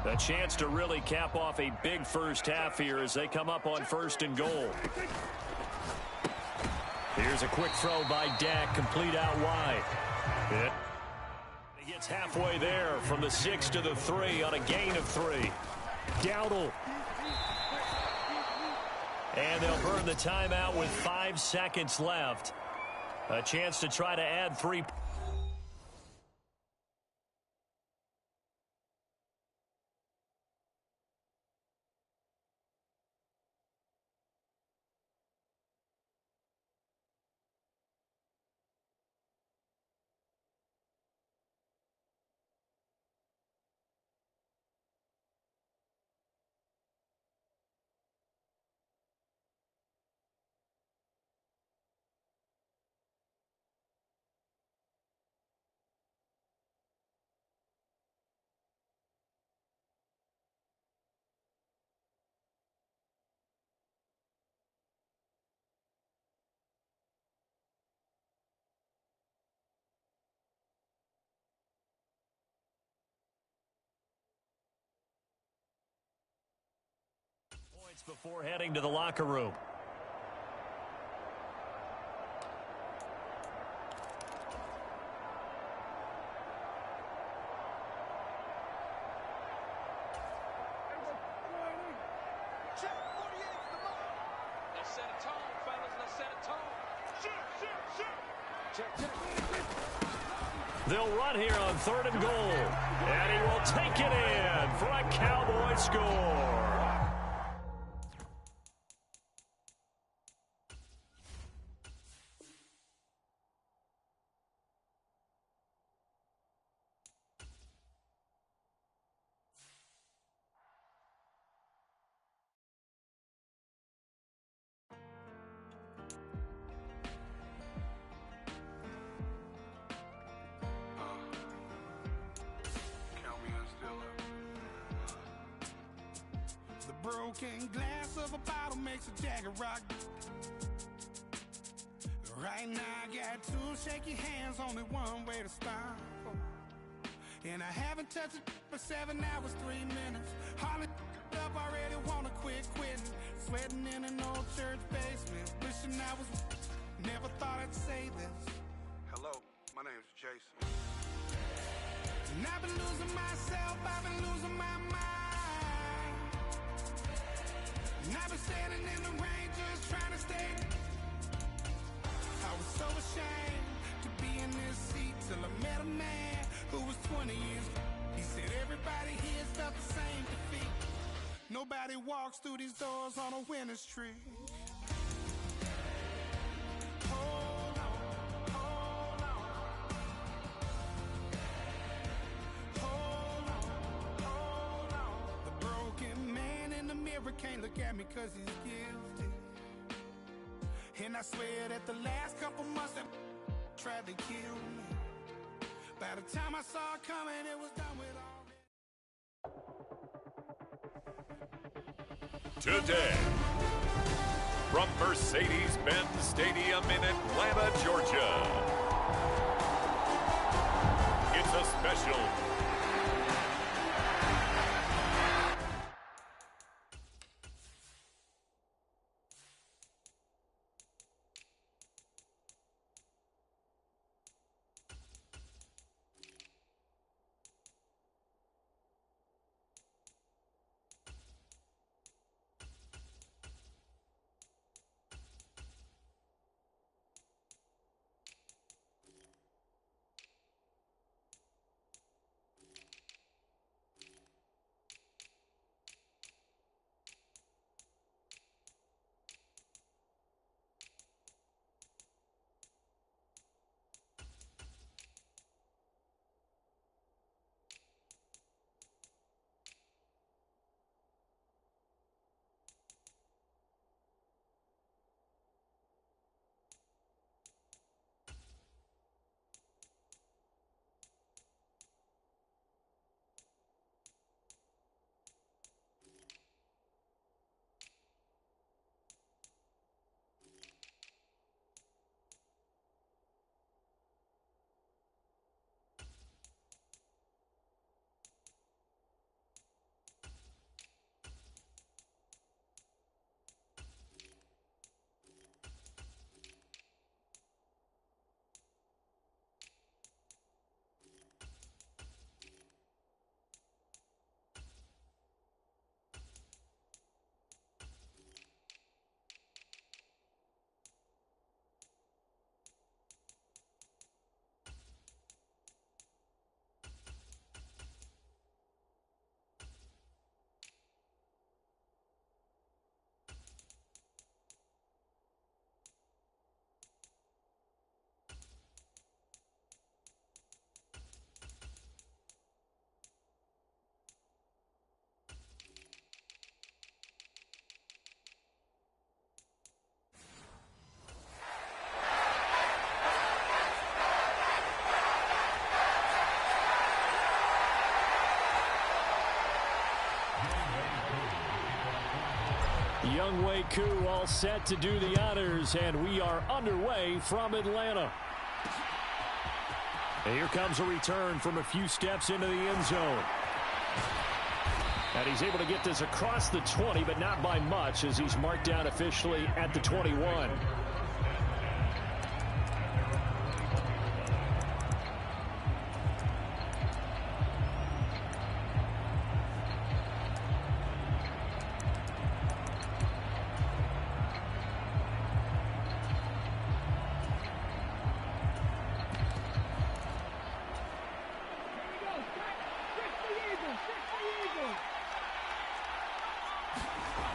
A chance to really cap off a big first half here as they come up on 1st and goal. Here's a quick throw by Dak, complete out wide. He gets halfway there from the 6 to the 3 on a gain of 3. Dowdle. And they'll burn the timeout with 5 seconds left. A chance to try to add 3. Before heading to the locker room. Let's set a tone, fellas. Let's set a tone. Check. They'll run here on 3rd and goal. And he will take it in for a Cowboy score. Broken glass of a bottle makes a Jagger rock. Right now I got 2 shaky hands, only one way to stop. And I haven't touched it for 7 hours, 3 minutes. Hardly up, already wanna quit quitting. Sweating in an old church basement, wishing I was. Never thought I'd say this. Hello, my name's Jason. And I've been losing myself, I've been losing my mind. And I've been standing in the rain just trying to stay. I was so ashamed to be in this seat till I met a man who was 20 years. He said everybody here felt the same defeat. Nobody walks through these doors on a winning streak. Hold on, hold on. Hold on, hold on. The broken man in the mirror can't look at me 'cause he's guilty. And I swear that the last couple months that tried to kill me. By the time I saw it coming, it was done with all. Today, from Mercedes-Benz Stadium in Atlanta, Georgia, it's a special Young Wei Koo all set to do the honors, and we are underway from Atlanta. And here comes a return from a few steps into the end zone. And he's able to get this across the 20, but not by much, as he's marked down officially at the 21.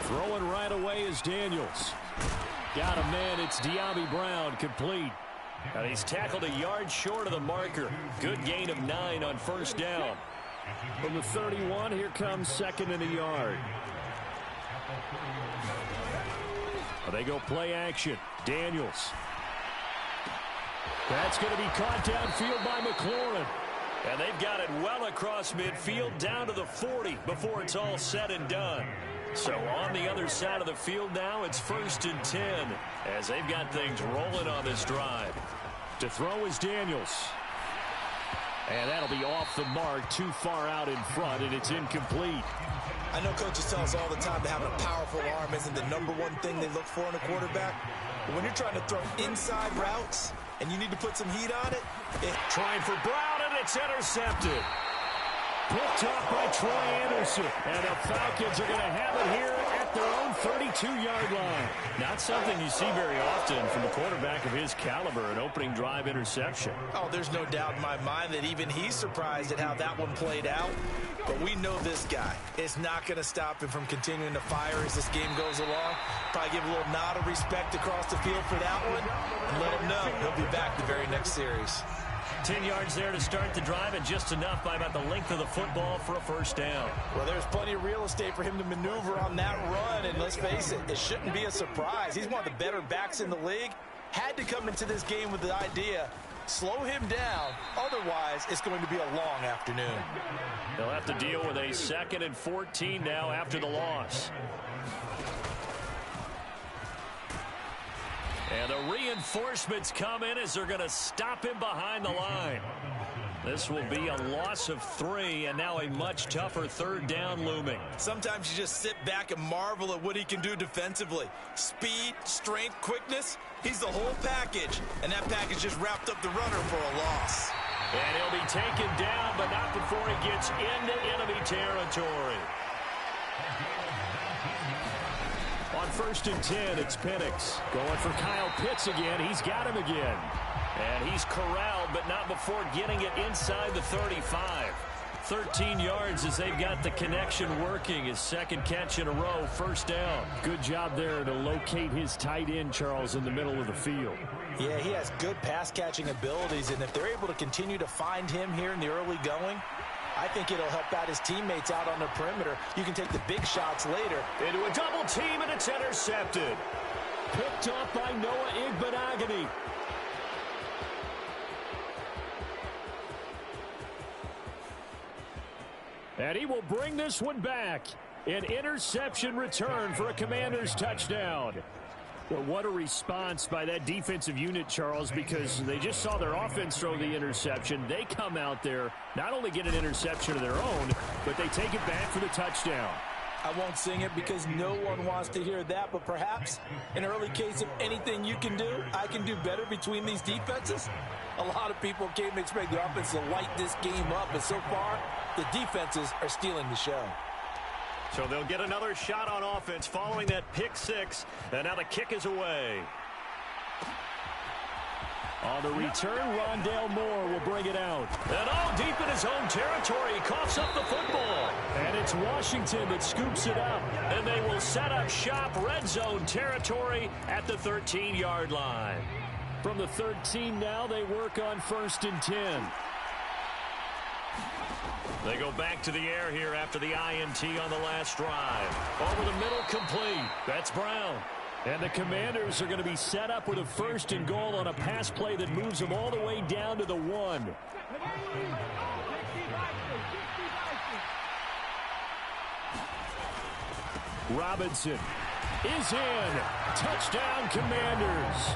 Throwing right away is Daniels. Got a man. It's De'Ami Brown, complete. And he's tackled a yard short of the marker. Good gain of 9 on first down. From the 31, here comes second and a yard. They go play action. Daniels. That's going to be caught downfield by McLaurin. And they've got it well across midfield down to the 40 before it's all said and done. So on the other side of the field now, it's 1st and 10 as they've got things rolling on this drive. To throw is Daniels. And that'll be off the mark, too far out in front, and it's incomplete. I know coaches tell us all the time that having a powerful arm isn't the #1 thing they look for in a quarterback. But when you're trying to throw inside routes and you need to put some heat on it. Trying for Brown, and it's intercepted. Picked off by Troy Anderson. And the Falcons are going to have it here at their own 32-yard line. Not something you see very often from a quarterback of his caliber, an opening drive interception. Oh, there's no doubt in my mind that even he's surprised at how that one played out. But we know this guy is not going to stop him from continuing to fire as this game goes along. Probably give a little nod of respect across the field for that one. And let him know he'll be back the very next series. 10 yards there to start the drive, and just enough by about the length of the football for a first down. Well, there's plenty of real estate for him to maneuver on that run, and let's face it, it shouldn't be a surprise. He's one of the better backs in the league. Had to come into this game with the idea, slow him down, otherwise it's going to be a long afternoon. They'll have to deal with a 2nd and 14 now after the loss. And the reinforcements come in as they're going to stop him behind the line. This will be a loss of 3, and now a much tougher 3rd down looming. Sometimes you just sit back and marvel at what he can do defensively. Speed, strength, quickness, he's the whole package. And that package just wrapped up the runner for a loss. And he'll be taken down, but not before he gets into enemy territory. On 1st and 10, it's Penix. Going for Kyle Pitts again. He's got him again. And he's corralled, but not before getting it inside the 35. 13 yards as they've got the connection working. His 2nd catch in a row, 1st down. Good job there to locate his tight end, Charles, in the middle of the field. Yeah, he has good pass-catching abilities, and if they're able to continue to find him here in the early going, I think it'll help out his teammates out on the perimeter. You can take the big shots later. Into a double team, and it's intercepted. Picked off by Noah Igbenogany. And he will bring this one back. An interception return for a Commanders touchdown. Well, what a response by that defensive unit, Charles, because they just saw their offense throw the interception. They come out there, not only get an interception of their own, but they take it back for the touchdown. I won't sing it because no one wants to hear that, but perhaps an early case of anything you can do, I can do better between these defenses. A lot of people came to expect the offense to light this game up, but so far, the defenses are stealing the show. So they'll get another shot on offense following that pick 6, and now the kick is away. On the return, Rondale Moore will bring it out. And all deep in his own territory, he coughs up the football. And it's Washington that scoops it up. And they will set up shop, red zone territory at the 13-yard line. From the 13 now, they work on 1st and 10. They go back to the air here after the INT on the last drive. Over the middle, complete. That's Brown. And the Commanders are going to be set up with a 1st and goal on a pass play that moves them all the way down to the 1. Robinson is in. Touchdown, Commanders.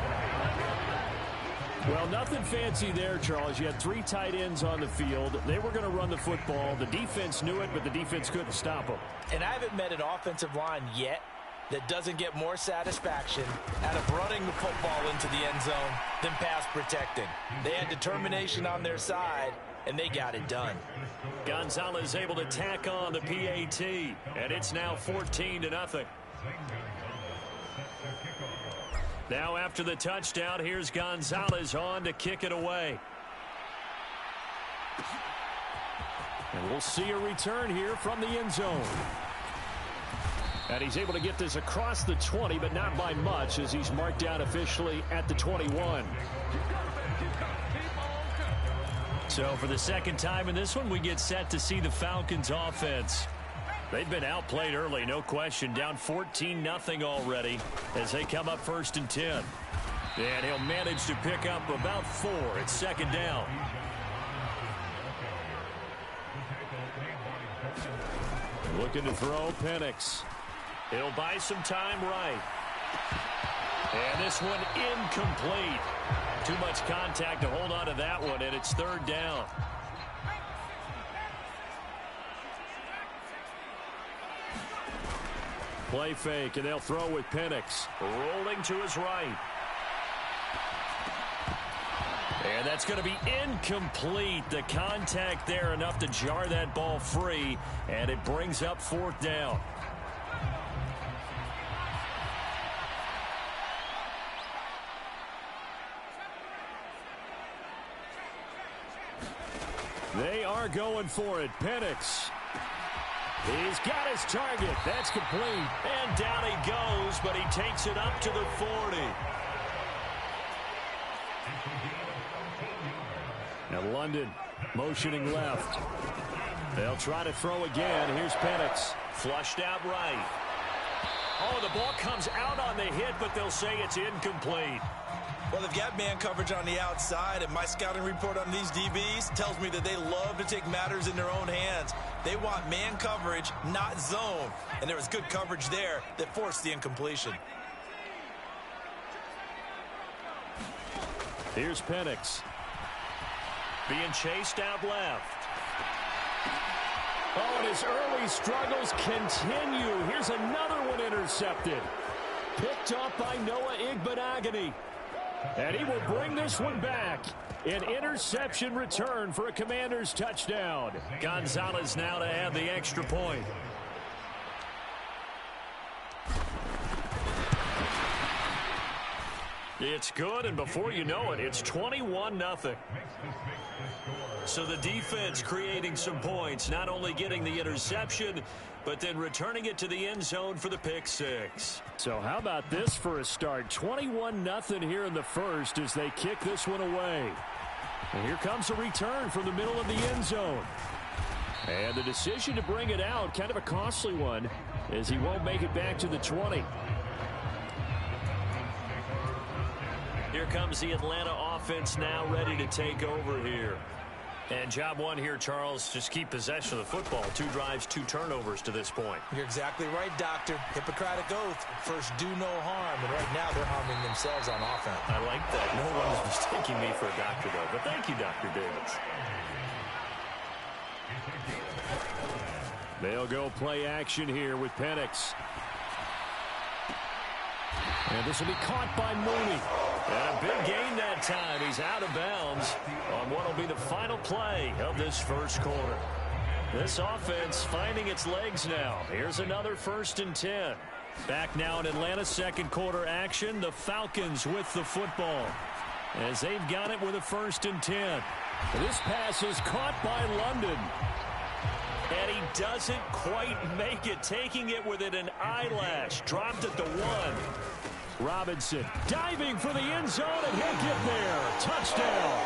Well, nothing fancy there, Charles. You had 3 tight ends on the field. They were going to run the football. The defense knew it, but the defense couldn't stop them. And I haven't met an offensive line yet that doesn't get more satisfaction out of running the football into the end zone than pass protecting. They had determination on their side, and they got it done. Gonzalez able to tack on the PAT, and it's now 14-0. Now after the touchdown, here's Gonzalez on to kick it away. And we'll see a return here from the end zone. And he's able to get this across the 20, but not by much, as he's marked down officially at the 21. So for the second time in this one, we get set to see the Falcons offense. They've been outplayed early, no question. Down 14-0 already as they come up 1st and 10. And he'll manage to pick up about 4. It's second down. Looking to throw, Penix. He'll buy some time right. And this one incomplete. Too much contact to hold on to that one, and it's 3rd down. Play fake, and they'll throw with Penix. Rolling to his right. And that's going to be incomplete. The contact there enough to jar that ball free, and it brings up 4th down. They are going for it. Penix. He's got his target. That's complete. And down he goes, but he takes it up to the 40. Now London motioning left. They'll try to throw again. Here's Penix. Flushed out right. Oh, the ball comes out on the hit, but they'll say it's incomplete. Well, they've got man coverage on the outside, and my scouting report on these DBs tells me that they love to take matters in their own hands. They want man coverage, not zone. And there was good coverage there that forced the incompletion. Here's Penix. Being chased out left. Oh, and his early struggles continue. Here's another one intercepted. Picked up by Noah Igbenogany. And he will bring this one back. An interception return for a Commanders touchdown. Gonzalez now to add the extra point. It's good, and before you know it, it's 21-0. So the defense creating some points, not only getting the interception, but then returning it to the end zone for the pick six. So how about this for a start? 21-0 here in the first as they kick this one away. And here comes a return from the middle of the end zone. And the decision to bring it out, kind of a costly one, as he won't make it back to the 20. Here comes the Atlanta offense now ready to take over here. And job one here, Charles, just keep possession of the football. 2 drives, 2 turnovers to this point. You're exactly right, Doctor. Hippocratic oath. First, do no harm. And right now, they're harming themselves on offense. I like that. No one is mistaking me for a doctor, though. But thank you, Dr. Davis. They'll go play action here with Penix. And this will be caught by Mooney. And a big gain that time. He's out of bounds on what will be the final play of this first quarter. This offense finding its legs now. Here's another 1st and 10. Back now in Atlanta's second quarter action. The Falcons with the football as they've got it with a 1st and 10. This pass is caught by London. And he doesn't quite make it, taking it within an eyelash. Dropped at the 1. Robinson diving for the end zone, and he'll get there. Touchdown.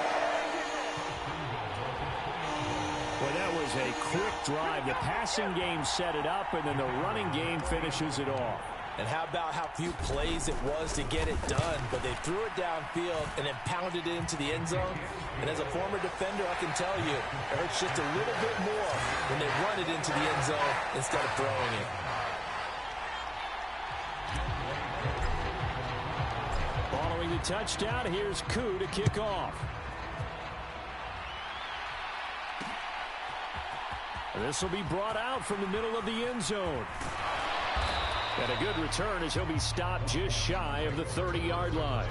Well, that was a quick drive. The passing game set it up, and then the running game finishes it off. And how about how few plays it was to get it done, but they threw it downfield and then pounded it into the end zone. And as a former defender, I can tell you, it hurts just a little bit more when they run it into the end zone instead of throwing it. touchdown. Here's Koo to kick off. This will be brought out from the middle of the end zone. And a good return as he'll be stopped just shy of the 30-yard line.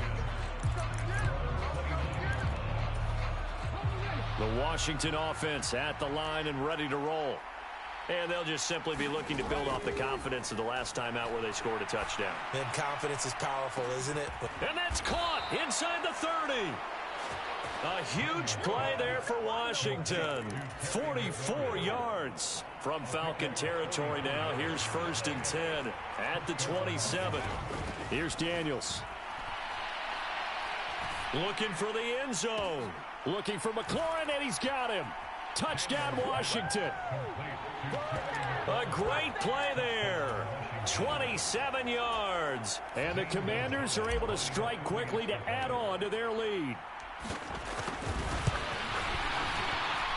The Washington offense at the line and ready to roll. And they'll just simply be looking to build off the confidence of the last time out where they scored a touchdown. And confidence is powerful, isn't it? And that's caught inside the 30. A huge play there for Washington. 44 yards from Falcon territory now. Here's 1st and 10 at the 27. Here's Daniels. Looking for the end zone. Looking for McLaurin, and he's got him. Touchdown, Washington. A great play there. 27 yards. And the Commanders are able to strike quickly to add on to their lead.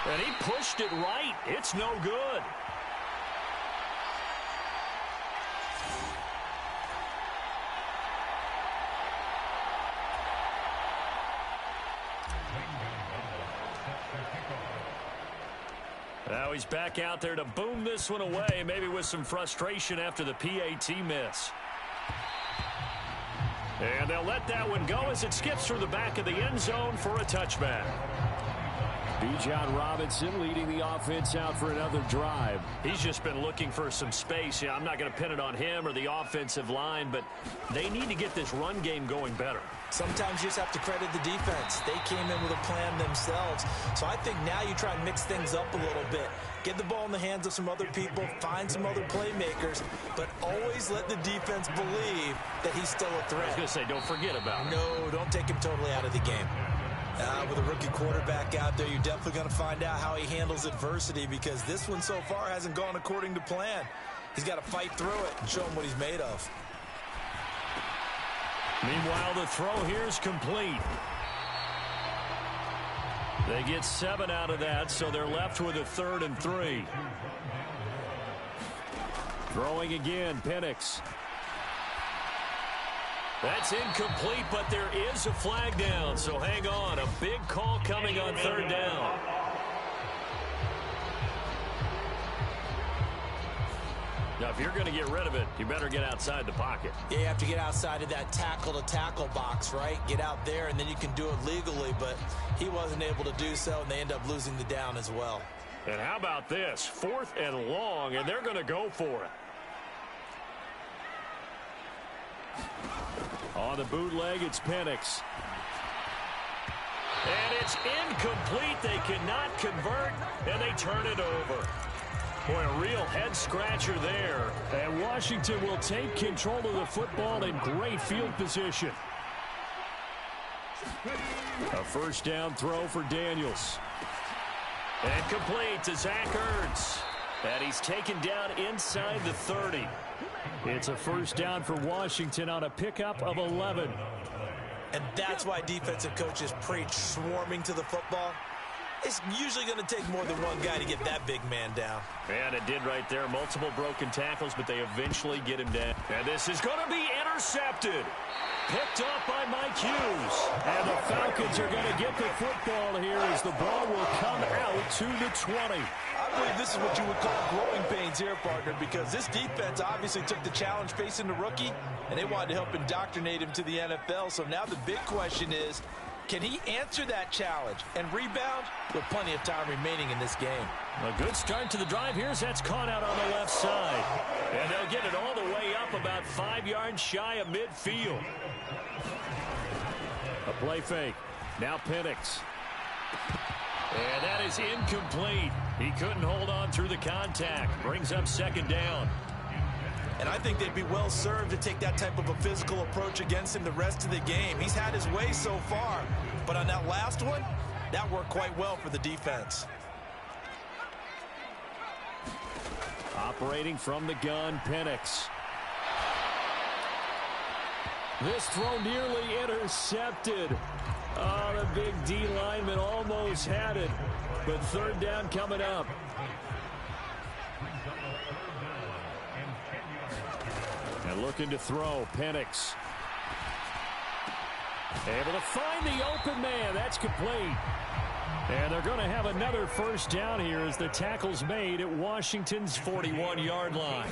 And he pushed it right. It's no good. Now he's back out there to boom this one away, maybe with some frustration after the PAT miss. And they'll let that one go as it skips through the back of the end zone for a touchback. Bijan Robinson leading the offense out for another drive. He's just been looking for some space. Yeah, I'm not going to pin it on him or the offensive line, but they need to get this run game going better. Sometimes you just have to credit the defense. They came in with a plan themselves. So I think now you try and mix things up a little bit. Get the ball in the hands of some other people, find some other playmakers, but always let the defense believe that he's still a threat. I was going to say, don't forget about him. No, don't take him totally out of the game. With a rookie quarterback out there, you're definitely going to find out how he handles adversity, because this one so far hasn't gone according to plan. He's got to fight through it and show him what he's made of. Meanwhile, the throw here is complete. They get 7 out of that, so they're left with a 3rd and 3. Throwing again, Penix. That's incomplete, but there is a flag down, so hang on. A big call coming on 3rd down. Now, if you're going to get rid of it, you better get outside the pocket. Yeah, you have to get outside of that tackle-to-tackle box, right? Get out there, and then you can do it legally, but he wasn't able to do so, and they end up losing the down as well. And how about this? 4th and long, and they're going to go for it. On the bootleg, it's Penix. And it's incomplete. They cannot convert, and they turn it over. Boy, a real head-scratcher there. And Washington will take control of the football in great field position. A 1st down throw for Daniels. And complete to Zach Ertz. And he's taken down inside the 30. It's a 1st down for Washington on a pickup of 11. And that's why defensive coaches preach swarming to the football. It's usually going to take more than one guy to get that big man down. And it did right there. Multiple broken tackles, but they eventually get him down. And this is going to be intercepted. Picked up by Mike Hughes. And the Falcons are going to get the football here as the ball will come out to the 20. I believe this is what you would call growing pains here, partner, because this defense obviously took the challenge facing the rookie, and they wanted to help indoctrinate him to the NFL. So now the big question is, can he answer that challenge and rebound with plenty of time remaining in this game? A good start to the drive here as that's caught out on the left side. And they'll get it all the way up about 5 yards shy of midfield. A play fake. Now Penix. And that is incomplete. He couldn't hold on through the contact. Brings up 2nd down. And I think they'd be well served to take that type of a physical approach against him the rest of the game. He's had his way so far, but on that last one, that worked quite well for the defense. Operating from the gun, Penix. This throw nearly intercepted. Oh, the big D lineman almost had it, but 3rd down coming up. And looking to throw, Penix. Able to find the open man. That's complete. And they're going to have another first down here as the tackle's made at Washington's 41-yard line.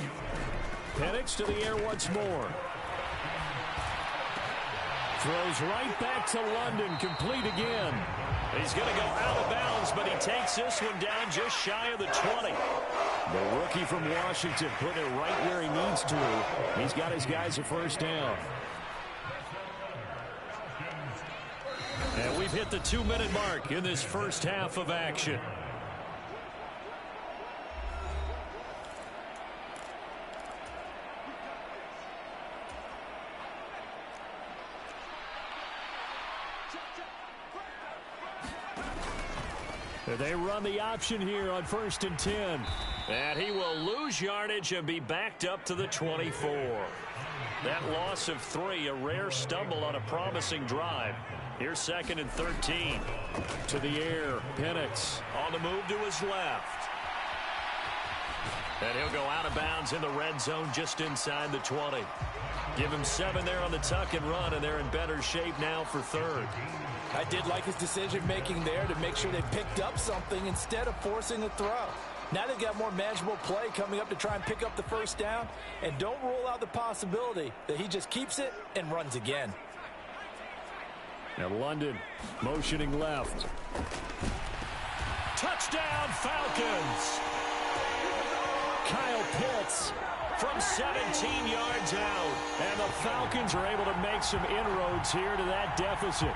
Penix to the air once more. Throws right back to London, complete again. He's going to go out of bounds, but he takes this one down just shy of the 20. The rookie from Washington putting it right where he needs to. He's got his guys a first down. And we've hit the 2-minute mark in this first half of action. They run the option here on 1st and 10. And he will lose yardage and be backed up to the 24. That loss of 3, a rare stumble on a promising drive. Here's 2nd and 13. To the air, Penix on the move to his left. And he'll go out of bounds in the red zone just inside the 20. Give him 7 there on the tuck and run, and they're in better shape now for 3rd. I did like his decision-making there to make sure they picked up something instead of forcing a throw. Now they've got more manageable play coming up to try and pick up the first down, and don't rule out the possibility that he just keeps it and runs again. And London motioning left. Touchdown, Falcons! Kyle Pitts from 17 yards out. And the Falcons are able to make some inroads here to that deficit.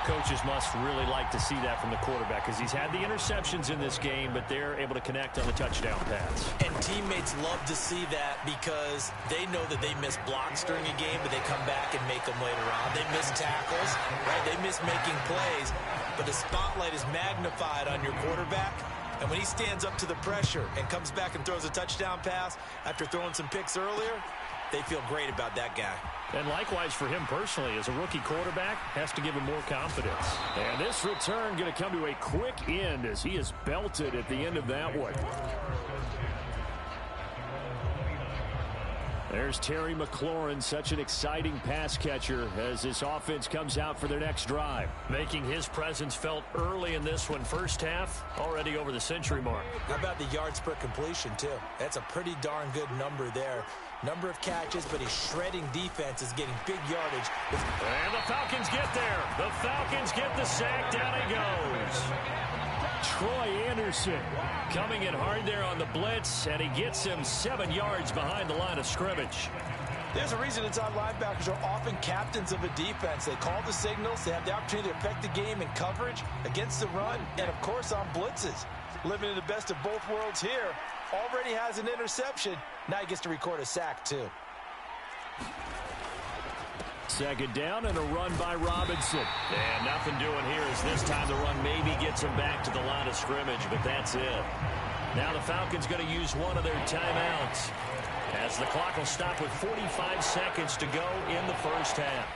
Coaches must really like to see that from the quarterback because he's had the interceptions in this game, but they're able to connect on the touchdown pass. And teammates love to see that because they know that they miss blocks during a game, but they come back and make them later on. They miss tackles, right? They miss making plays, but the spotlight is magnified on your quarterback. And when he stands up to the pressure and comes back and throws a touchdown pass after throwing some picks earlier, they feel great about that guy. And likewise for him personally, as a rookie quarterback, has to give him more confidence. And this return going to come to a quick end as he is belted at the end of that one. There's Terry McLaurin, such an exciting pass catcher as this offense comes out for their next drive. Making his presence felt early in this one. First half, already over the century mark. How about the yards per completion, too? That's a pretty darn good number there. Number of catches, but he's shredding defenses, getting big yardage. And the Falcons get there. The Falcons get the sack. Down he goes. Troy Anderson coming in hard there on the blitz, and he gets him 7 yards behind the line of scrimmage. There's a reason inside linebackers are often captains of a defense. They call the signals. They have the opportunity to affect the game in coverage, against the run, and, of course, on blitzes. Living in the best of both worlds here. Already has an interception. Now he gets to record a sack, too. 2nd down and a run by Robinson. And nothing doing here as this time the run maybe gets him back to the line of scrimmage, but that's it. Now the Falcons going to use one of their timeouts as the clock will stop with 45 seconds to go in the first half.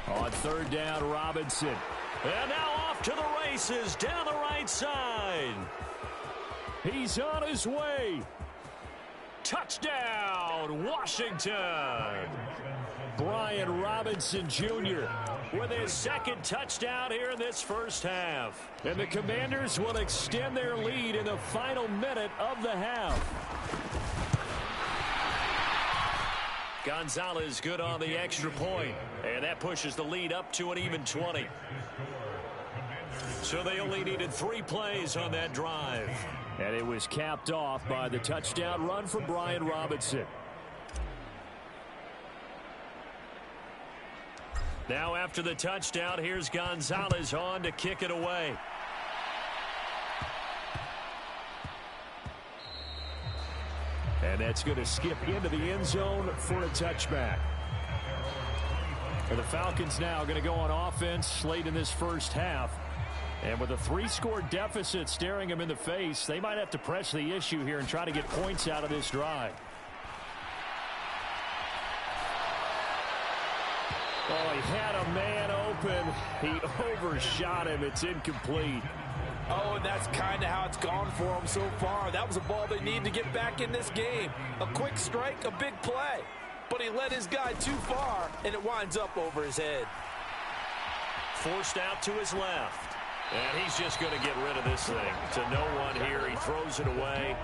On 3rd down, Robinson. And now off to the races down the right side. He's on his way. Touchdown, Washington. Brian Robinson Jr. with his 2nd touchdown here in this first half. And the Commanders will extend their lead in the final minute of the half. Gonzalez good on the extra point, and that pushes the lead up to an even 20. So they only needed 3 plays on that drive. And it was capped off by the touchdown run from Brian Robinson. Now after the touchdown, here's Gonzalez on to kick it away. And that's going to skip into the end zone for a touchback. And the Falcons now going to go on offense late in this first half. And with a 3-score deficit staring them in the face, they might have to press the issue here and try to get points out of this drive. Oh, he had a man open. He overshot him. It's incomplete. Oh, and that's kind of how it's gone for them so far. That was a ball they need to get back in this game. A quick strike, a big play. But he led his guy too far, and it winds up over his head. Forced out to his left. And he's just going to get rid of this thing. To no one here. He throws it away,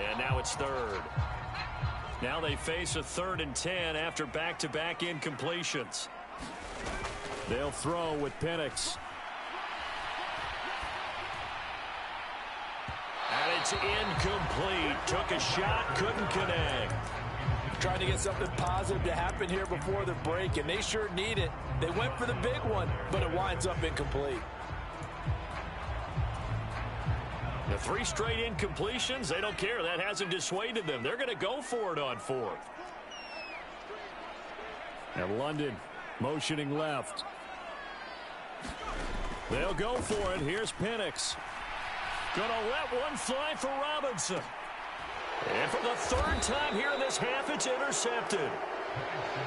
and now it's third. Now they face a 3rd and 10 after back-to-back incompletions. They'll throw with Penix. And it's incomplete. Took a shot, couldn't connect. Trying to get something positive to happen here before the break, and they sure need it. They went for the big one, but it winds up incomplete. The 3 straight incompletions, they don't care. That hasn't dissuaded them. They're going to go for it on 4th. And London motioning left. They'll go for it. Here's Penix. Gonna let one fly for Robinson. And for the 3rd time here in this half, it's intercepted.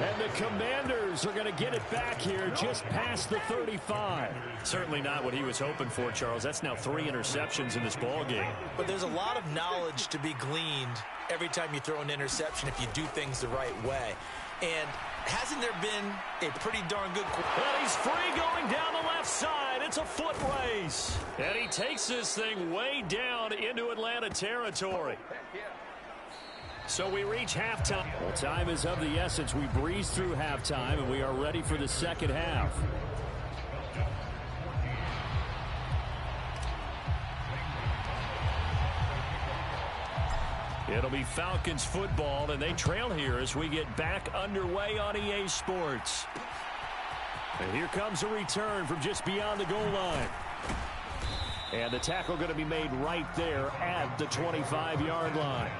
And the Commanders are going to get it back here just past the 35. Certainly not what he was hoping for, Charles. That's now 3 interceptions in this ball game. But there's a lot of knowledge to be gleaned every time you throw an interception if you do things the right way. And hasn't there been a pretty darn good... And he's free going down the left side. It's a foot race. And he takes this thing way down into Atlanta territory. So we reach halftime. Well, time is of the essence. We breeze through halftime, and we are ready for the second half. It'll be Falcons football, and they trail here as we get back underway on EA Sports. And here comes a return from just beyond the goal line. And the tackle going to be made right there at the 25-yard line.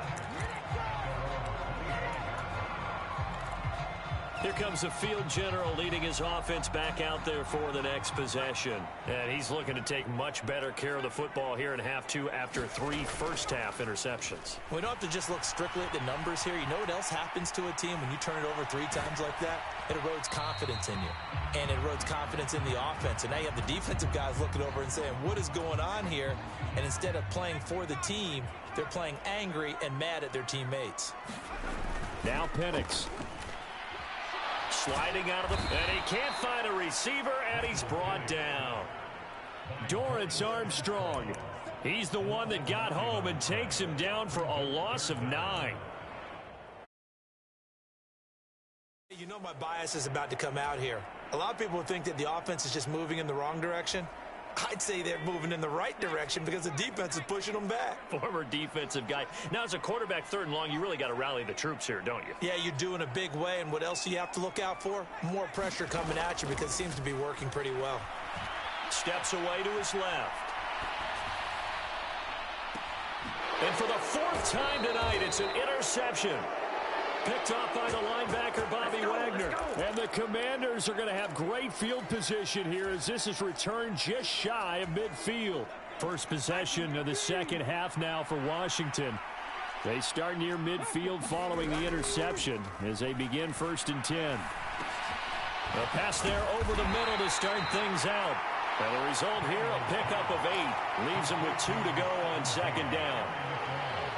Here comes the field general leading his offense back out there for the next possession. And he's looking to take much better care of the football here in half 2 after 3 first-half interceptions. We don't have to just look strictly at the numbers here. You know what else happens to a team when you turn it over 3 times like that? It erodes confidence in you. And it erodes confidence in the offense. And now you have the defensive guys looking over and saying, what is going on here? And instead of playing for the team, they're playing angry and mad at their teammates. Now Penix. Sliding out of the... And he can't find a receiver, and he's brought down. Dorrance Armstrong. He's the one that got home and takes him down for a loss of 9. You know my bias is about to come out here. A lot of people think that the offense is just moving in the wrong direction. I'd say they're moving in the right direction because the defense is pushing them back. Former defensive guy. Now, as a quarterback 3rd and long, you really got to rally the troops here, don't you? Yeah, you do in a big way. And what else do you have to look out for? More pressure coming at you because it seems to be working pretty well. Steps away to his left. And for the 4th time tonight, it's an interception. Picked off by the linebacker, Bobby Wagner. And the Commanders are going to have great field position here as this is returned just shy of midfield. First possession of the second half now for Washington. They start near midfield following the interception as they begin 1st and 10. A pass there over the middle to start things out. And the result here, a pickup of 8. Leaves them with 2 to go on 2nd down.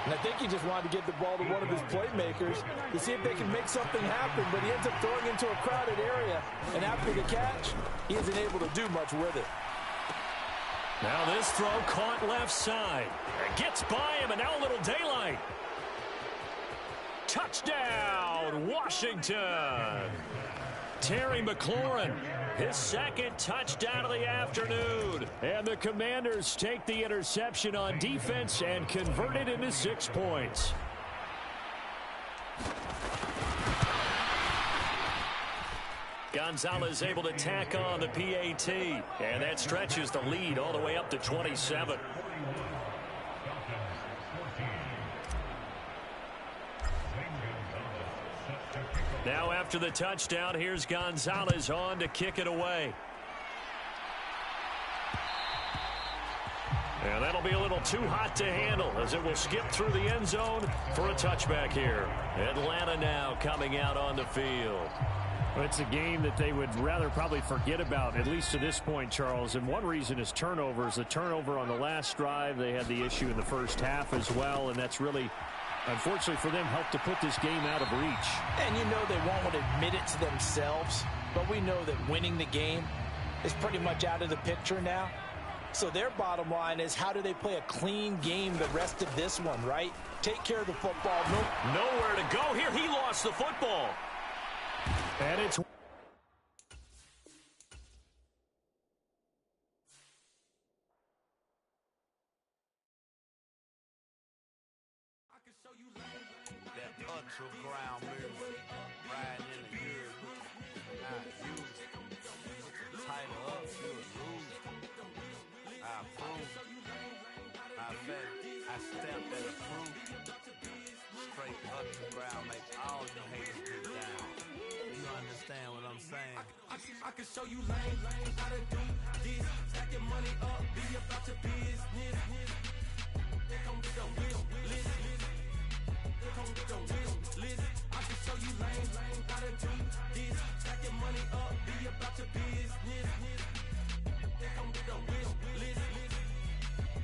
And I think he just wanted to get the ball to one of his playmakers to see if they can make something happen, but he ends up throwing into a crowded area. And after the catch, he isn't able to do much with it. Now this throw caught left side. It gets by him, and now a little daylight. Touchdown, Washington. Terry McLaurin, his 2nd touchdown of the afternoon. And the Commanders take the interception on defense and convert it into 6 points. Gonzalez able to tack on the PAT. And that stretches the lead all the way up to 27. Now after the touchdown, here's Gonzalez on to kick it away. And that'll be a little too hot to handle as it will skip through the end zone for a touchback here. Atlanta now coming out on the field. Well, it's a game that they would rather probably forget about, at least to this point, Charles. And one reason is turnovers. The turnover on the last drive, they had the issue in the first half as well, and that's really, unfortunately for them, helped to put this game out of reach. And you know they won't admit it to themselves, but we know that winning the game is pretty much out of the picture now. So their bottom line is, how do they play a clean game the rest of this one, right? Take care of the football. Nowhere to go here. He lost the football. And it's... That ultra ground music, riding in the good, not used. Tighten up, you lose. I approve. I bet I stamped that approve. Straight ultra ground makes all you haters get down. You understand what I'm saying? I can show you lame how to do this. Stack your money up, be about your business. They come with the wheel, listen. They come with the wheel, listen. I can show you lame how to do this. Stack your money up, be about your business. They come with the wheel, listen.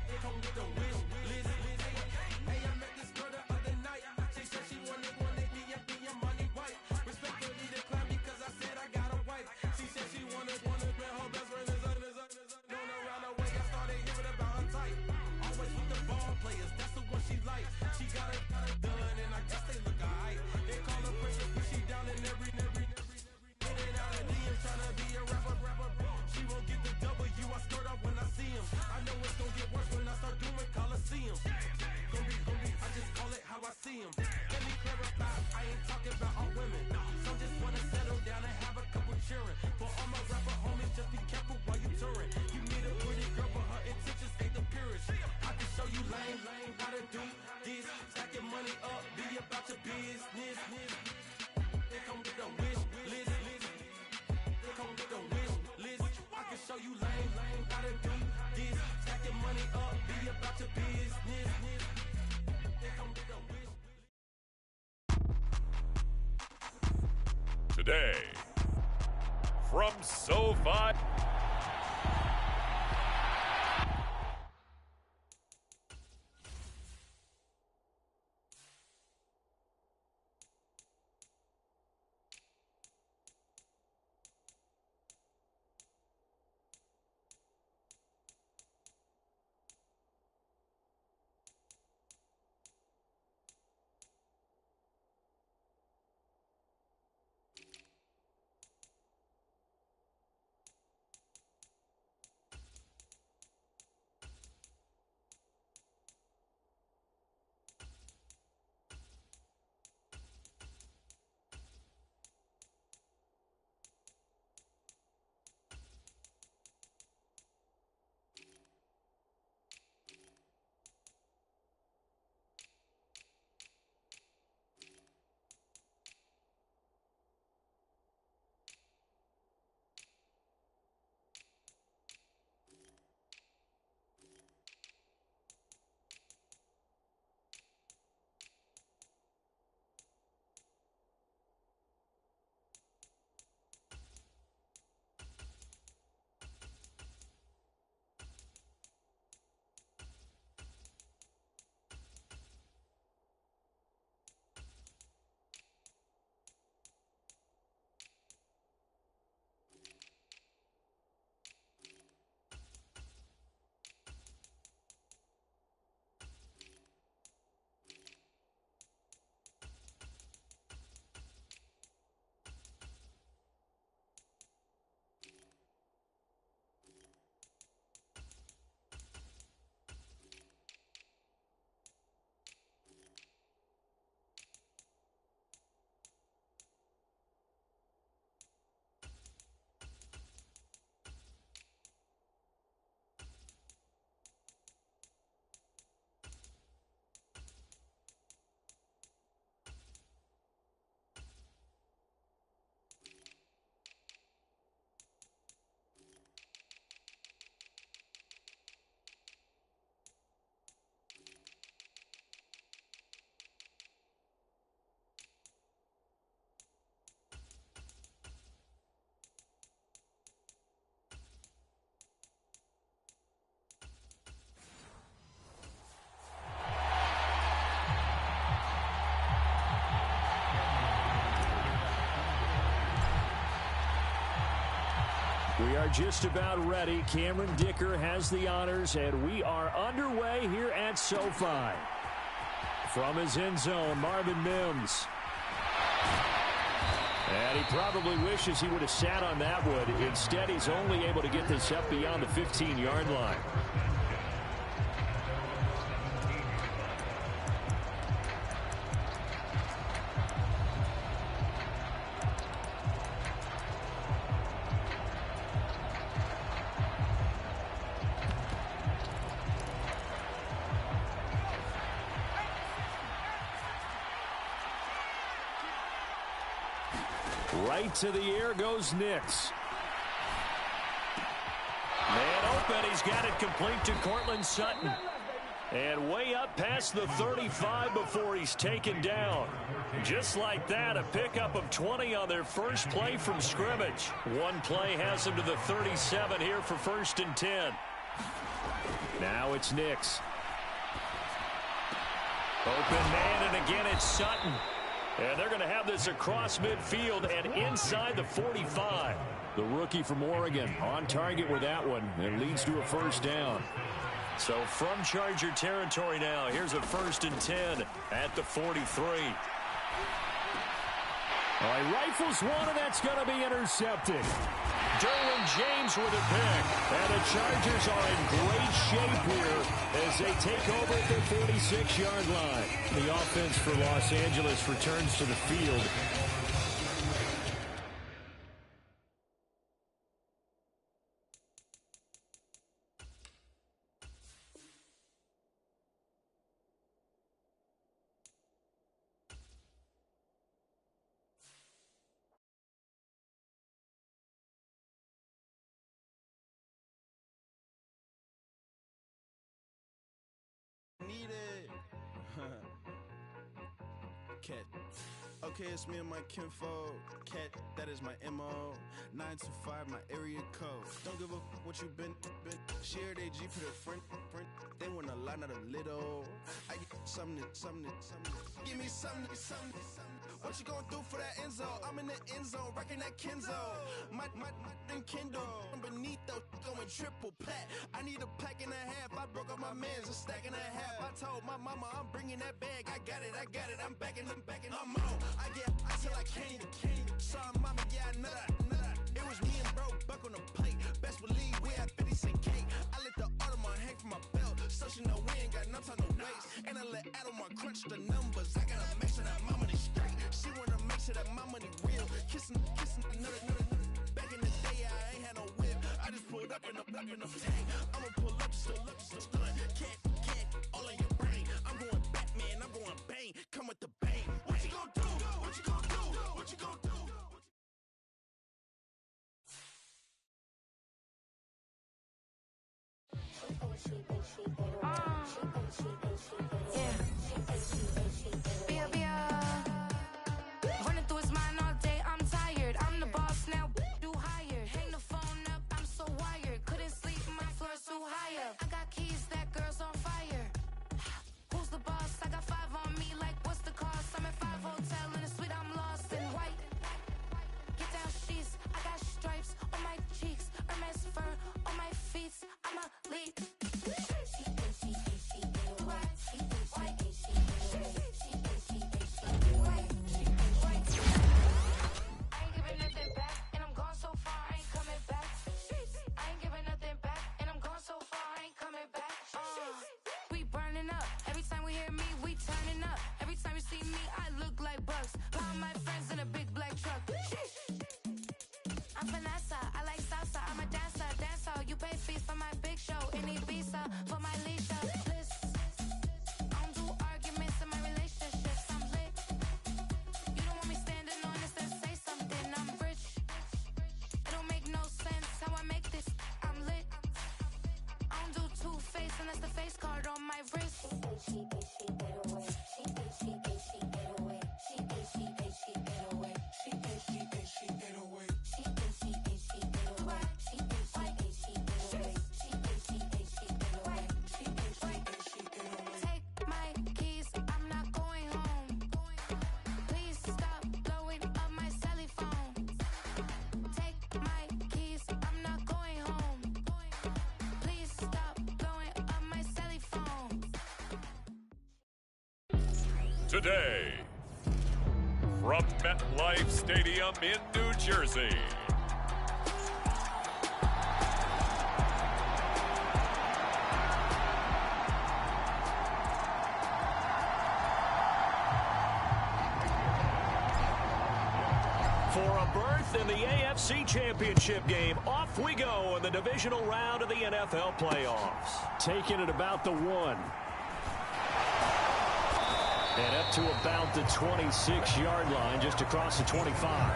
They come with the wheel, listen. Hey, I met this girl the other night. She said she wanted me and be your money white. Respectfully declined because I said I got a wife. She said she wanted when her best friend is known around the way. I started hearing about her type. Always with the ball players, that's the one she likes. She got it done, and I guess they look alright. They call her Princess, but she down in every. In and out of DM, tryna be a rapper. She won't get the W, I skirt off when I see him. I know it's gonna get worse when I start doing Coliseum. Gonna be, I just call it how I see him. Let me clarify, I ain't talking about all women. Some just wanna settle down and have a couple cheering. For all my rapper homies, just be careful while you touring. You meet a pretty girl, but her intentions ain't the purest. I can show you lame how to do this. Stack your money up, be about your business. They come with the wish list. They come with the wish list. I can show you lame how to do this. Stack your money up, be about your business. They come with the wish. Today, from SoFi. We are just about ready. Cameron Dicker has the honors, and we are underway here at SoFi. From his end zone, Marvin Mims. And he probably wishes he would have sat on that one. Instead, he's only able to get this up beyond the 15-yard line. Right to the air goes Nix. Man open. He's got it complete to Cortland Sutton. And way up past the 35 before he's taken down. Just like that, a pickup of 20 on their first play from scrimmage. One play has them to the 37 here for 1st and 10. Now it's Nix. Open man, and again it's Sutton. And they're going to have this across midfield and inside the 45. The rookie from Oregon on target with that one. It leads to a 1st down. So from Charger territory now, here's a 1st and 10 at the 43. All right, rifles one, and that's going to be intercepted. Derwin James with a pick. And the Chargers are in great shape here as they take over at their 46-yard line. The offense for Los Angeles returns to the field. Need it. Cat. Okay, it's me and my kinfolk. Cat, that is my MO. 925, my area code. Don't give a what you been. Share they G for the front. They want a lot, not a little. I get something. Give me something. What you gonna do for that end zone? I'm in the end zone, rocking that Kenzo. My Kindle. I'm beneath though, going triple plat. I need a pack and a half. I broke up my mans, a stack and a half. I told my mama I'm bringing that bag. I got it. I'm backing. I'm on. I till I can't. Sorry, mama, yeah, I know that. It was me and bro, buck on the plate. Best believe we had 50 cent cake. I let the Audemars hang from my belt. So she know we ain't got no time to waste. And I let Audemars crunch the numbers. I gotta make sure that my money straight. She wanna make sure that my money real. Kissing another. Back in the day, I ain't had no whip. I just pulled up in the tank. I'ma pull up just to stun. Can't, all in your brain. I'm going Batman, I'm going bang. Come with the bang. What you gonna do? What you gonna do? What you gonna do? Running through his mind all day, I'm tired. I'm the boss now, do higher. Hang the phone up, I'm so wired. Couldn't sleep, my floor's too high up. I got keys, that girl's on fire. Who's the boss? I got 5 on me, like what's the cost? I'm at 5 hotel in a suite, I'm lost in white. Get down sheets, I got stripes on my cheeks. Hermes fur on my feet, I'm a lead. today, from MetLife Stadium in New Jersey, for a berth in the AFC Championship game, off we go in the divisional round of the NFL playoffs. Taking it about the 1. And up to about the 26-yard line, just across the 25.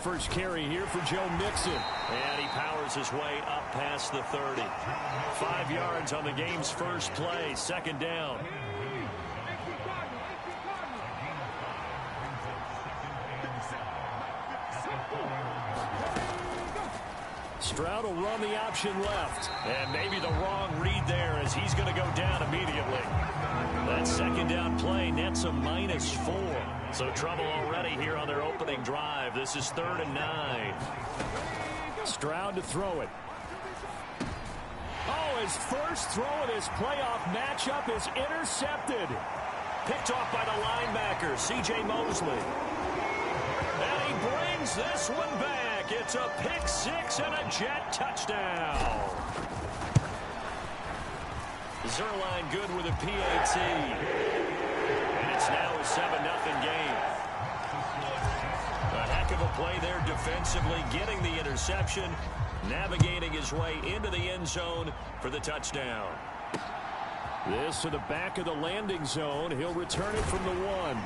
First carry here for Joe Mixon. And he powers his way up past the 30. 5 yards on the game's first play. Second down. Stroud will run the option left. And maybe the wrong read there as he's going to go down immediately. That second down play nets a -4. So trouble already here on their opening drive. This is 3rd and 9. Stroud to throw it. Oh, his first throw of this playoff matchup is intercepted. Picked off by the linebacker, C.J. Mosley. And he brings this one back. It's a pick 6 and a Jet touchdown. Zerline good with a PAT. And it's now a 7-0 game. A heck of a play there defensively, getting the interception, navigating his way into the end zone for the touchdown. This to the back of the landing zone. He'll return it from the 1.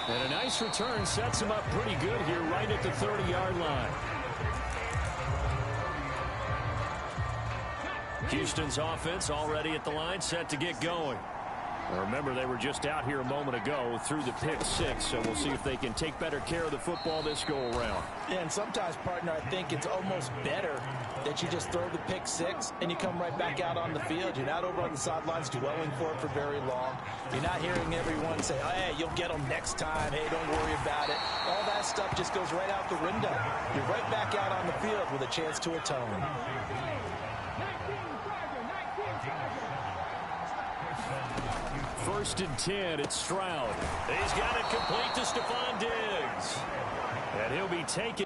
And a nice return sets him up pretty good here right at the 30-yard line. Houston's offense already at the line, set to get going. Now remember, they were just out here a moment ago through the pick 6, so we'll see if they can take better care of the football this go-around. Yeah, and sometimes, partner, I think it's almost better that you just throw the pick 6 and you come right back out on the field. You're not over on the sidelines dwelling for it for very long. You're not hearing everyone say, oh, hey, you'll get them next time. Hey, don't worry about it. All that stuff just goes right out the window. You're right back out on the field with a chance to atone. First and 10, it's Stroud. He's got it complete to Stephon Diggs. And he'll be taken.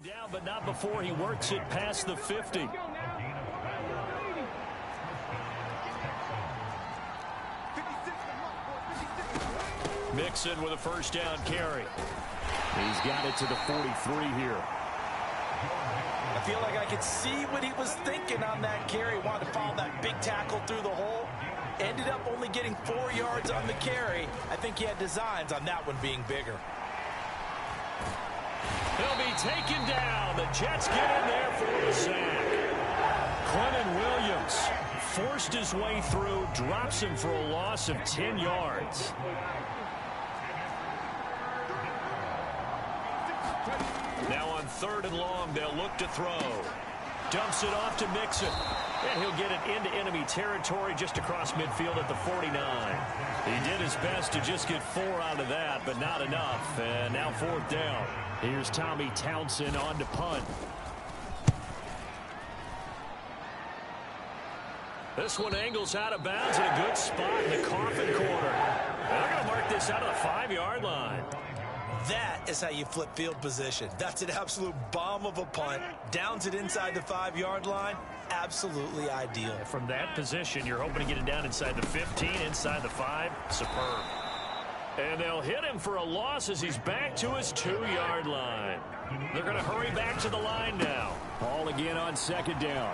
Down, but not before he works it past the 50. Mixon with a first down carry. He's got it to the 43 here. I feel like I could see what he was thinking on that carry. Wanted to follow that big tackle through the hole. Ended up only getting 4 yards on the carry. I think he had designs on that one being bigger. He'll be taken down. The Jets get in there for the sack. Clinton Williams forced his way through, drops him for a loss of 10 yards. Now on 3rd and long, they'll look to throw. Dumps it off to Mixon. And he'll get it into enemy territory just across midfield at the 49. He did his best to just get 4 out of that, but not enough. And now 4th down. Here's Tommy Townsend on to punt. This one angles out of bounds in a good spot in the coffin corner. They're going to mark this out of the 5-yard line. That is how you flip field position. That's an absolute bomb of a punt. Downs it inside the 5-yard line. Absolutely ideal. From that position, you're hoping to get it down inside the 15, inside the 5. Superb. And they'll hit him for a loss as he's back to his 2-yard line. They're going to hurry back to the line now. Ball again on 2nd down.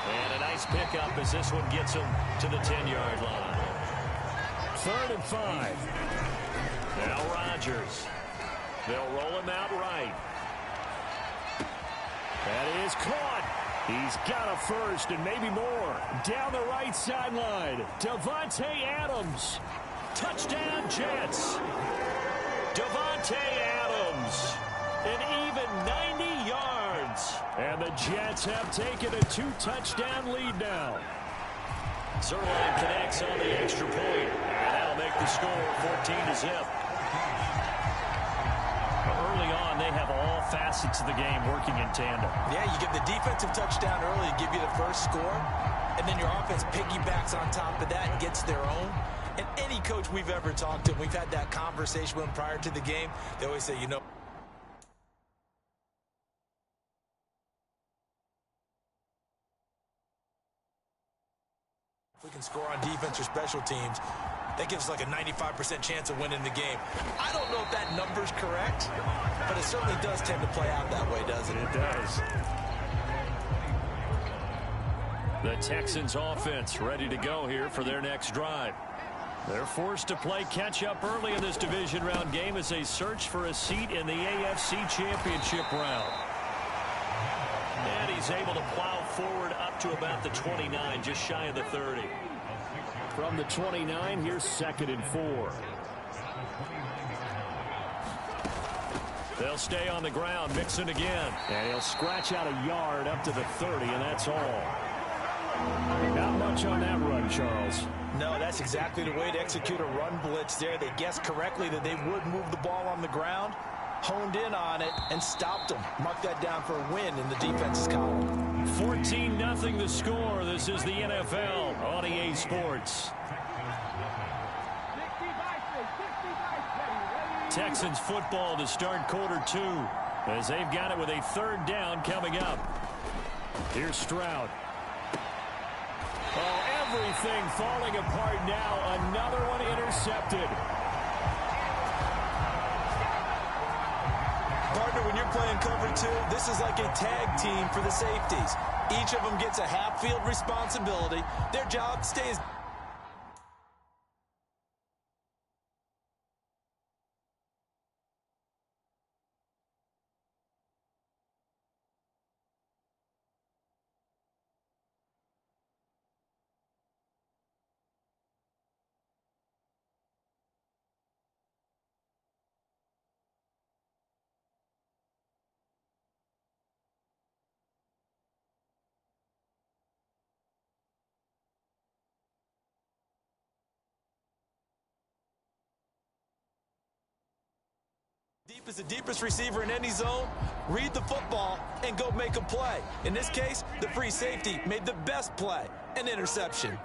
And a nice pickup as this one gets him to the 10-yard line. 3rd and 5. Now Rodgers. They'll roll him out right. That is caught. He's got a first and maybe more. Down the right sideline. Davante Adams. Touchdown Jets. Davante Adams. An even 90 yards. And the Jets have taken a 2-touchdown lead now. Zerline connects on the extra point. And that'll make the score 14-0. Early on, they have all facets of the game working in tandem. Yeah, you get the defensive touchdown early, give you the first score, and then your offense piggybacks on top of that and gets their own. And any coach we've ever talked to, we've had that conversation with them prior to the game, they always say, you know, if we can score on defense or special teams, that gives us like a 95% chance of winning the game. I don't know if that number's correct, but it certainly does tend to play out that way, doesn't it? It does. The Texans offense ready to go here for their next drive. They're forced to play catch-up early in this division round game as they search for a seat in the AFC Championship round. And he's able to plow forward up to about the 29, just shy of the 30. From the 29, here's 2nd and 4. They'll stay on the ground, Mixon again. And he'll scratch out a yard up to the 30, and that's all. Not much on that run, Charles. No, that's exactly the way to execute a run blitz there. They guessed correctly that they would move the ball on the ground, honed in on it, and stopped them. Mark that down for a win in the defense's column. 14-0 the score. This is the NFL on EA Sports. Texans football to start quarter 2 as they've got it with a 3rd down coming up. Here's Stroud. Oh, everything falling apart now. Another one intercepted. Partner, when you're playing cover 2, this is like a tag team for the safeties. Each of them gets a half-field responsibility. Their job stays. Deep is the deepest receiver in any zone. Read the football and go make a play. In this case, the free safety made the best play, an interception.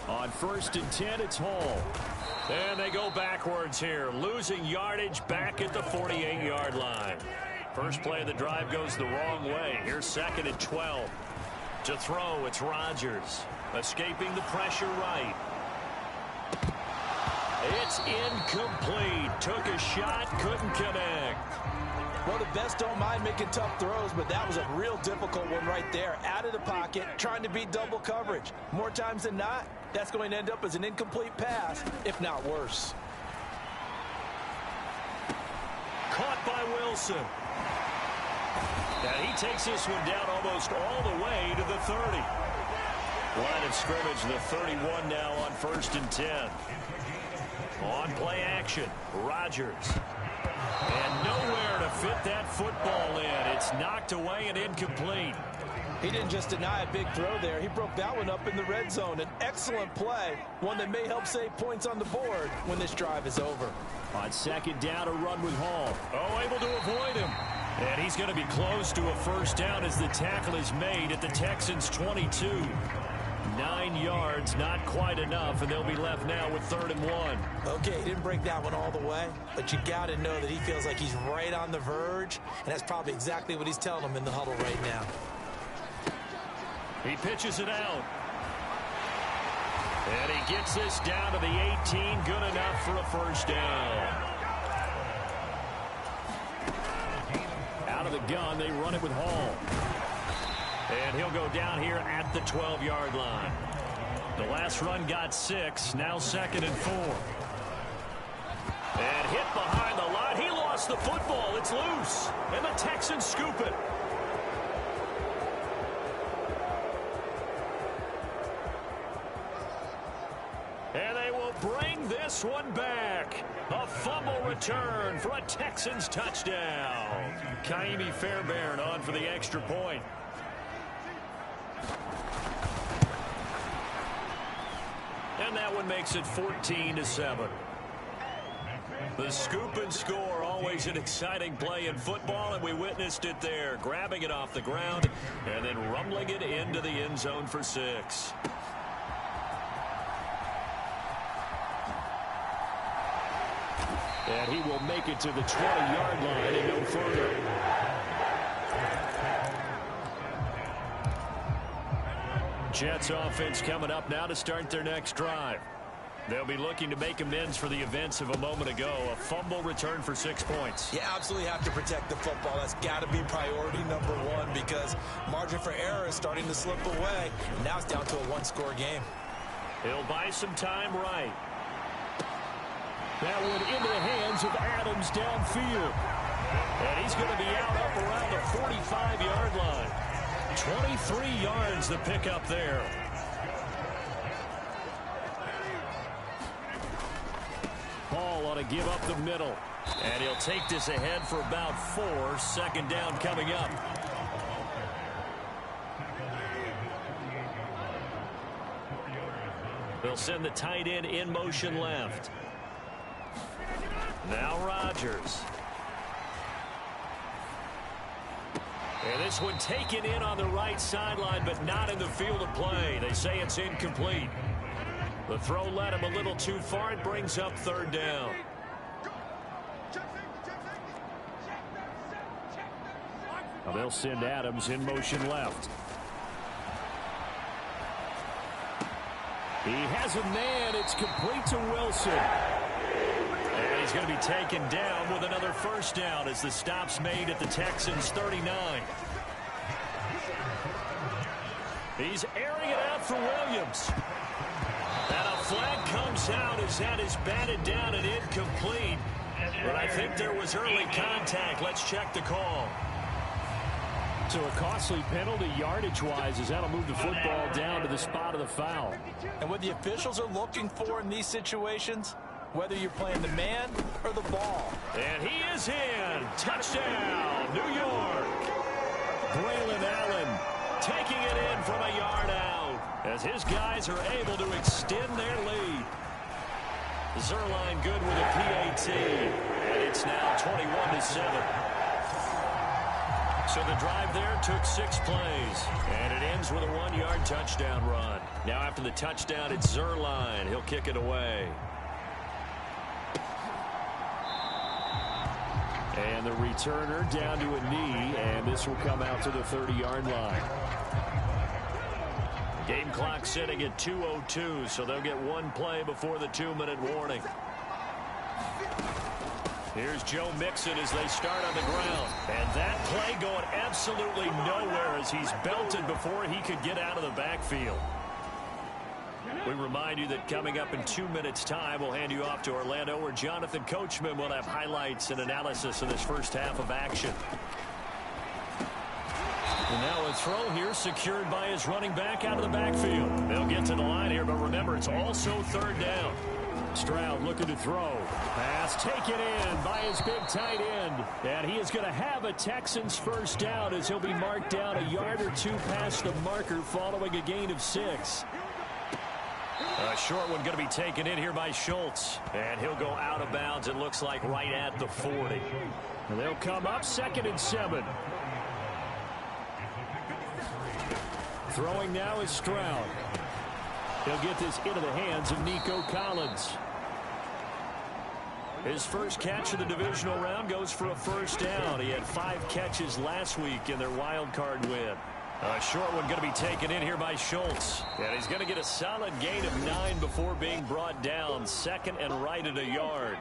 On 1st and 10, it's Hall. And they go backwards here, losing yardage back at the 48-yard line. First play of the drive goes the wrong way. Here's 2nd and 12. To throw, it's Rodgers. Escaping the pressure right. It's incomplete. Took a shot, couldn't connect. Well, the best don't mind making tough throws, but that was a real difficult one right there. Out of the pocket, trying to beat double coverage. More times than not, that's going to end up as an incomplete pass, if not worse. Caught by Wilson. And he takes this one down almost all the way to the 30. Line of scrimmage, the 31 now on 1st and 10. On play action, Rodgers. And nowhere to fit that football in. It's knocked away and incomplete. He didn't just deny a big throw there. He broke that one up in the red zone. An excellent play, one that may help save points on the board when this drive is over. On 2nd down, a run with Hall. Oh, able to avoid him. And he's going to be close to a first down as the tackle is made at the Texans' 22. 9 yards, not quite enough, and they'll be left now with 3rd and 1. Okay, he didn't break that one all the way, but you got to know that he feels like he's right on the verge, and that's probably exactly what he's telling him in the huddle right now. He pitches it out. And he gets this down to the 18, good enough for a first down. Out of the gun, they run it with Hall. And he'll go down here at the 12-yard line. The last run got 6, now 2nd and 4. And hit behind the line. He lost the football. It's loose. And the Texans scoop it. And they will bring this one back. A fumble return for a Texans touchdown. Kaimi Fairbairn on for the extra point. And that one makes it 14-7. The scoop and score, always an exciting play in football, and we witnessed it there. Grabbing it off the ground and then rumbling it into the end zone for 6. And he will make it to the 20-yard line and no further. Jets offense coming up now to start their next drive. They'll be looking to make amends for the events of a moment ago. A fumble return for 6 points. You absolutely have to protect the football. That's got to be priority number 1 because margin for error is starting to slip away. And now it's down to a 1-score game. He'll buy some time right. That one into the hands of Adams downfield. And he's going to be out up around the 45-yard line. 23 yards the pickup there. Ball ought to give up the middle. And he'll take this ahead for about 4. 2nd down coming up. They'll send the tight end in motion left. Now Rodgers. And this one taken in on the right sideline, but not in the field of play. They say it's incomplete. The throw led him a little too far. It brings up 3rd down. Now they'll send Adams in motion left. He has a man. It's complete to Wilson. And he's going to be taken down with another first down as the stop's made at the Texans' 39. He's airing it out for Williams. And a flag comes out as that is batted down and incomplete. But I think there was early contact. Let's check the call. So a costly penalty yardage-wise as that'll move the football down to the spot of the foul. And what the officials are looking for in these situations, whether you're playing the man or the ball. And he is in. Touchdown, New York. Braylon Allen taking it in from a yard out as his guys are able to extend their lead. Zerline good with a PAT. And it's now 21-7. So the drive there took 6 plays. And it ends with a 1-yard touchdown run. Now after the touchdown, it's Zerline. He'll kick it away. the returner down to a knee, and this will come out to the 30-yard line. Game clock sitting at 2:02, so they'll get one play before the 2-minute warning. Here's Joe Mixon as they start on the ground. And that play going absolutely nowhere as he's belted before he could get out of the backfield. We remind you that coming up in 2 minutes' time, we'll hand you off to Orlando, where Jonathan Coachman will have highlights and analysis of this first half of action. And now a throw here secured by his running back out of the backfield. They'll get to the line here, but remember, it's also third down. Stroud looking to throw. Pass taken in by his big tight end. And he is going to have a Texans first down as he'll be marked down a yard or two past the marker following a gain of 6. A short one going to be taken in here by Schultz. And he'll go out of bounds, it looks like, right at the 40. And they'll come up 2nd and 7. Throwing now is Stroud. He'll get this into the hands of Nico Collins. His first catch of the divisional round goes for a first down. He had 5 catches last week in their wild card win. A short one going to be taken in here by Schultz. And he's going to get a solid gain of 9 before being brought down. 2nd and right at a yard.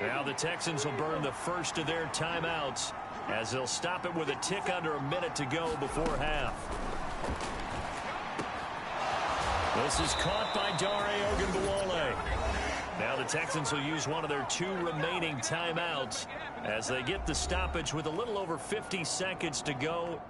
Now the Texans will burn the first of their timeouts as they'll stop it with a tick under a minute to go before half. This is caught by Dare Ogunbowale. Now the Texans will use one of their 2 remaining timeouts as they get the stoppage with a little over 50 seconds to go.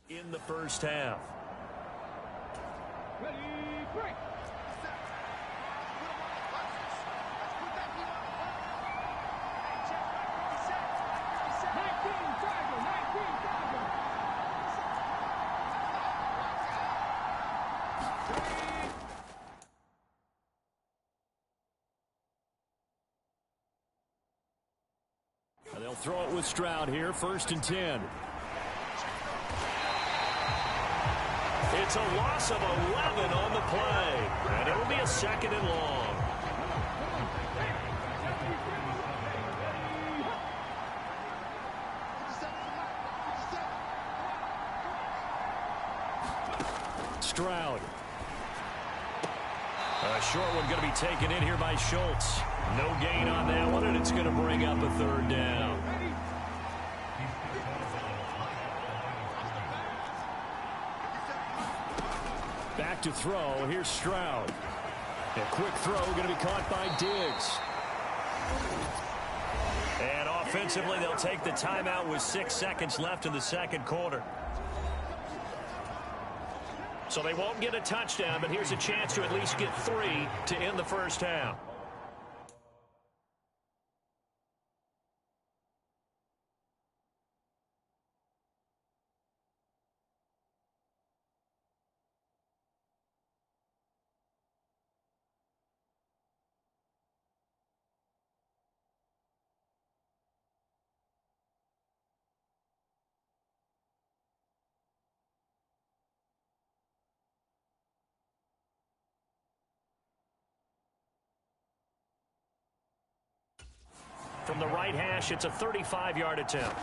in the first half. Ready, break. And they'll throw it with Stroud here, 1st and 10. It's a loss of 11 on the play, and it'll be a 2nd and long. Stroud. A short one going to be taken in here by Schultz. No gain on that one, and it's going to bring up a 3rd down. Back to throw. Here's Stroud. A quick throw going to be caught by Diggs. And offensively, they'll take the timeout with 6 seconds left in the 2nd quarter. So they won't get a touchdown, but here's a chance to at least get 3 to end the first half. From the right hash, it's a 35-yard attempt.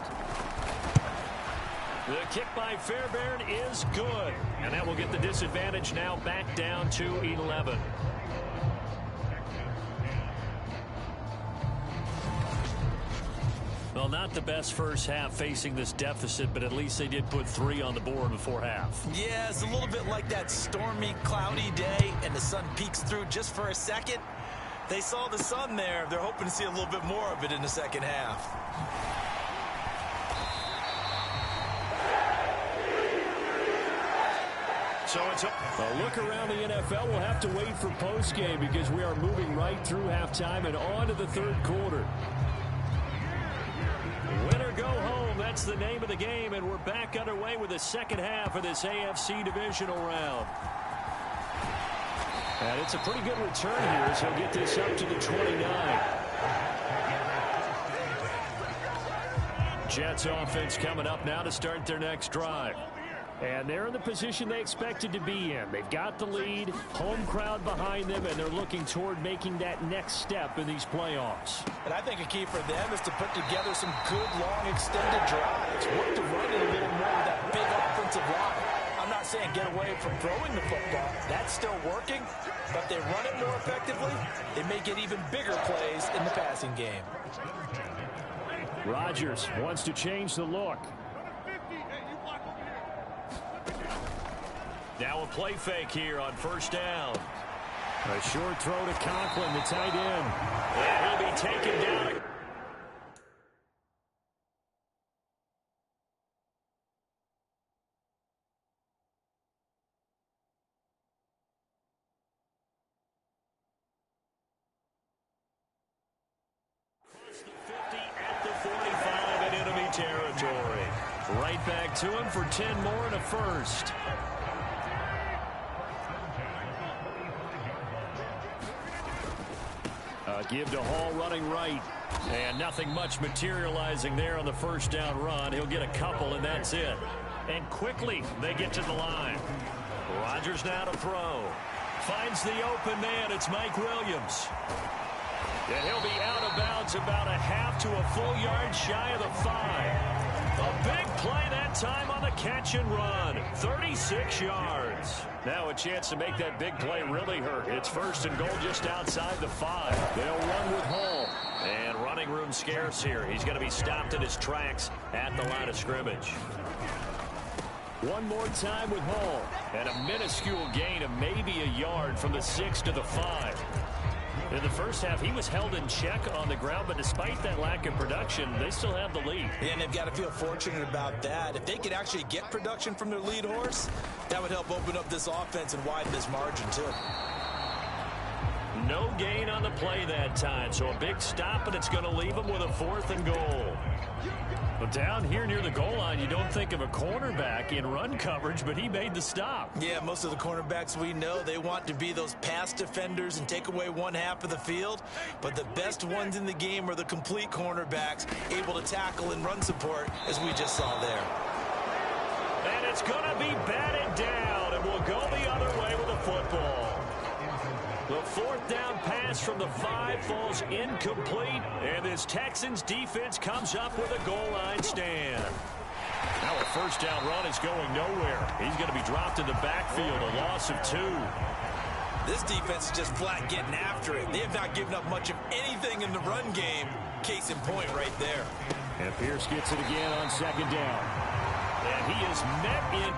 The kick by Fairbairn is good. And that will get the disadvantage now back down to 11. Well, not the best first half facing this deficit, but at least they did put 3 on the board before half. Yeah, it's a little bit like that stormy, cloudy day, and the sun peeks through just for a second. They saw the sun there. They're hoping to see a little bit more of it in the second half. So it's a look around the NFL. We'll have to wait for postgame because we are moving right through halftime and on to the 3rd quarter. Win or go home, that's the name of the game, and we're back underway with the 2nd half of this AFC divisional round. And it's a pretty good return here as he'll get this up to the 29. Jets offense coming up now to start their next drive. And they're in the position they expected to be in. They've got the lead, home crowd behind them, and they're looking toward making that next step in these playoffs. And I think a key for them is to put together some good, long, extended drives. Work to run it a little more with that big offensive line. I'm not saying get away from throwing the football. That's still working. But they run it more effectively, they may get even bigger plays in the passing game. Rodgers wants to change the look. Now a play fake here on 1st down. A short throw to Conklin, the tight end. And he'll be taken down. Territory. Right back to him for 10 more and a 1st. Give to Hall running right. And nothing much materializing there on the 1st down run. He'll get a couple, and that's it. And quickly, they get to the line. Rodgers now to throw. Finds the open man. It's Mike Williams. And he'll be out of bounds about a half to a full yard shy of the 5. A big play that time on the catch and run. 36 yards. Now a chance to make that big play really hurt. It's 1st and goal just outside the 5. They'll run with Hall. And running room scarce here. He's going to be stopped in his tracks at the line of scrimmage. One more time with Hall. And a minuscule gain of maybe a yard from the 6 to the 5. In the first half, he was held in check on the ground, but despite that lack of production, they still have the lead. Yeah, and they've got to feel fortunate about that. If they could actually get production from their lead horse, that would help open up this offense and widen this margin, too. No gain on the play that time, so a big stop, and it's going to leave them with a 4th and goal. Well, down here near the goal line, you don't think of a cornerback in run coverage, but he made the stop. Yeah, most of the cornerbacks we know, they want to be those pass defenders and take away one half of the field. But the best ones in the game are the complete cornerbacks, able to tackle and run support, as we just saw there. And it's going to be batted down, and we'll go the other way with the football. The 4th down pass from the 5 falls incomplete, and this Texans defense comes up with a goal line stand. Now a 1st down run is going nowhere. He's going to be dropped in the backfield, a loss of 2. This defense is just flat getting after it. They have not given up much of anything in the run game. Case in point right there. And Pierce gets it again on 2nd down. And he is met in...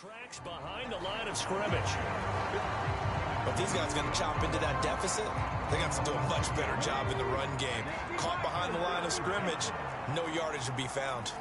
Tracks behind the line of scrimmage. If these guys are going to chop into that deficit, they got to do a much better job in the run game. Caught behind the line of scrimmage, no yardage to be found.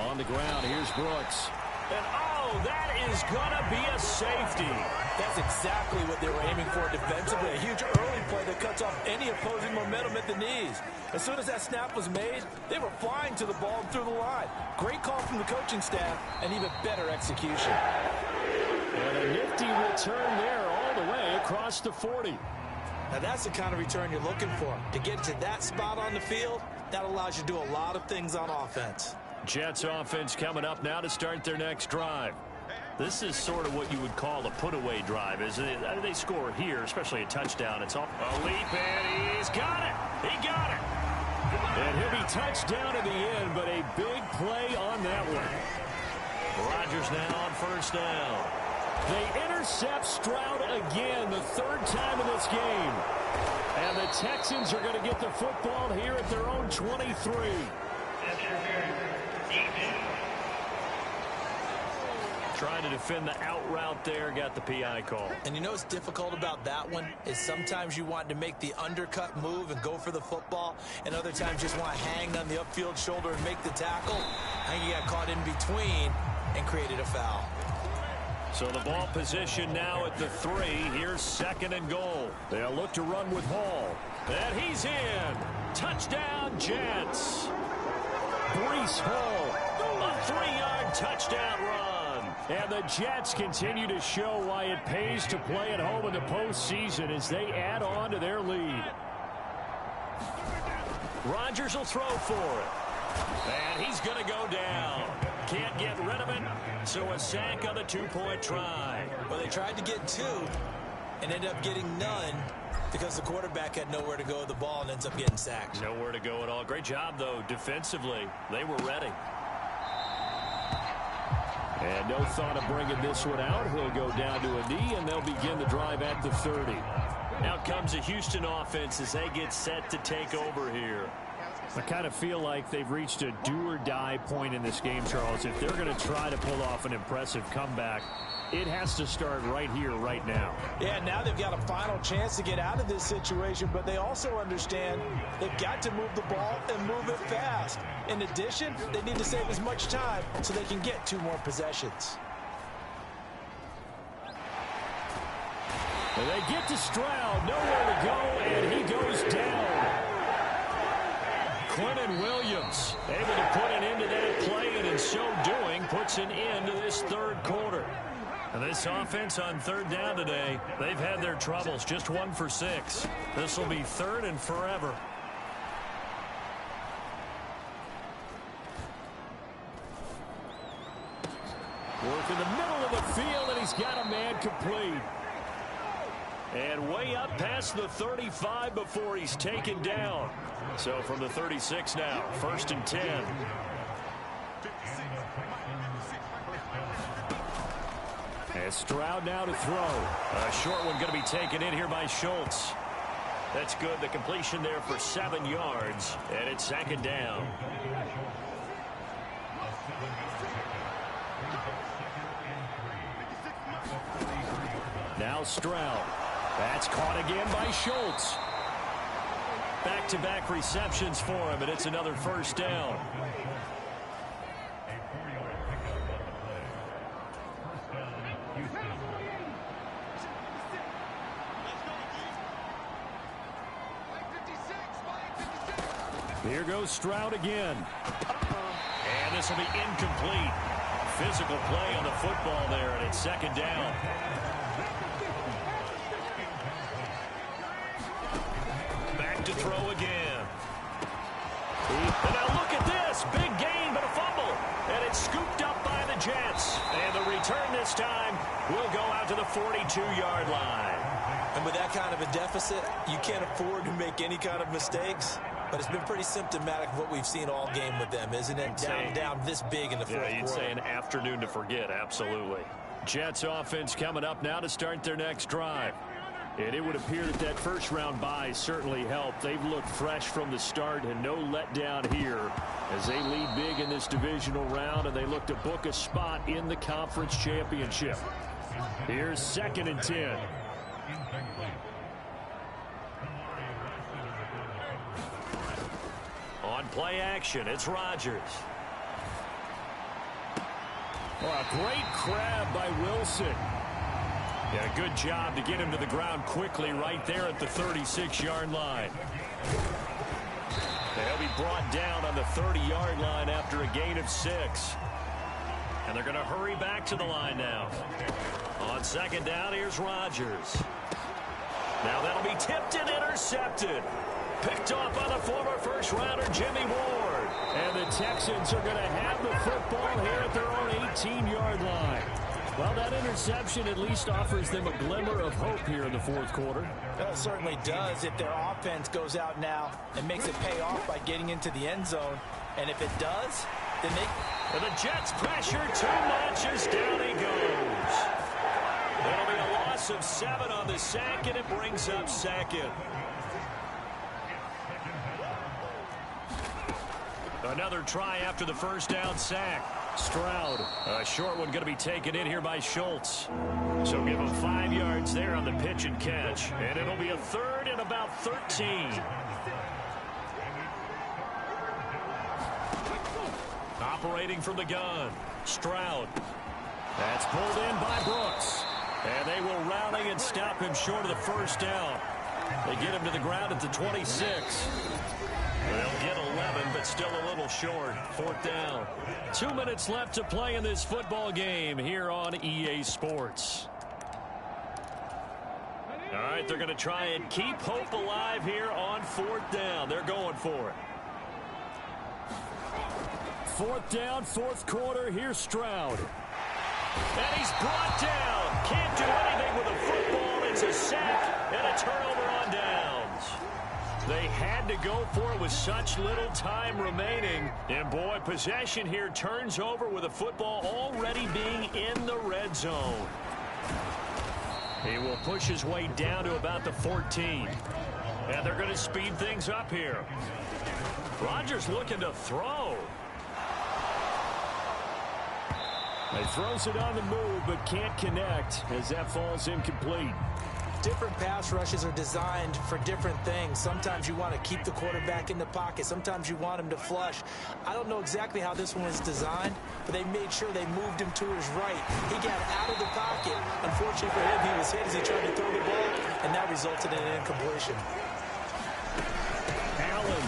On the ground, here's Brooks. And oh, that is going to be a safety. That's exactly what they were aiming for defensively. A huge early play that cuts off any opposing momentum at the knees. As soon as that snap was made, they were flying to the ball and through the line. Great call from the coaching staff and even better execution. And a nifty return there all the way across the 40. Now that's the kind of return you're looking for. To get to that spot on the field, that allows you to do a lot of things on offense. Jets offense coming up now to start their next drive. This is sort of what you would call a put-away drive, isn't it? They score here, especially a touchdown. It's off a leap, and he's got it. He got it. And he'll be touched down in the end, but a big play on that one. Rodgers now on first down. They intercept Stroud again, the third time in this game. And the Texans are going to get the football here at their own 23. Trying to defend the out route there, got the PI call. And you know what's difficult about that one is sometimes you want to make the undercut move and go for the football, and other times you just want to hang on the upfield shoulder and make the tackle. I think he got caught in between and created a foul. So the ball position now at the 3. Here's 2nd and goal. They'll look to run with Hall. And he's in. Touchdown, Jets. Breece Hall, a 3-yard touchdown run. And the Jets continue to show why it pays to play at home in the postseason as they add on to their lead. Rodgers will throw for it. And he's going to go down. Can't get rid of it, so a sack on the 2-point try. Well, they tried to get 2 and ended up getting none because the quarterback had nowhere to go with the ball and ends up getting sacked. Nowhere to go at all. Great job, though, defensively. They were ready. And no thought of bringing this one out. He'll go down to a knee, and they'll begin the drive at the 30. Now comes the Houston offense as they get set to take over here. I kind of feel like they've reached a do-or-die point in this game, Charles. If they're going to try to pull off an impressive comeback, it has to start right here, right now. Yeah, now they've got a final chance to get out of this situation, but they also understand they've got to move the ball and move it fast. In addition, they need to save as much time so they can get 2 more possessions. And they get to Stroud, nowhere to go, and he goes down. Quentin Williams able to put an end to that play, and in so doing puts an end to this 3rd quarter. And this offense on 3rd down today, they've had their troubles, just 1 for 6. This will be 3rd and forever. Work in the middle of the field, and he's got a man complete. And way up past the 35 before he's taken down. So from the 36 now, 1st and 10. And Stroud now to throw. A short one going to be taken in here by Schultz. That's good. The completion there for 7 yards. And it's 2nd down. Now Stroud. That's caught again by Schultz. Back-to-back receptions for him, and it's another 1st down. Here goes Stroud again. And this will be incomplete. Physical play on the football there, and it's 2nd down. To throw again. And now look at this. Big gain, but a fumble. And it's scooped up by the Jets. And the return this time will go out to the 42-yard line. And with that kind of a deficit, you can't afford to make any kind of mistakes. But it's been pretty symptomatic of what we've seen all game with them, isn't it? Down this big in the 4th quarter. Yeah, you'd say an afternoon to forget, absolutely. Jets offense coming up now to start their next drive. And it would appear that that first-round bye certainly helped. They've looked fresh from the start and no letdown here as they lead big in this divisional round, and they look to book a spot in the conference championship. Here's 2nd and 10. On play action, it's Rodgers. Oh, a great grab by Wilson. Yeah, good job to get him to the ground quickly right there at the 36-yard line. They'll be brought down on the 30-yard line after a gain of 6. And they're going to hurry back to the line now. On 2nd down, here's Rodgers. Now that'll be tipped and intercepted. Picked off by the former first-rounder Jimmy Ward. And the Texans are going to have the football here at their own 18-yard line. Well, that interception at least offers them a glimmer of hope here in the 4th quarter. Well, it certainly does if their offense goes out now and makes it pay off by getting into the end zone. And if it does, then they... And the Jets pressure too much as down he goes. That'll be a loss of 7 on the sack, and it brings up 2nd. Another try after the first down sack. Stroud, a short one going to be taken in here by Schultz. So give him 5 yards there on the pitch and catch. And it'll be a 3rd and about 13. Operating from the gun, Stroud. That's pulled in by Brooks. And they will rally and stop him short of the first down. They get him to the ground at the 26. They'll get 11, but still a little short. 4th down. 2 minutes left to play in this football game here on EA Sports. All right, they're going to try and keep hope alive here on 4th down. They're going for it. 4th down, 4th quarter. Here's Stroud. And he's brought down. Can't do anything with a football. It's a sack and a turnover on downs. They had to go for it with such little time remaining. And, boy, possession here turns over with a football already being in the red zone. He will push his way down to about the 14. And they're going to speed things up here. Rodgers looking to throw. He throws it on the move but can't connect as that falls incomplete. Different pass rushes are designed for different things. Sometimes you want to keep the quarterback in the pocket. Sometimes you want him to flush. I don't know exactly how this one was designed, but they made sure they moved him to his right. He got out of the pocket. Unfortunately for him, he was hit as he tried to throw the ball, and that resulted in an incompletion. Allen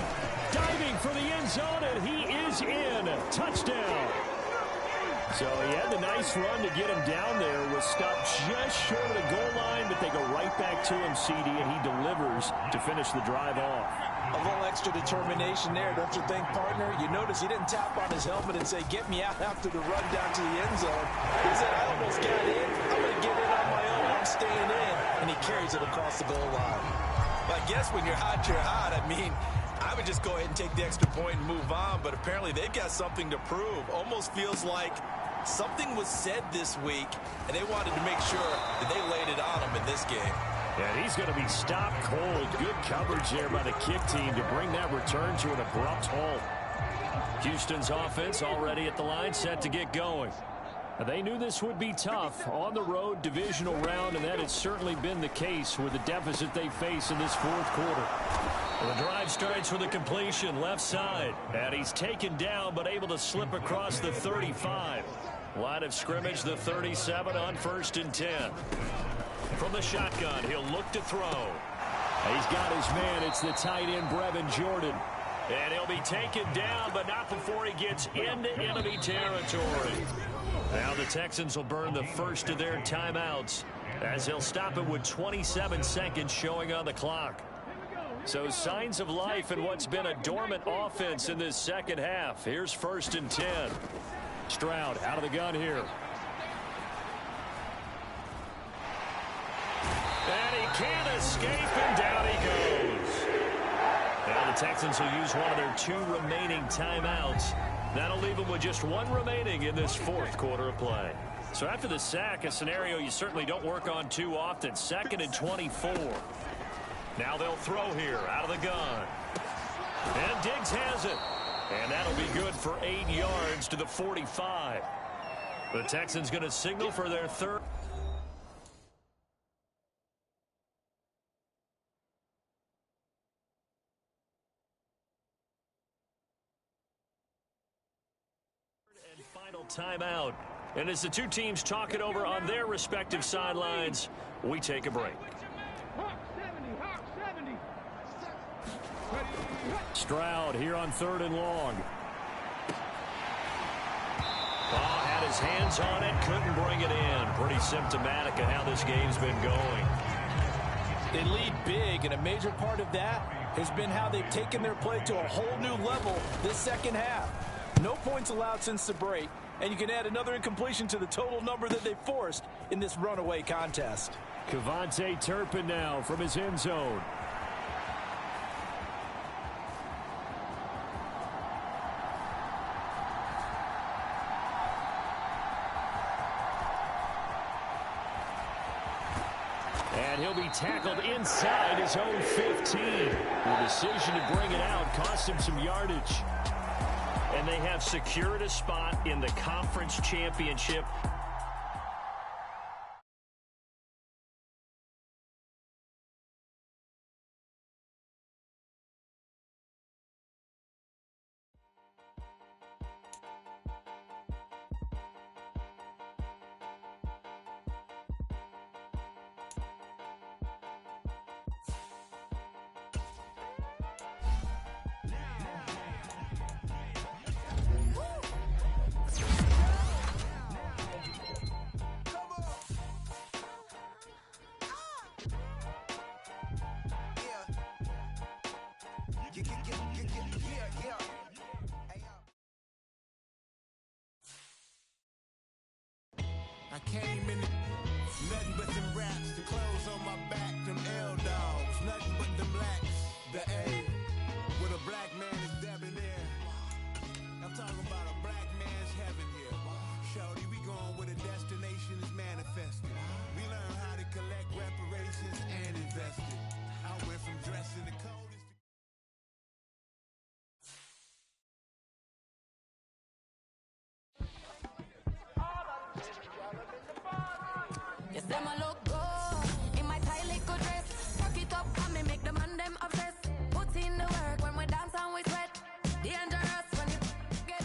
diving for the end zone, and he is in. Touchdown. So he had the nice run to get him down there. Was stopped just short of the goal line, but they go right back to him, CD, and he delivers to finish the drive off. A little extra determination there, don't you think, partner? You notice he didn't tap on his helmet and say, get me out after the run down to the end zone. He said, I almost got in. I'm going to get in on my own. I'm staying in. And he carries it across the goal line. Well, I guess when you're hot, you're hot. I mean, I would just go ahead and take the extra point and move on, but apparently they've got something to prove. Almost feels like something was said this week, and they wanted to make sure that they laid it on him in this game. And he's going to be stopped cold. Good coverage there by the kick team to bring that return to an abrupt halt. Houston's offense already at the line, set to get going. They knew this would be tough on the road divisional round, and that has certainly been the case with the deficit they face in this 4th quarter. Well, the drive starts with a completion left side, and he's taken down but able to slip across the 35. Line of scrimmage, the 37 on 1st and 10. From the shotgun, he'll look to throw. He's got his man. It's the tight end, Brevin Jordan. And he'll be taken down, but not before he gets into enemy territory. Now the Texans will burn the first of their timeouts as they'll stop it with 27 seconds showing on the clock. So signs of life in what's been a dormant offense in this second half. Here's 1st and 10. Stroud out of the gun here. And he can't escape, and down he goes. Now the Texans will use one of their 2 remaining timeouts. That'll leave them with just 1 remaining in this 4th quarter of play. So after the sack, a scenario you certainly don't work on too often. 2nd and 24. Now they'll throw here out of the gun. And Diggs has it. And that'll be good for 8 yards to the 45. The Texans going to signal for their third. And final timeout. And as the two teams talk it over on their respective sidelines, we take a break. Stroud here on 3rd and long. Had his hands on it, couldn't bring it in. Pretty symptomatic of how this game's been going. They lead big, and a major part of that has been how they've taken their play to a whole new level this second half. No points allowed since the break, and you can add another incompletion to the total number that they forced in this runaway contest. Kevontae Turpin now from his end zone. And he'll be tackled inside his own 15. The decision to bring it out cost him some yardage. And they have secured a spot in the conference championship. I came in nothing but them raps, the clothes on my back, them L-dogs, nothing but them blacks, the A, with a black man is debonair. I'm talking about a black man's heaven here. Shorty, we going where the destination is manifested. We learn how to collect reparations and invest it. I went from dressing the coldest. Yes, them a look good in my tight little dress. Fuck it up and me make the man them obsessed. Put in the work when we dance and we sweat. Dangerous when you get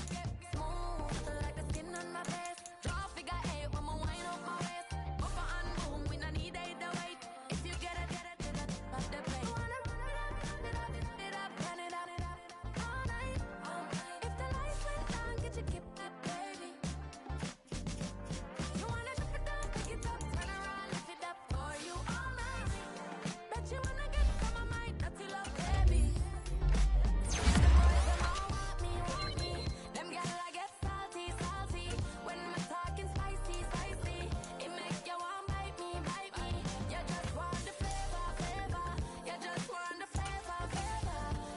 smooth like the skin on my face. Draw figure 8 when we wind up my waist. Buffer and boom, we no need the weight. If you get it, off the plate. Wanna it up, turn it up all night. If the lights went down, get your keep that baby. You wanna drop it down, pick it up, turn around, lift it up for you all night. Bet you wanna get from my mind, dirty love, baby. The boys them all want me. Them gyal I get salty. When me talking spicy. It make you want bite me. You just want the flavor. You just want the flavor.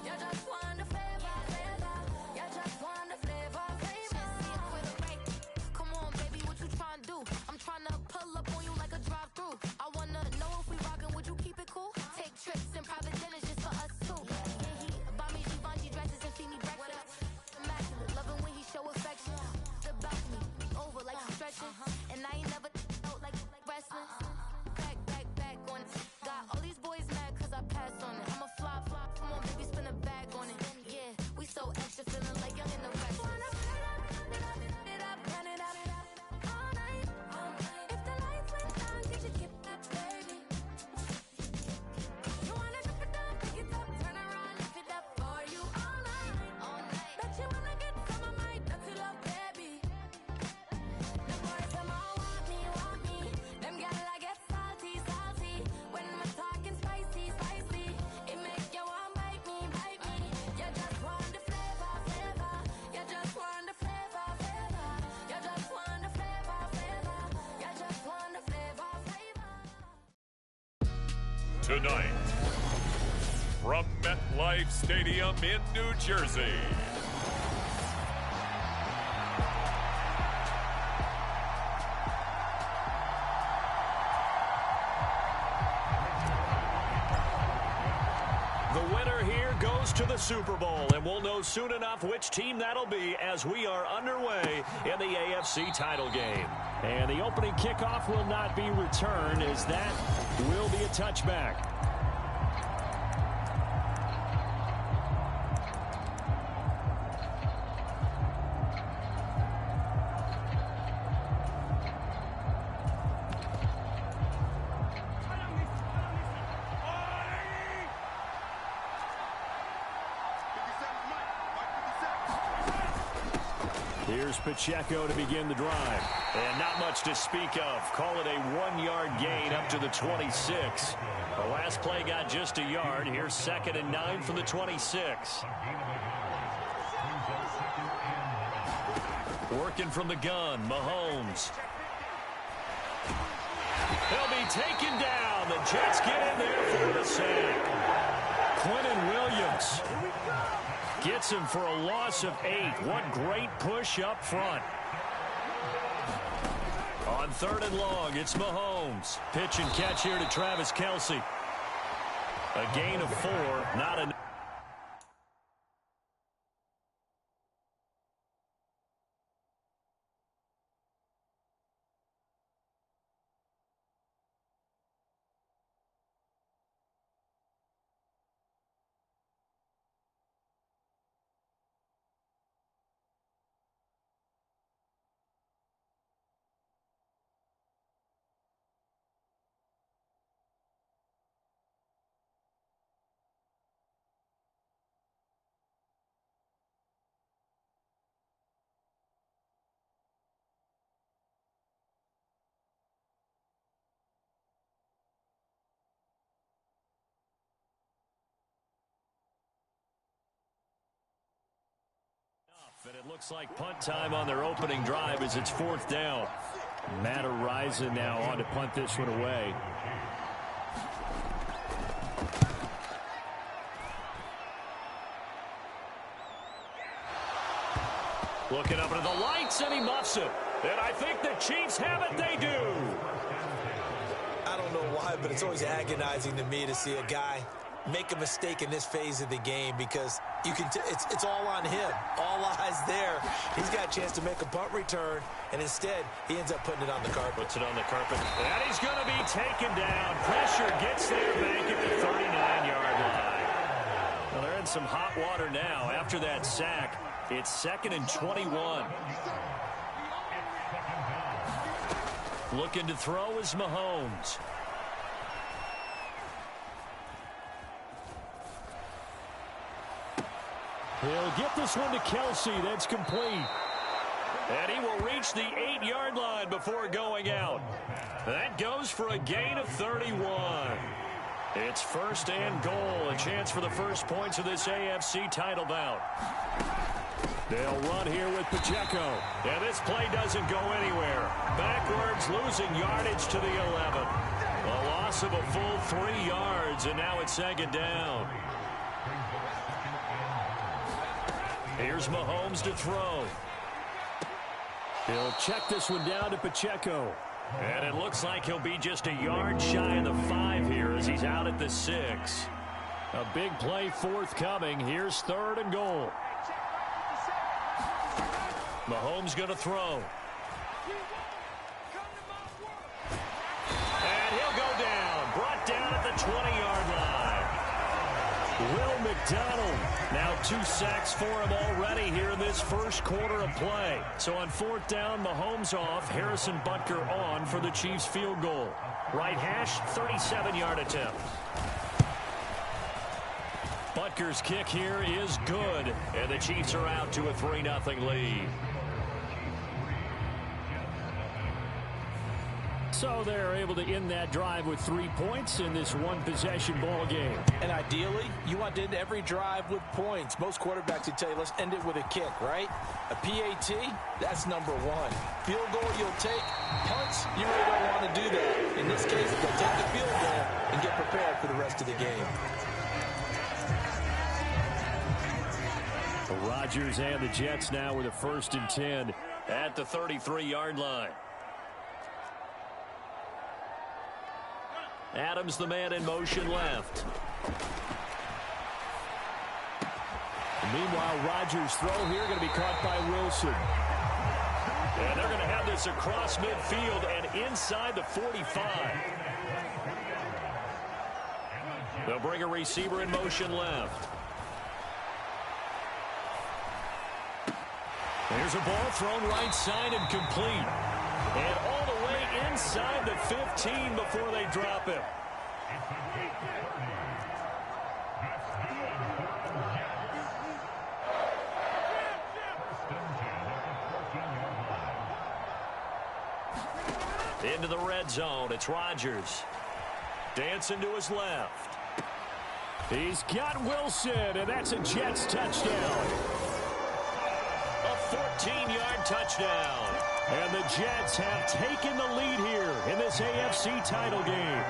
You just want the flavor. You just want the flavor. With a break. Come on, baby, what you tryna do? I'm tryna pull up on you like a drive-thru. I wanna know if we rockin', would you keep it cool? Take trips in private dinners just for us two. Yeah, he buy me Givenchy dresses and feed me breakfast. Immaculate, loving when he show affection. The balcony, over like he's stretching. And I ain't never out like wrestling. Back on it. Got all these boys mad cause I passed on it. I'm a flop. Come on, baby, spin a bag on it. Yeah, we so extra, feeling like young in the rest. It up, turn it up all night. If the lights went down, get your keep that baby. You wanna drop it down, pick it up, turn around, lift it up for you all night. Bet you wanna get some of my dirty love, baby. The boys them all want me. Them gyal I get salty. When me talking spicy. It make you want bite me. You just want the flavor. You just want the flavor. You just want the flavor. You just want the flavor. Tonight, from MetLife Stadium in New Jersey, goes to the Super Bowl, and we'll know soon enough which team that'll be as we are underway in the AFC title game. And the opening kickoff will not be returned, as that will be a touchback. Here's Pacheco to begin the drive. And not much to speak of. Call it a 1-yard gain up to the 26. The last play got just a yard. Here's 2nd and 9 from the 26. Working from the gun, Mahomes. He'll be taken down. The Jets get in there for the sack. Quentin Williams gets him for a loss of 8. What great push up front. On 3rd and long, it's Mahomes. Pitch and catch here to Travis Kelce. A gain of 4, not enough. And it looks like punt time on their opening drive as it's 4th down. Matt Araiza now on to punt this one away. Looking up into the lights, and he muffs it. And I think the Chiefs have it. They do. I don't know why, but it's always agonizing to me to see a guy make a mistake in this phase of the game, because you can it's all on him. All eyes there. He's got a chance to make a punt return, and instead he ends up putting it on the carpet. Puts it on the carpet. And he's going to be taken down. Pressure gets there, bank at the 39-yard line. Well, they're in some hot water now after that sack. It's 2nd and 21. Looking to throw is Mahomes. He'll get this one to Kelce. That's complete. And he will reach the 8-yard line before going out. That goes for a gain of 31. It's 1st and goal. A chance for the first points of this AFC title bout. They'll run here with Pacheco. And this play doesn't go anywhere. Backwards, losing yardage to the 11. A loss of a full 3 yards, and now it's 2nd down. Here's Mahomes to throw. He'll check this one down to Pacheco. And it looks like he'll be just a yard shy of the 5 here as he's out at the 6. A big play forthcoming. Here's 3rd and goal. Mahomes going to throw. And he'll go down. Brought down at the 20-yard line. Will McDonald. Now 2 sacks for him already here in this first quarter of play. So on 4th down, Mahomes off. Harrison Butker on for the Chiefs field goal. Right hash, 37-yard attempt. Butker's kick here is good. And the Chiefs are out to a 3-0 lead. So they're able to end that drive with 3 points in this one-possession ball game. And ideally, you want to end every drive with points. Most quarterbacks would tell you, let's end it with a kick, right? A PAT, that's number 1. Field goal you'll take. Punts, you really don't want to do that. In this case, they'll take the field goal and get prepared for the rest of the game. The Rodgers and the Jets now with a 1st and 10 at the 33-yard line. Adams, the man in motion left. Meanwhile, Rodgers' throw here going to be caught by Wilson. And they're going to have this across midfield and inside the 45. They'll bring a receiver in motion left. There's a ball thrown right side and complete. And all the way inside the 15 before they drop it. Into the red zone. It's Rodgers. Dancing to his left. He's got Wilson, and that's a Jets touchdown. A 14-yard touchdown. And the Jets have taken the lead here in this AFC title game.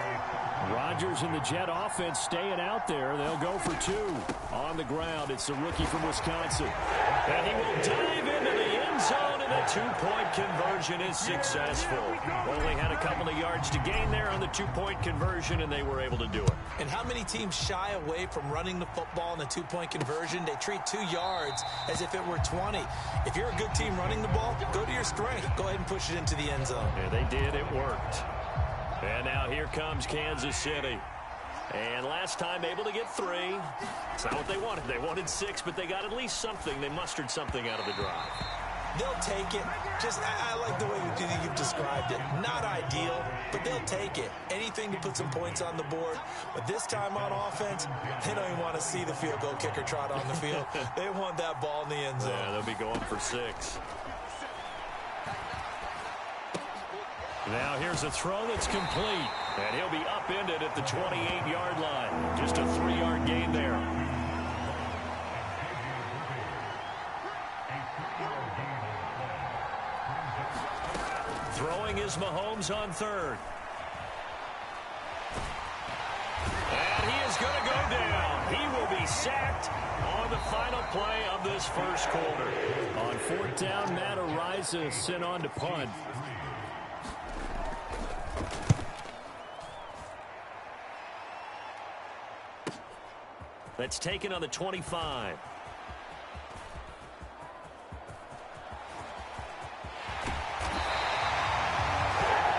Rodgers and the Jet offense staying out there. They'll go for two. On the ground, it's the rookie from Wisconsin. And he will dive into the end zone, and the two-point conversion is successful. Only had a couple of yards to gain there on the two-point conversion, and they were able to do it. And how many teams shy away from running the football in a two-point conversion? They treat 2 yards as if it were 20. If you're a good team running the ball, go to your strength. Go ahead and push it into the end zone. Yeah, they did. It worked. And now here comes Kansas City. And last time able to get 3. It's not what they wanted. They wanted 6, but they got at least something. They mustered something out of the drive. They'll take it. I like the way you've described it. Not ideal, but they'll take it. Anything to put some points on the board. But this time on offense, they don't even want to see the field goal kicker trot on the field. They want that ball in the end zone. Yeah, they'll be going for 6. Now here's a throw that's complete. And he'll be upended at the 28-yard line. Just a 3-yard gain there. Throwing is Mahomes on third. And he is going to go down. He will be sacked on the final play of this first quarter. On 4th down, Matt Araiza sent on to punt. That's taken on the 25.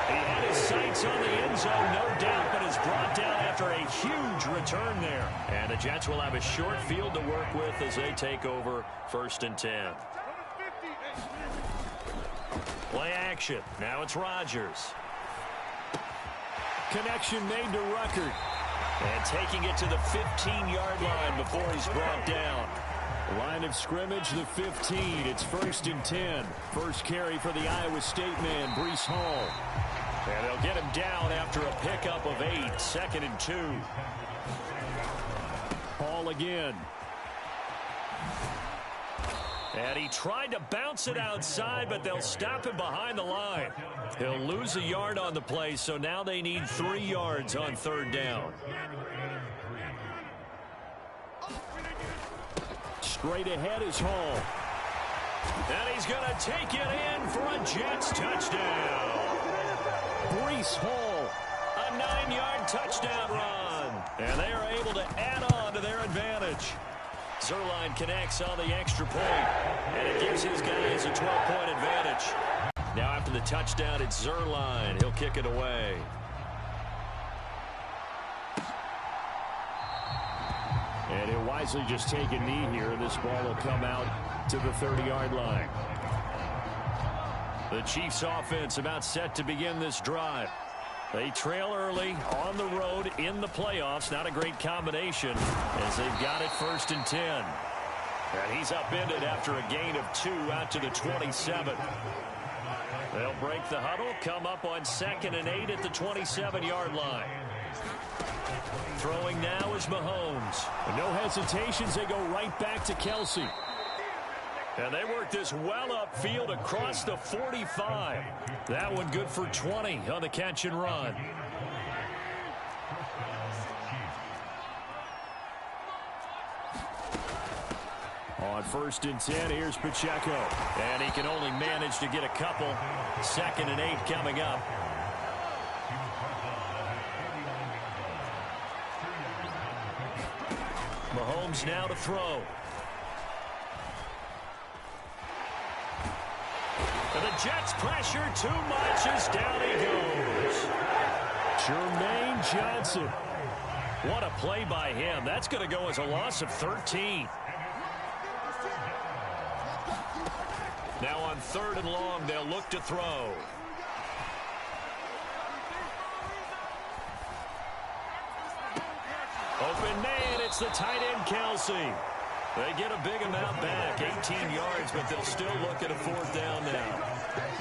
He had his sights on the end zone, no doubt, but is brought down after a huge return there. And the Jets will have a short field to work with as they take over 1st and 10. Play action. Now it's Rodgers. Connection made to Ruckert. And taking it to the 15-yard line before he's brought down. Line of scrimmage, the 15. It's 1st and 10. First carry for the Iowa State man, Breece Hall. And they'll get him down after a pickup of 8. 2nd and 2. Hall again. And he tried to bounce it outside, but they'll stop him behind the line. He'll lose a yard on the play, so now they need 3 yards on 3rd down. Straight ahead is Hall. And he's going to take it in for a Jets touchdown. Breece Hall, a 9-yard touchdown run. And they are able to add on to their advantage. Zuerlein connects on the extra point, and it gives his guys a 12-point advantage. Now after the touchdown, it's Zuerlein. He'll kick it away. And he'll wisely just take a knee here, and this ball will come out to the 30-yard line. The Chiefs offense about set to begin this drive. They trail early on the road in the playoffs. Not a great combination as they've got it 1st and 10. And he's upended after a gain of 2 out to the 27. They'll break the huddle, come up on 2nd and 8 at the 27-yard line. Throwing now is Mahomes. And no hesitations, they go right back to Kelsey. And they work this well upfield across the 45. That one good for 20 on the catch and run. On 1st and 10, here's Pacheco. And he can only manage to get a couple. 2nd and 8 coming up. Mahomes now to throw. the Jets pressure too much as down he goes. Jermaine Johnson. What a play by him. That's going to go as a loss of 13. Now on 3rd and long, they'll look to throw. Open man, it's the tight end, Kelsey. They get a big amount back, 18 yards, but they'll still look at a 4th down now.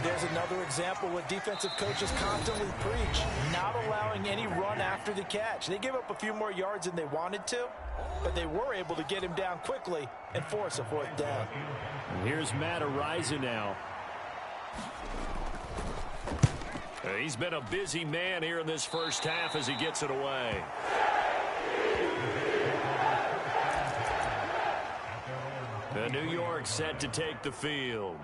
There's another example what defensive coaches constantly preach, not allowing any run after the catch. They gave up a few more yards than they wanted to, but they were able to get him down quickly and force a 4th down. And here's Matt Araiza now. He's been a busy man here in this first half as he gets it away. The New York set to take the field.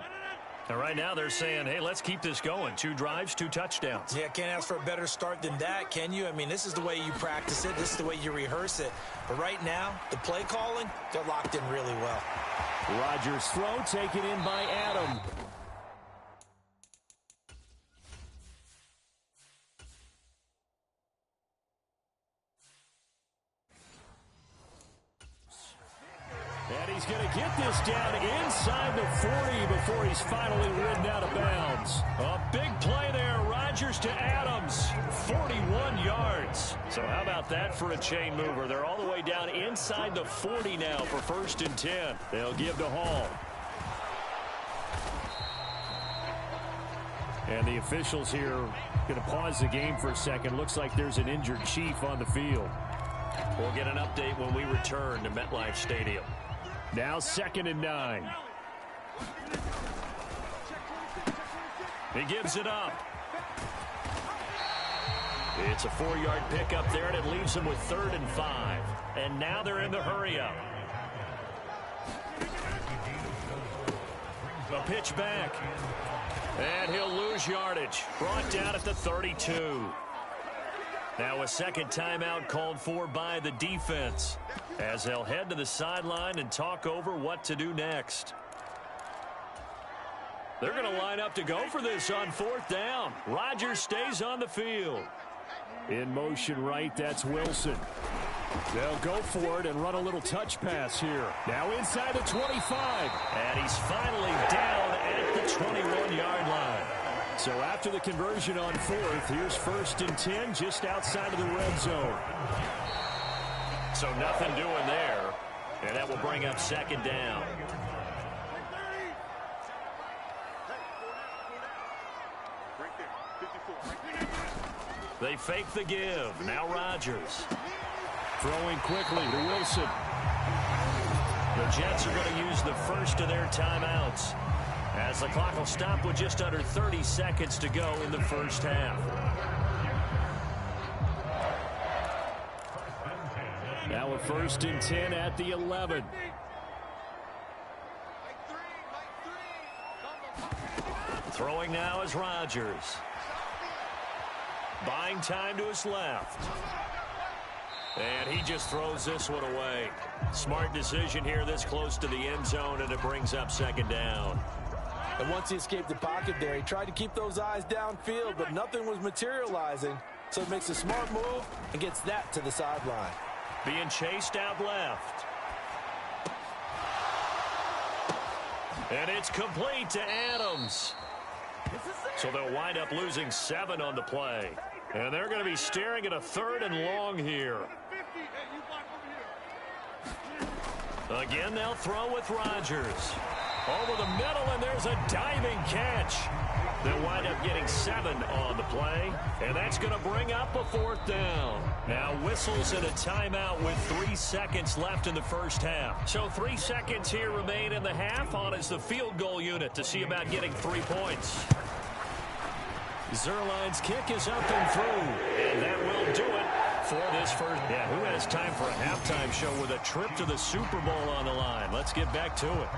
And right now they're saying, hey, let's keep this going. 2 drives, 2 touchdowns. Yeah, can't ask for a better start than that, can you? I mean, this is the way you practice it. This is the way you rehearse it. But right now, the play calling, they're locked in really well. Rodgers' throw taken in by Adam. And he's going to get this down inside the 40 before he's finally ridden out of bounds. A big play there. Rodgers to Adams. 41 yards. So how about that for a chain mover? They're all the way down inside the 40 now for 1st and 10. They'll give to Hall. And the officials here going to pause the game for a second. Looks like there's an injured Chief on the field. We'll get an update when we return to MetLife Stadium. Now 2nd and 9. He gives it up. It's a 4-yard pickup there, and it leaves him with 3rd and 5. And now they're in the hurry-up. A pitch back. And he'll lose yardage. Brought down at the 32. Now a 2nd timeout called for by the defense as they'll head to the sideline and talk over what to do next. They're going to line up to go for this on 4th down. Rodgers stays on the field. In motion right, that's Wilson. They'll go for it and run a little touch pass here. Now inside the 25. And he's finally down at the 21-yard line. So after the conversion on 4th, here's 1st and 10 just outside of the red zone. So nothing doing there. And that will bring up 2nd down. They fake the give. Now Rodgers. Throwing quickly to Wilson. The Jets are going to use the first of their timeouts, as the clock will stop with just under 30 seconds to go in the first half. Now a 1st and 10 at the 11. Throwing now is Rodgers. Buying time to his left. And he just throws this one away. Smart decision here this close to the end zone, and it brings up 2nd down. And once he escaped the pocket there, he tried to keep those eyes downfield, but nothing was materializing. So he makes a smart move and gets that to the sideline. Being chased out left. And it's complete to Adams. So they'll wind up losing 7 on the play. And they're going to be staring at a 3rd and long here. Again, they'll throw with Rodgers. Over the middle, and there's a diving catch. They'll wind up getting 7 on the play, and that's going to bring up a 4th down. Now whistles and a timeout with 3 seconds left in the first half. So 3 seconds here remain in the half. On is the field goal unit to see about getting 3 points. Zerline's kick is up and through, and that will do it for this first. Yeah, who has time for a halftime show with a trip to the Super Bowl on the line? Let's get back to it.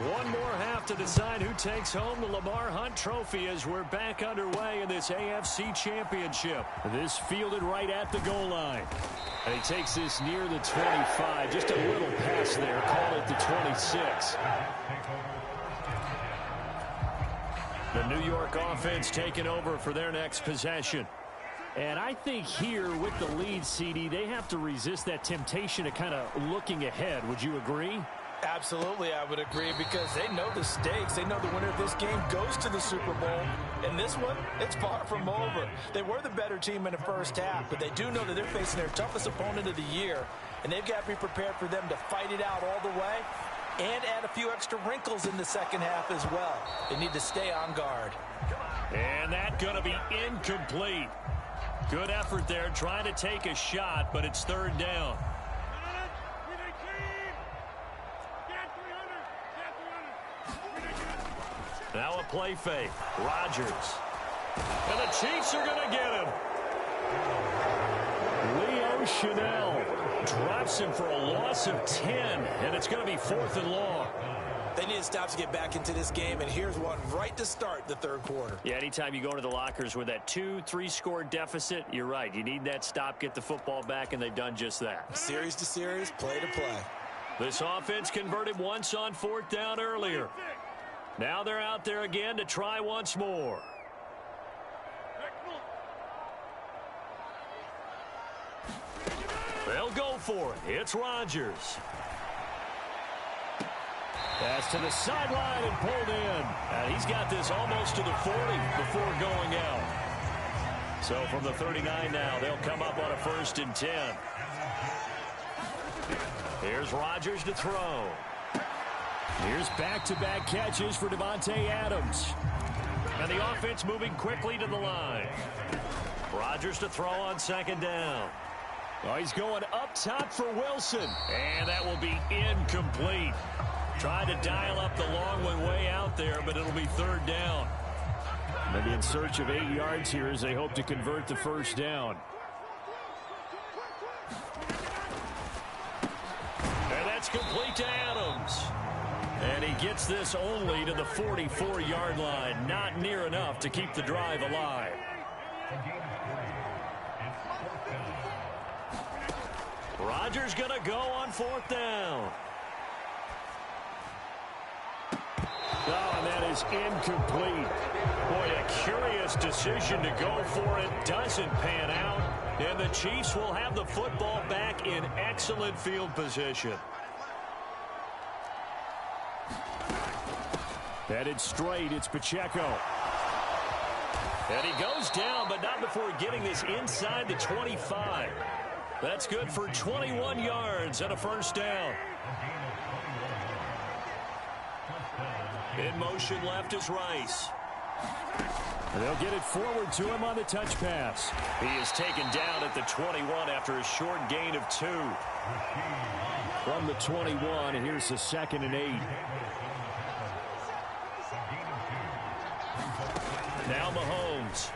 One more half to decide who takes home the Lamar Hunt Trophy as we're back underway in this AFC Championship. This fielded right at the goal line. And he takes this near the 25. Just a little pass there. Call it the 26. The New York offense taking over for their next possession. And I think here with the lead, CD, they have to resist that temptation of kind of looking ahead. Would you agree? Absolutely, I would agree, because they know the stakes. They know the winner of this game goes to the Super Bowl. And this one, it's far from over. They were the better team in the first half, but they do know that they're facing their toughest opponent of the year. And they've got to be prepared for them to fight it out all the way and add a few extra wrinkles in the second half as well. They need to stay on guard. And that's going to be incomplete. Good effort there trying to take a shot, but it's third down. Now a play fake. Rodgers. And the Chiefs are going to get him. Leo Chanel drops him for a loss of 10, and it's going to be 4th and long. They need to stop to get back into this game, and here's one right to start the third quarter. Yeah, anytime you go to the lockers with that 2-3 score deficit, you're right. You need that stop, get the football back, and they've done just that. Series to series, play to play. This offense converted once on 4th down earlier. Now they're out there again to try once more. They'll go for it. It's Rodgers. Pass to the sideline and pulled in. And he's got this almost to the 40 before going out. So from the 39 now, they'll come up on a 1st and 10. Here's Rodgers to throw. Here's back-to-back catches for Devontae Adams. And the offense moving quickly to the line. Rodgers to throw on 2nd down. Oh, he's going up top for Wilson. And that will be incomplete. Tried to dial up the long one way out there, but it'll be 3rd down. Maybe in search of 8 yards here as they hope to convert the 1st down. And that's complete to Adams. And he gets this only to the 44-yard line. Not near enough to keep the drive alive. Rodgers going to go on 4th down. Oh, and that is incomplete. Boy, a curious decision to go for it. Doesn't pan out. And the Chiefs will have the football back in excellent field position. Headed straight, it's Pacheco. And he goes down, but not before getting this inside the 25. That's good for 21 yards and a 1st down. In motion left is Rice. And they'll get it forward to him on the touch pass. He is taken down at the 21 after a short gain of 2. From the 21, and here's the 2nd and 8. Now Mahomes.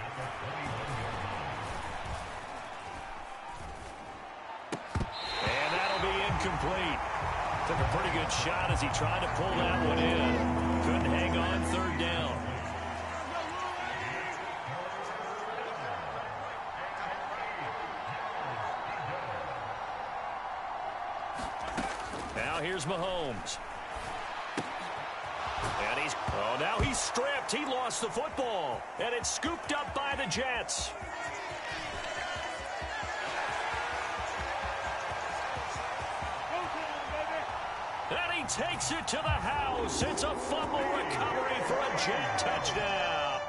And that'll be incomplete. Took a pretty good shot as he tried to pull that one in. Couldn't hang on 3rd down. Now here's Mahomes. And now he's stripped. He lost the football. And it's scooped up by the Jets. And he takes it to the house. It's a fumble recovery for a Jet touchdown.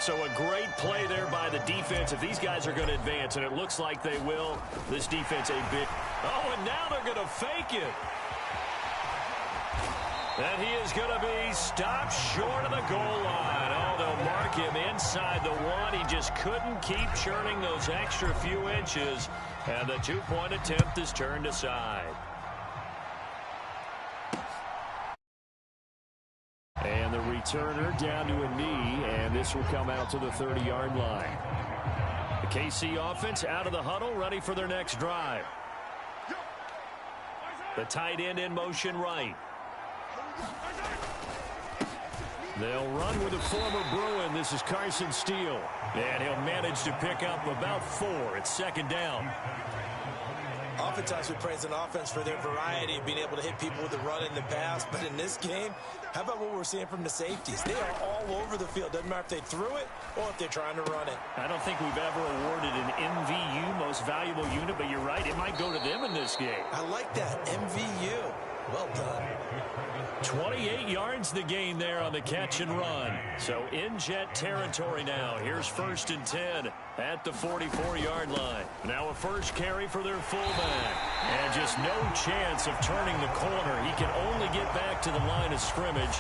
So a great play there by the defense. If these guys are going to advance, and it looks like they will, this defense a big... Oh, and now they're going to fake it. And he is going to be stopped short of the goal line. Oh, they'll mark him inside the one. He just couldn't keep churning those extra few inches. And the two-point attempt is turned aside. And the returner down to a knee, and this will come out to the 30-yard line. The KC offense out of the huddle, ready for their next drive. The tight end in motion right. They'll run with a former Bruin. This is Carson Steele. And he'll manage to pick up about 4. It's second down. Oftentimes we praise an offense for their variety of being able to hit people with the run in the pass. But in this game, how about what we're seeing from the safeties? They are all over the field. Doesn't matter if they threw it or if they're trying to run it. I don't think we've ever awarded an MVU, most valuable unit, but you're right. It might go to them in this game. I like that. MVU. Well done. 28 yards the gain there on the catch and run. So in Jet territory now. Here's 1st and 10 at the 44-yard line. Now a first carry for their fullback. And just no chance of turning the corner. He can only get back to the line of scrimmage.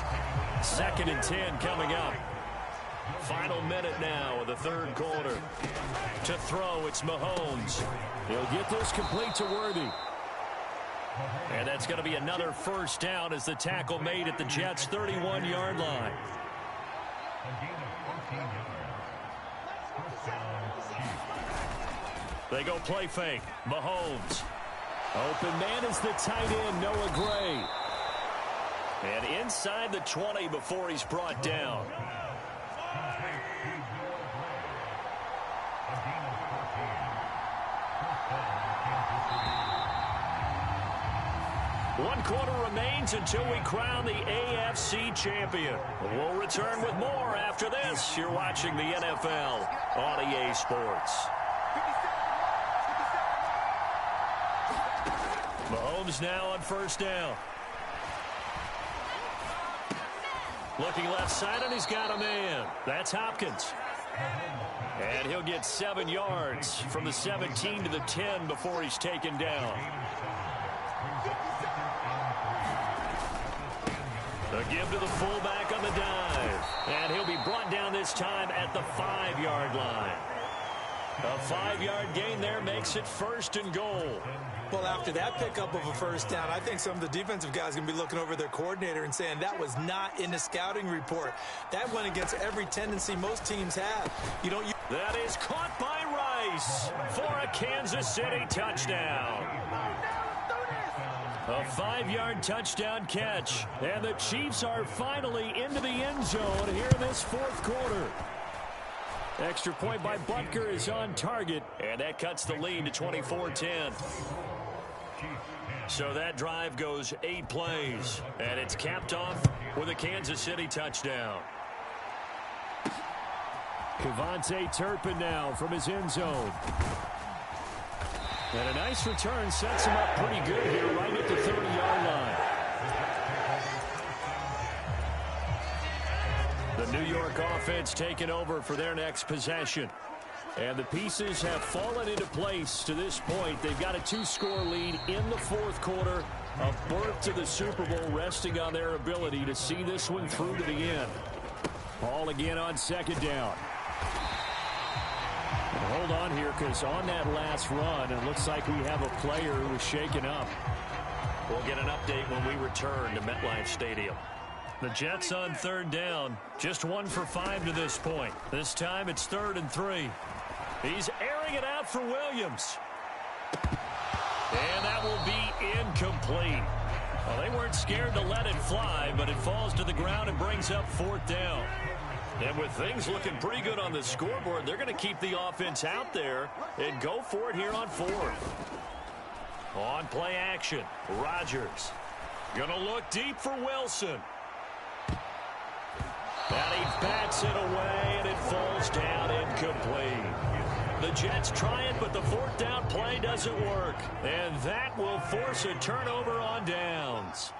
2nd and 10 coming up. Final minute now of the third quarter. To throw, it's Mahomes. He'll get this complete to Worthy. And that's going to be another first down as the tackle made at the Jets' 31-yard line. They go play fake. Mahomes. Open man is the tight end, Noah Gray. And inside the 20 before he's brought down. One quarter remains until we crown the AFC champion. We'll return with more after this. You're watching the NFL on EA Sports. Mahomes now on first down. Looking left side, and he's got a man. That's Hopkins. And he'll get 7 yards from the 17 to the 10 before he's taken down. A give to the fullback on the dive. And he'll be brought down this time at the 5-yard line. A 5-yard gain there makes it 1st and goal. Well, after that pickup of a first down, I think some of the defensive guys are going to be looking over their coordinator and saying that was not in the scouting report. That went against every tendency most teams have. That is caught by Rice for a Kansas City touchdown. A 5-yard touchdown catch. And the Chiefs are finally into the end zone here in this fourth quarter. Extra point by Butker is on target. And that cuts the lead to 24-10. So that drive goes 8 plays. And it's capped off with a Kansas City touchdown. Kevontae Turpin now from his end zone. And a nice return sets him up pretty good here right at the 30-yard line. The New York offense taking over for their next possession. And the pieces have fallen into place to this point. They've got a 2-score lead in the fourth quarter. A berth to the Super Bowl resting on their ability to see this one through to the end. Ball again on 2nd down. Hold on here, because on that last run, it looks like we have a player who was shaken up. We'll get an update when we return to MetLife Stadium. The Jets on 3rd down, just 1 for 5 to this point. This time it's 3rd and 3. He's airing it out for Williams. And that will be incomplete. Well, they weren't scared to let it fly, but it falls to the ground and brings up 4th down. And with things looking pretty good on the scoreboard, they're going to keep the offense out there and go for it here on 4th. On play action, Rodgers. Going to look deep for Wilson. And he bats it away, and it falls down incomplete. The Jets try it, but the 4th down play doesn't work. And that will force a turnover on downs.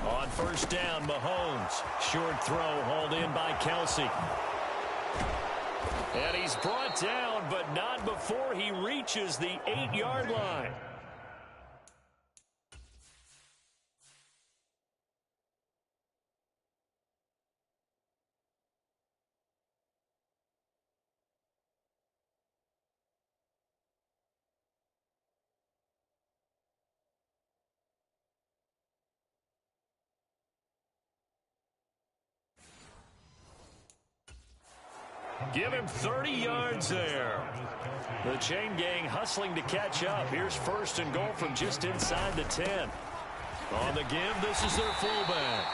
On 1st down, Mahomes. Short throw hauled in by Kelsey. And he's brought down, but not before he reaches the 8-yard line. Give him 30 yards there. The chain gang hustling to catch up. Here's first and goal from just inside the 10. On the give, this is their fullback.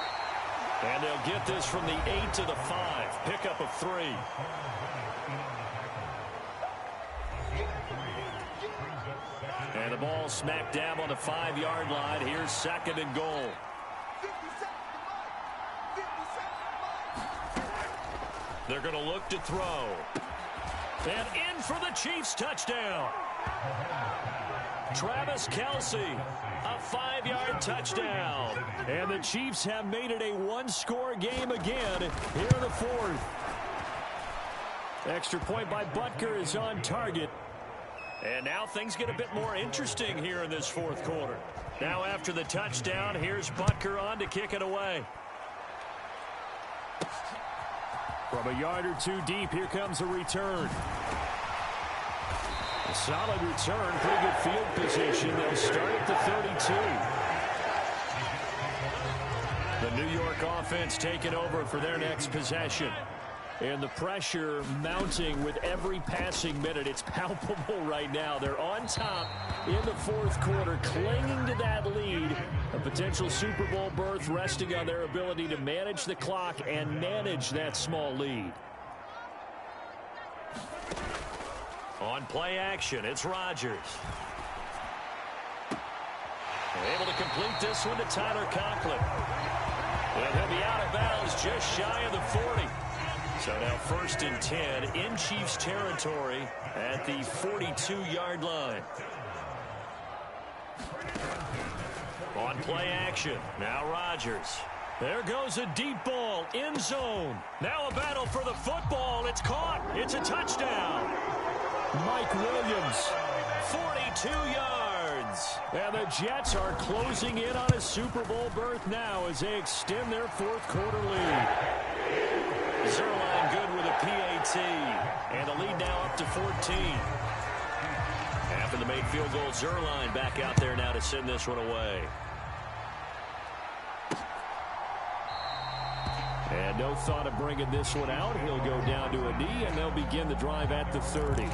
And they'll get this from the 8 to the 5. Pickup of 3. And the ball smack dab on the 5-yard line. Here's second and goal. They're going to look to throw. And in for the Chiefs touchdown. Travis Kelce, a 5-yard touchdown. And the Chiefs have made it a one-score game again here in the fourth. Extra point by Butker is on target. And now things get a bit more interesting here in this fourth quarter. Now after the touchdown, here's Butker on to kick it away. From a yard or two deep, here comes a return. A solid return, pretty good field position. They'll start at the 32. The New York offense taking over for their next possession. And the pressure mounting with every passing minute. It's palpable right now. They're on top in the fourth quarter, clinging to that lead. A potential Super Bowl berth resting on their ability to manage the clock and manage that small lead. On play action, it's Rodgers. Able to complete this one to Tyler Conklin. And he'll be out of bounds just shy of the 40. So now first and 10 in Chiefs territory at the 42-yard line. On play action, now Rodgers. There goes a deep ball, end zone. Now a battle for the football. It's caught. It's a touchdown. Mike Williams, 42 yards. And the Jets are closing in on a Super Bowl berth now as they extend their fourth quarter lead. Zerline good with a PAT. And the lead now up to 14. After the made field goal, Zerline back out there now to send this one away. And no thought of bringing this one out. He'll go down to a knee, and they'll begin the drive at the 30.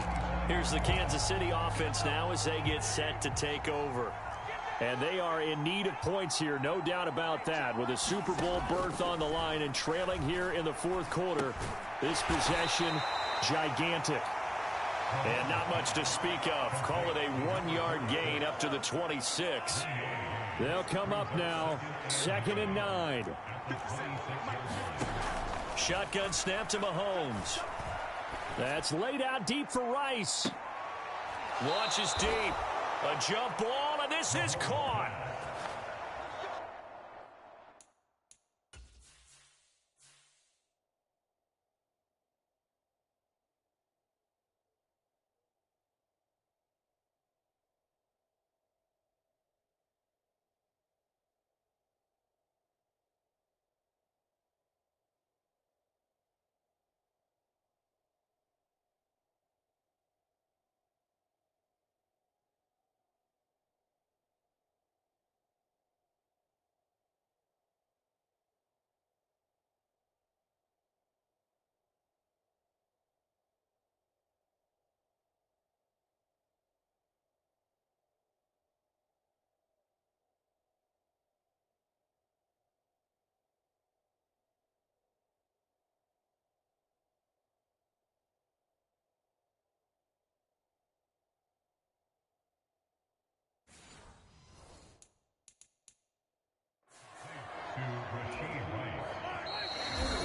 Here's the Kansas City offense now as they get set to take over. And they are in need of points here, no doubt about that. With a Super Bowl berth on the line and trailing here in the fourth quarter, this possession, gigantic. And not much to speak of. Call it a 1-yard gain up to the 26. They'll come up now, 2nd and 9. Shotgun snap to Mahomes. That's laid out deep for Rice. Launches deep. A jump ball, and this is caught.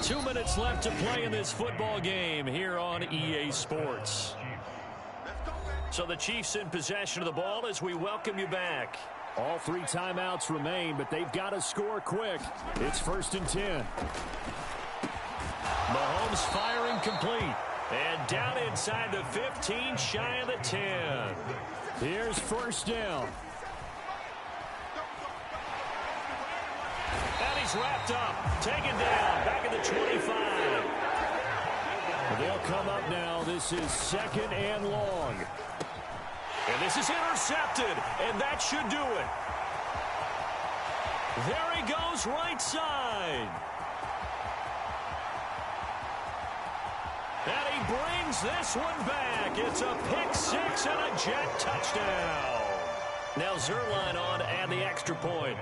Two minutes left to play in this football game here on EA Sports. So the Chiefs in possession of the ball as we welcome you back. All 3 timeouts remain, but they've got to score quick. It's 1st and 10. Mahomes firing complete. And down inside the 15, shy of the 10. Here's first down. And he's wrapped up, taken down, back at the 25. They'll come up now. This is 2nd and long. And this is intercepted, and that should do it. There he goes, right side. And he brings this one back. It's a pick six and a Jet touchdown. Now Zerline on to add the extra point.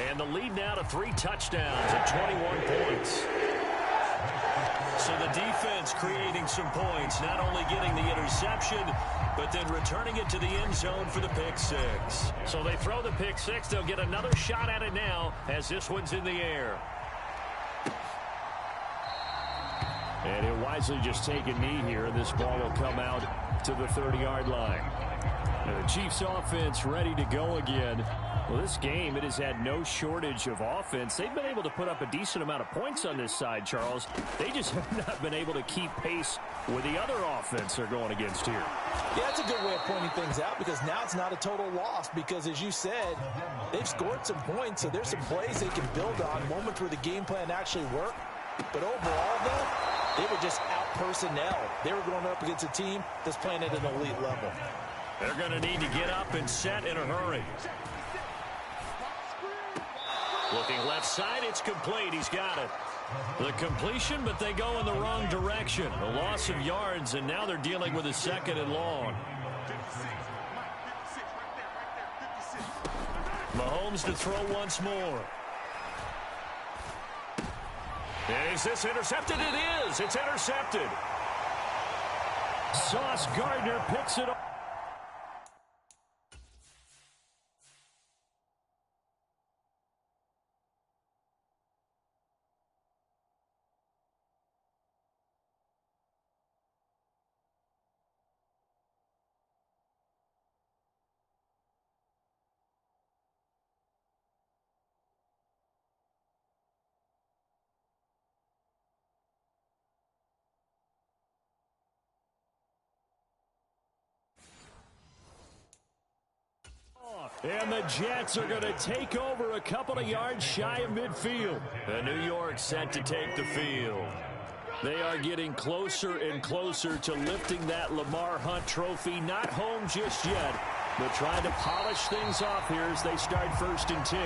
And the lead now to 3 touchdowns at 21 points. So the defense creating some points, not only getting the interception, but then returning it to the end zone for the pick six. So they throw the pick six. They'll get another shot at it now as this one's in the air. And he'll wisely just take a knee here. This ball will come out to the 30-yard line. And the Chiefs offense ready to go again. Well, this game, it has had no shortage of offense. They've been able to put up a decent amount of points on this side, Charles. They just have not been able to keep pace with the other offense they're going against here. Yeah, that's a good way of pointing things out because now it's not a total loss because, as you said, they've scored some points, so there's some plays they can build on, moments where the game plan actually worked. But overall, though, they were just out-personnel. They were going up against a team that's playing at an elite level. They're going to need to get up and set in a hurry. Looking left side, it's complete. He's got it. The completion, but they go in the wrong direction. A loss of yards, and now they're dealing with a 2nd and long. Mahomes to throw once more. Is this intercepted? It is. It's intercepted. Sauce Gardner picks it up. And the Jets are going to take over a couple of yards shy of midfield. And New York set to take the field. They are getting closer and closer to lifting that Lamar Hunt trophy. Not home just yet, but trying to polish things off here as they start 1st and 10.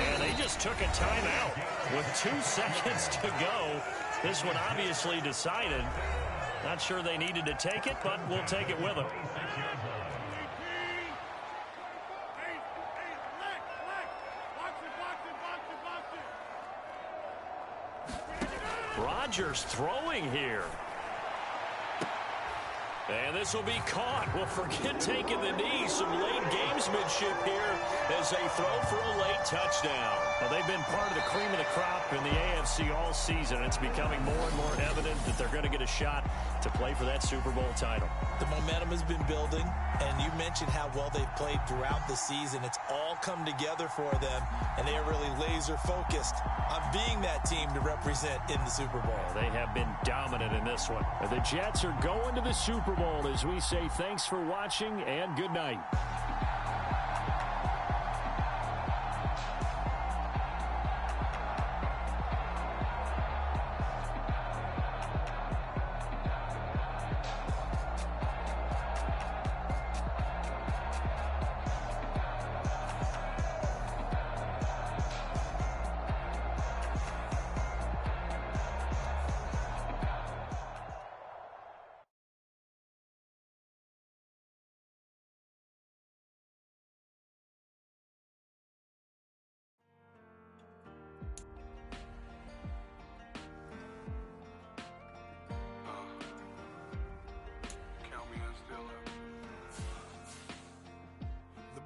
And they just took a timeout with 2 seconds to go. This one obviously decided. Not sure they needed to take it, but we'll take it with them. Rodgers throwing here. And this will be caught. Well, forget taking the knee. Some late gamesmanship here as they throw for a late touchdown. Well, they've been part of the cream of the crop in the AFC all season. It's becoming more and more evident that they're going to get a shot to play for that Super Bowl title. The momentum has been building, and you mentioned how well they've played throughout the season. It's all come together for them, and they are really laser-focused on being that team to represent in the Super Bowl. They have been dominant in this one. The Jets are going to the Super Bowl as we say thanks for watching and good night.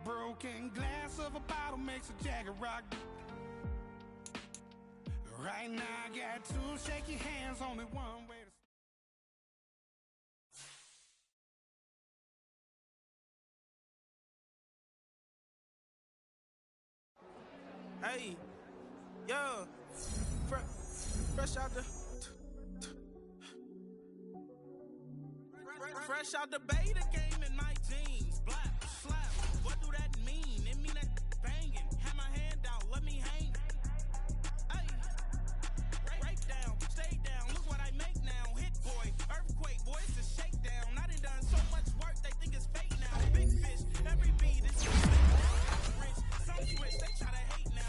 Broken glass of a bottle makes a jagged rock. Right now I got 2 shaky hands, only one way to... Hey, yo, fresh out the... Fresh out the beta game in my jeans. Black, slap, what do that mean? It mean that banging. Have my hand out, let me hang. Hey, break down, stay down, look what I make now. Hit boy, earthquake, boy, it's a shakedown. I done so much work, they think it's fake now. Big fish, every beat is rich. Some switch, they try to hate now.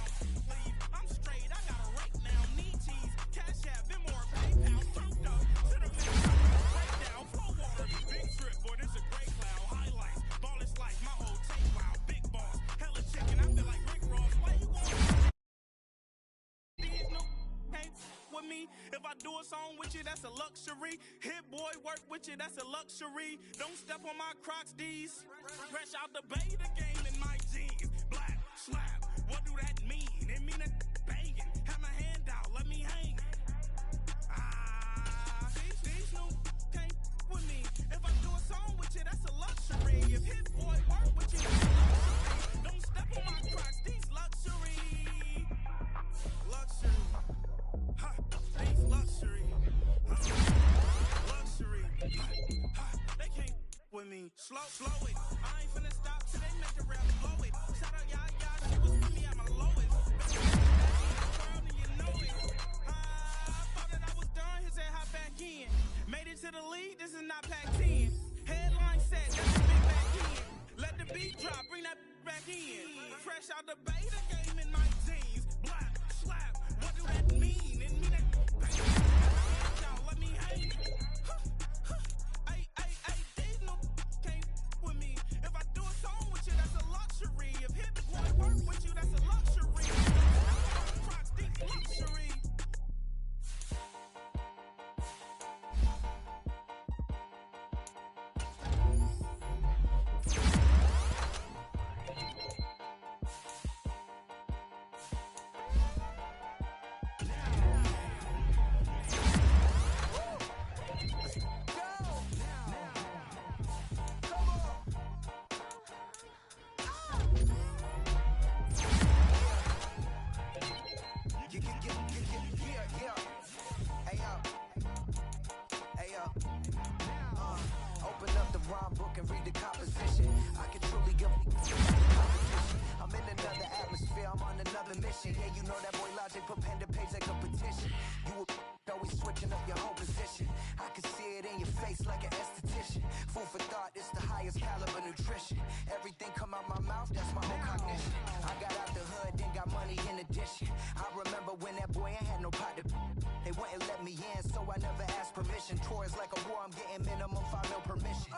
If I do a song with you, that's a luxury. Hit boy work with you, that's a luxury. Don't step on my Crocs, D's. Fresh out the bay, the game in my jeans. Black, slap, what do that mean? It mean a banging. Have my hand out, let me hang. These no can't with me. If I do a song with you, that's a luxury. If hit boy work with you, that's a luxury. Don't step on my Crocs, these luxury. Luxury. Ha, these luxury. Luxury. Ha, they can't with me. Slow it. I ain't finna stop till they make a rap blow it. Shout out y'all, she was with me at my lowest. World and you know it. Thought that I was done, he said hop back in. Made it to the league, this is not Pac-10. Headline set, that's a big back in. Let the beat drop, bring that back in. Fresh out the bay, the game in my jeans. Black, slap, what do that mean? It mean that y'all let me hang. These no can't with me. If I do a song with you, that's a luxury. If hit the boy work with you, that's a luxury. Crocs, these luxury. Open up the rhyme book and read the composition. I can truly give competition. I'm in another atmosphere, I'm on another mission. Yeah, you know that boy Logic put pen to page like a petition. You always switching up your whole position. I can see it in your face like an esthetician. Food for thought, it's the highest caliber nutrition. Everything come out my mouth, that's my whole cognition. I got out the hood, then got money in addition. I remember when that boy ain't had no pot to. They wouldn't let me in, so I never asked permission. Tours like a war, I'm getting minimum 5 mil permission.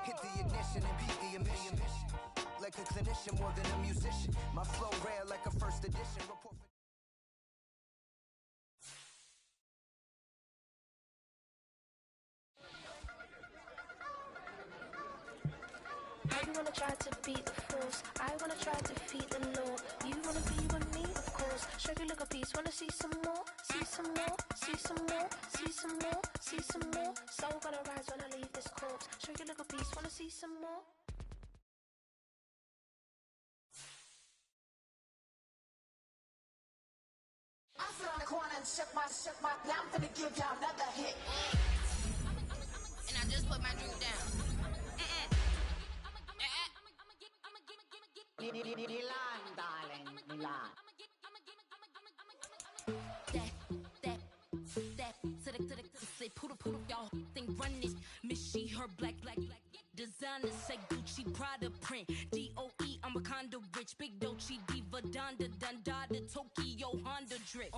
Hit the ignition and beat the emission. Like a clinician more than a musician. My flow rare like a first edition. Report for I wanna try to beat the force. I wanna try to defeat the law. You wanna be with me, of course. Show you look a piece. Wanna see some more? See some more? See some more? See some more? See some more? Soul gonna rise when I leave this corpse. Show you look a piece. Wanna see some more? I sit on the corner and shook my, now I'm finna give y'all another hit. And I just put my drink down. Milan, darling, Milan. That, to the, say, poodle, y'all think run this. Miss she, her black, designer, say Gucci, Prada print. DOE, I'm a condo rich, big Dolce, Diva, Donda, Dundada, Tokyo, Honda drip.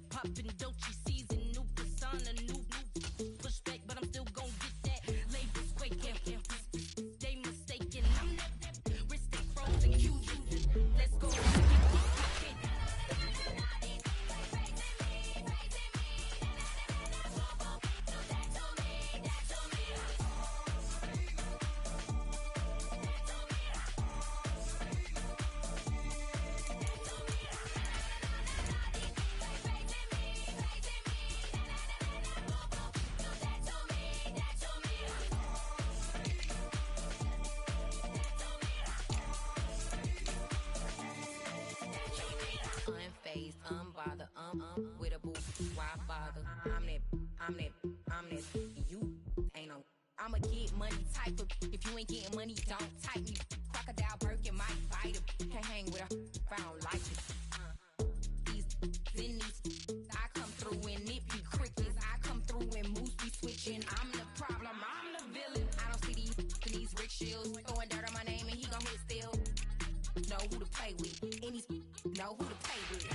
Poppin' Dolce season, new persona, new pushback, but I'm still gon' get that. Labels quaking, they mistaken. I'm that wrist stay frozen, huge. Let's go. Unfazed, unbothered, with a boo, why bother? I'm that, you ain't no. I'm a get money type of, if you ain't getting money, don't type me. Crocodile Birkin might fight him. Can't hang with her, if I don't like it. These, I come through and nip you crickets. I come through and moose be switching. I'm the problem, I'm the villain. I don't see these Rick Shields throwing dirt on my name and he gon' hit still. Know who to play with, and he's know who to play with.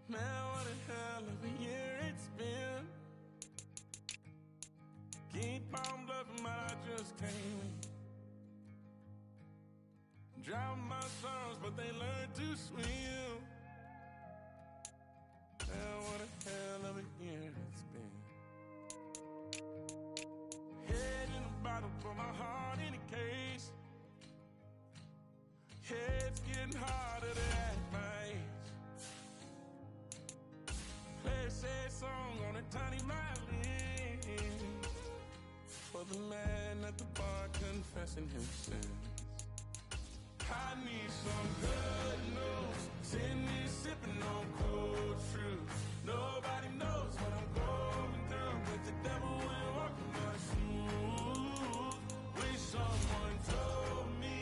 Man, what a hell of a year it's been. Keep on bluffing, but I just can't win. Drown my sorrows, but they learn to swim. Man, what a hell of a year it's been. Head in a bottle, put my heart in a case. Head's getting harder to act my age. Play a sad song on a tiny violin for the man at the bar confessing his sins. I need some good news. Send me sipping on cold fruit. Nobody knows what I'm going through, but the devil will walk in my shoes. Wish someone told me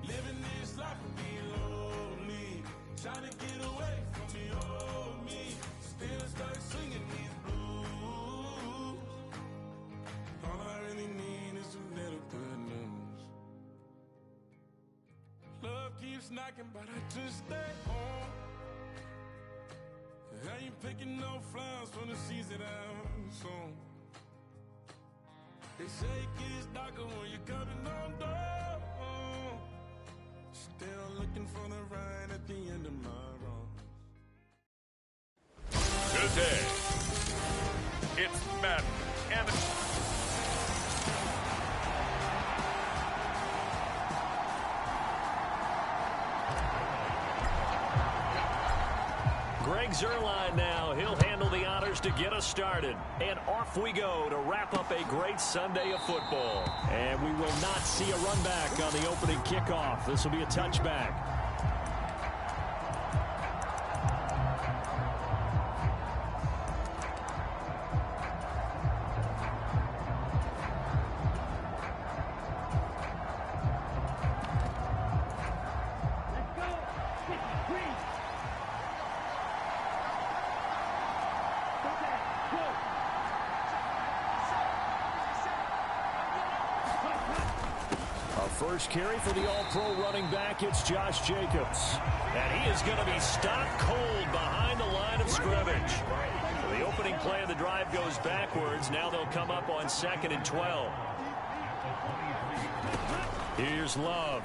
living this life would be lonely. Trying to get away from me, oh me. Still start singing these blues. All I really need is a little good news. Love keeps knocking, but I just stay home. I ain't picking no flowers from the seeds that I'm sown. They say it gets darker when you're coming on door. Still looking for the right at the end of my road. Today, it's Madden and Greg Zuerlein now. He'll handle the honors to get us started. And off we go to wrap up a great Sunday of football. And we will not see a run back on the opening kickoff. This will be a touchback. First carry for the all-pro running back, it's Josh Jacobs. And he is going to be stopped cold behind the line of scrimmage. The opening play of the drive goes backwards. Now they'll come up on 2nd and 12. Here's Love.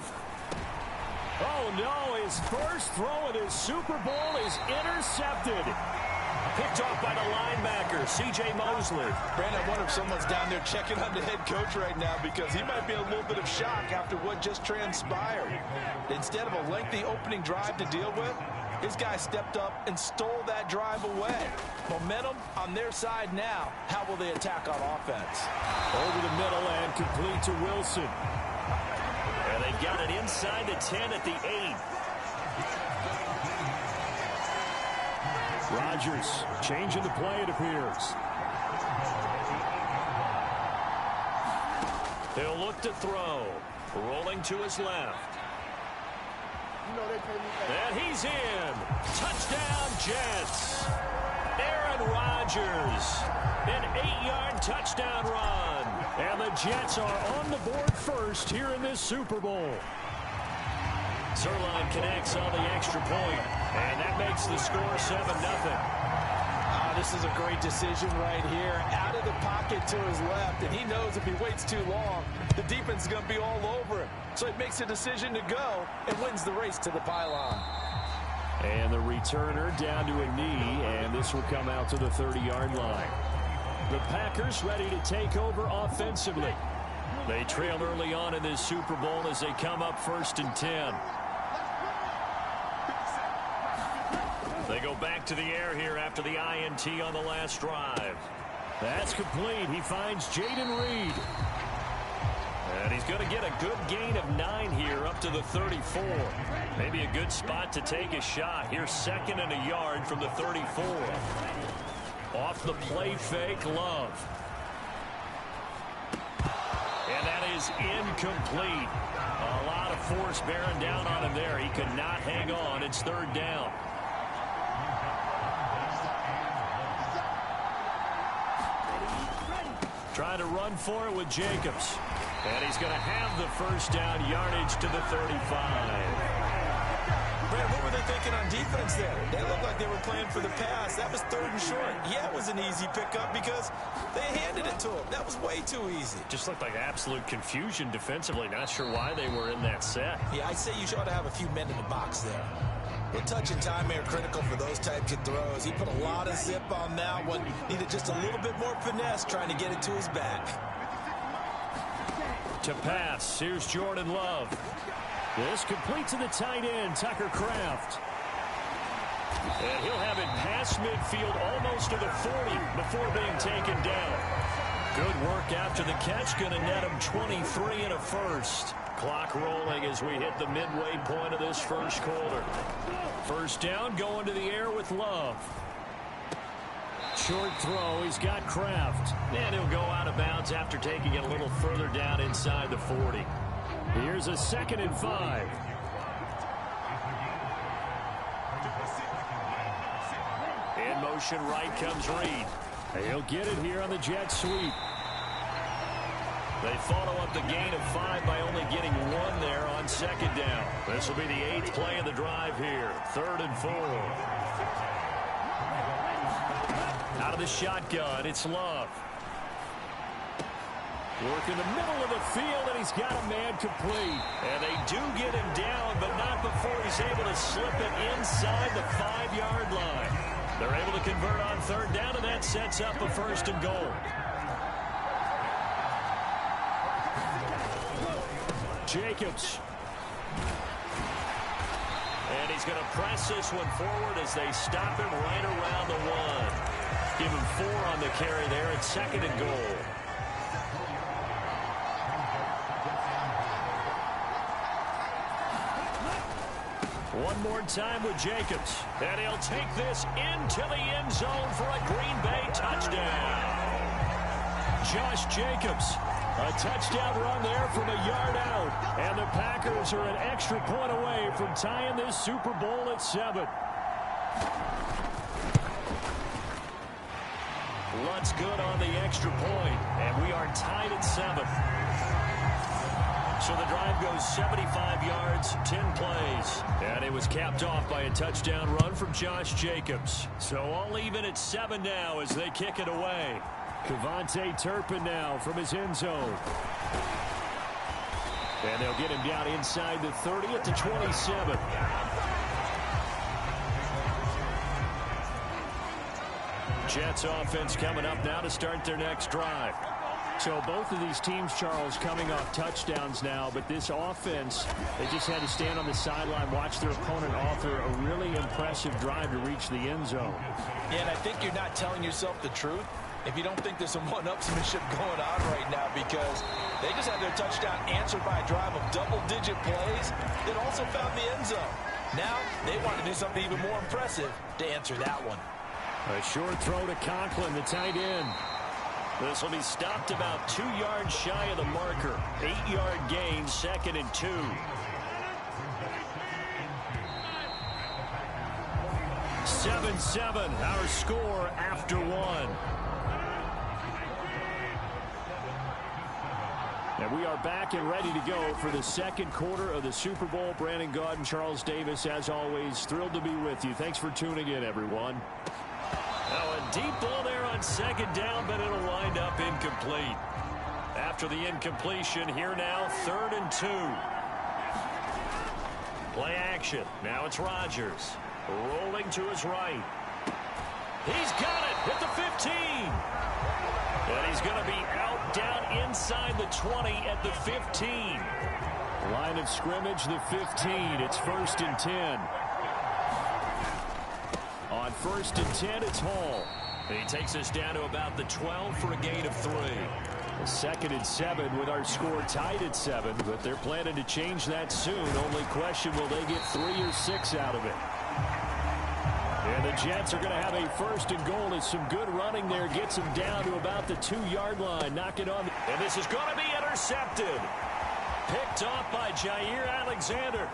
Oh, no, his first throw in his Super Bowl is intercepted. Picked off by the linebacker, C.J. Mosley. Brandon, I wonder if someone's down there checking on the head coach right now because he might be in a little bit of shock after what just transpired. Instead of a lengthy opening drive to deal with, his guy stepped up and stole that drive away. Momentum on their side now. How will they attack on offense? Over the middle and complete to Wilson. And they've got it inside the 10 at the 8. Rodgers changing the play, it appears. He'll look to throw. Rolling to his left. And he's in. Touchdown, Jets. Aaron Rodgers. An 8-yard touchdown run. And the Jets are on the board first here in this Super Bowl. Zuerlein connects on the extra point, and that makes the score 7-0. This is a great decision right here. Out of the pocket to his left, and he knows if he waits too long, the defense is going to be all over him. So he makes a decision to go and wins the race to the pylon. And the returner down to a knee, and this will come out to the 30-yard line. The Packers ready to take over offensively. They trail early on in this Super Bowl as they come up 1st and 10. They go back to the air here after the INT on the last drive. That's complete. He finds Jaden Reed. And he's going to get a good gain of 9 here up to the 34. Maybe a good spot to take a shot. Here's 2nd and a yard from the 34. Off the play fake, Love. And that is incomplete. A lot of force bearing down on him there. He could not hang on. It's 3rd down. Trying to run for it with Jacobs. And he's going to have the 1st down, yardage to the 35. Brad, what were they thinking looking on defense there? They looked like they were playing for the pass. That was 3rd and short. Yeah, it was an easy pickup because they handed it to him. That was way too easy. Just looked like absolute confusion defensively. Not sure why they were in that set. Yeah, I'd say you ought to have a few men in the box there. The touch and time are critical for those types of throws. He put a lot of zip on that one. Needed just a little bit more finesse trying to get it to his back. To pass, here's Jordan Love. This complete to the tight end, Tucker Kraft. And he'll have it past midfield almost to the 40 before being taken down. Good work after the catch. Going to net him 23 and a first. Clock rolling as we hit the midway point of this first quarter. First down, going to the air with Love. Short throw, he's got Kraft. And he'll go out of bounds after taking it a little further down inside the 40. Here's a 2nd and 5. In motion right comes Reed. He'll get it here on the jet sweep. They follow up the gain of 5 by only getting 1 there on 2nd down. This will be the 8th play of the drive here. 3rd and 4. Out of the shotgun, it's Love. Work in the middle of the field, and he's got a man complete. And they do get him down, but not before he's able to slip it inside the 5-yard line. They're able to convert on 3rd down, and that sets up a 1st and goal. Jacobs. And he's going to press this one forward as they stop him right around the 1. Give him 4 on the carry there at 2nd and goal. One more time with Jacobs. And he'll take this into the end zone for a Green Bay touchdown. Josh Jacobs. A touchdown run there from a yard out. And the Packers are an extra point away from tying this Super Bowl at 7. Luntz good on the extra point. And we are tied at 7. So the drive goes 75 yards, 10 plays. And it was capped off by a touchdown run from Josh Jacobs. So all even at 7 now as they kick it away. Kevontae Turpin now from his end zone. And they'll get him down inside the 30 at the 27. Jets offense coming up now to start their next drive. So both of these teams, Charles, coming off touchdowns now, but this offense, they just had to stand on the sideline, watch their opponent offer a really impressive drive to reach the end zone. Yeah, and I think you're not telling yourself the truth if you don't think there's some one-upsmanship going on right now, because they just had their touchdown answered by a drive of double-digit plays that also found the end zone. Now they want to do something even more impressive to answer that one. A short throw to Conklin, the tight end. This will be stopped about 2 yards shy of the marker. 8-yard gain, 2nd and 2. Seven, our score after 1. And we are back and ready to go for the second quarter of the Super Bowl. Brandon Gaud and Charles Davis, as always, thrilled to be with you. Thanks for tuning in, everyone. Now a deep ball there on 2nd down, but it'll wind up incomplete. After the incompletion, here now, 3rd and 2. Play action. Now it's Rodgers. Rolling to his right. He's got it at the 15. And he's going to be out down inside the 20 at the 15. Line of scrimmage, the 15. It's 1st and 10. On 1st and 10, it's Hall. He takes us down to about the 12 for a gain of 3. 2nd and 7 with our score tied at 7, but they're planning to change that soon. Only question, will they get 3 or 6 out of it? And the Jets are going to have a 1st and goal as some good running there gets them down to about the 2-yard line. Knock it on. And this is going to be intercepted. Picked off by Jair Alexander.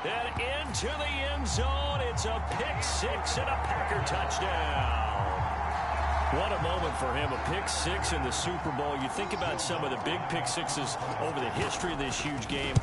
And into the end zone, it's a pick 6 and a Packer touchdown. What a moment for him, a pick six in the Super Bowl. You think about some of the big pick sixes over the history of this huge game.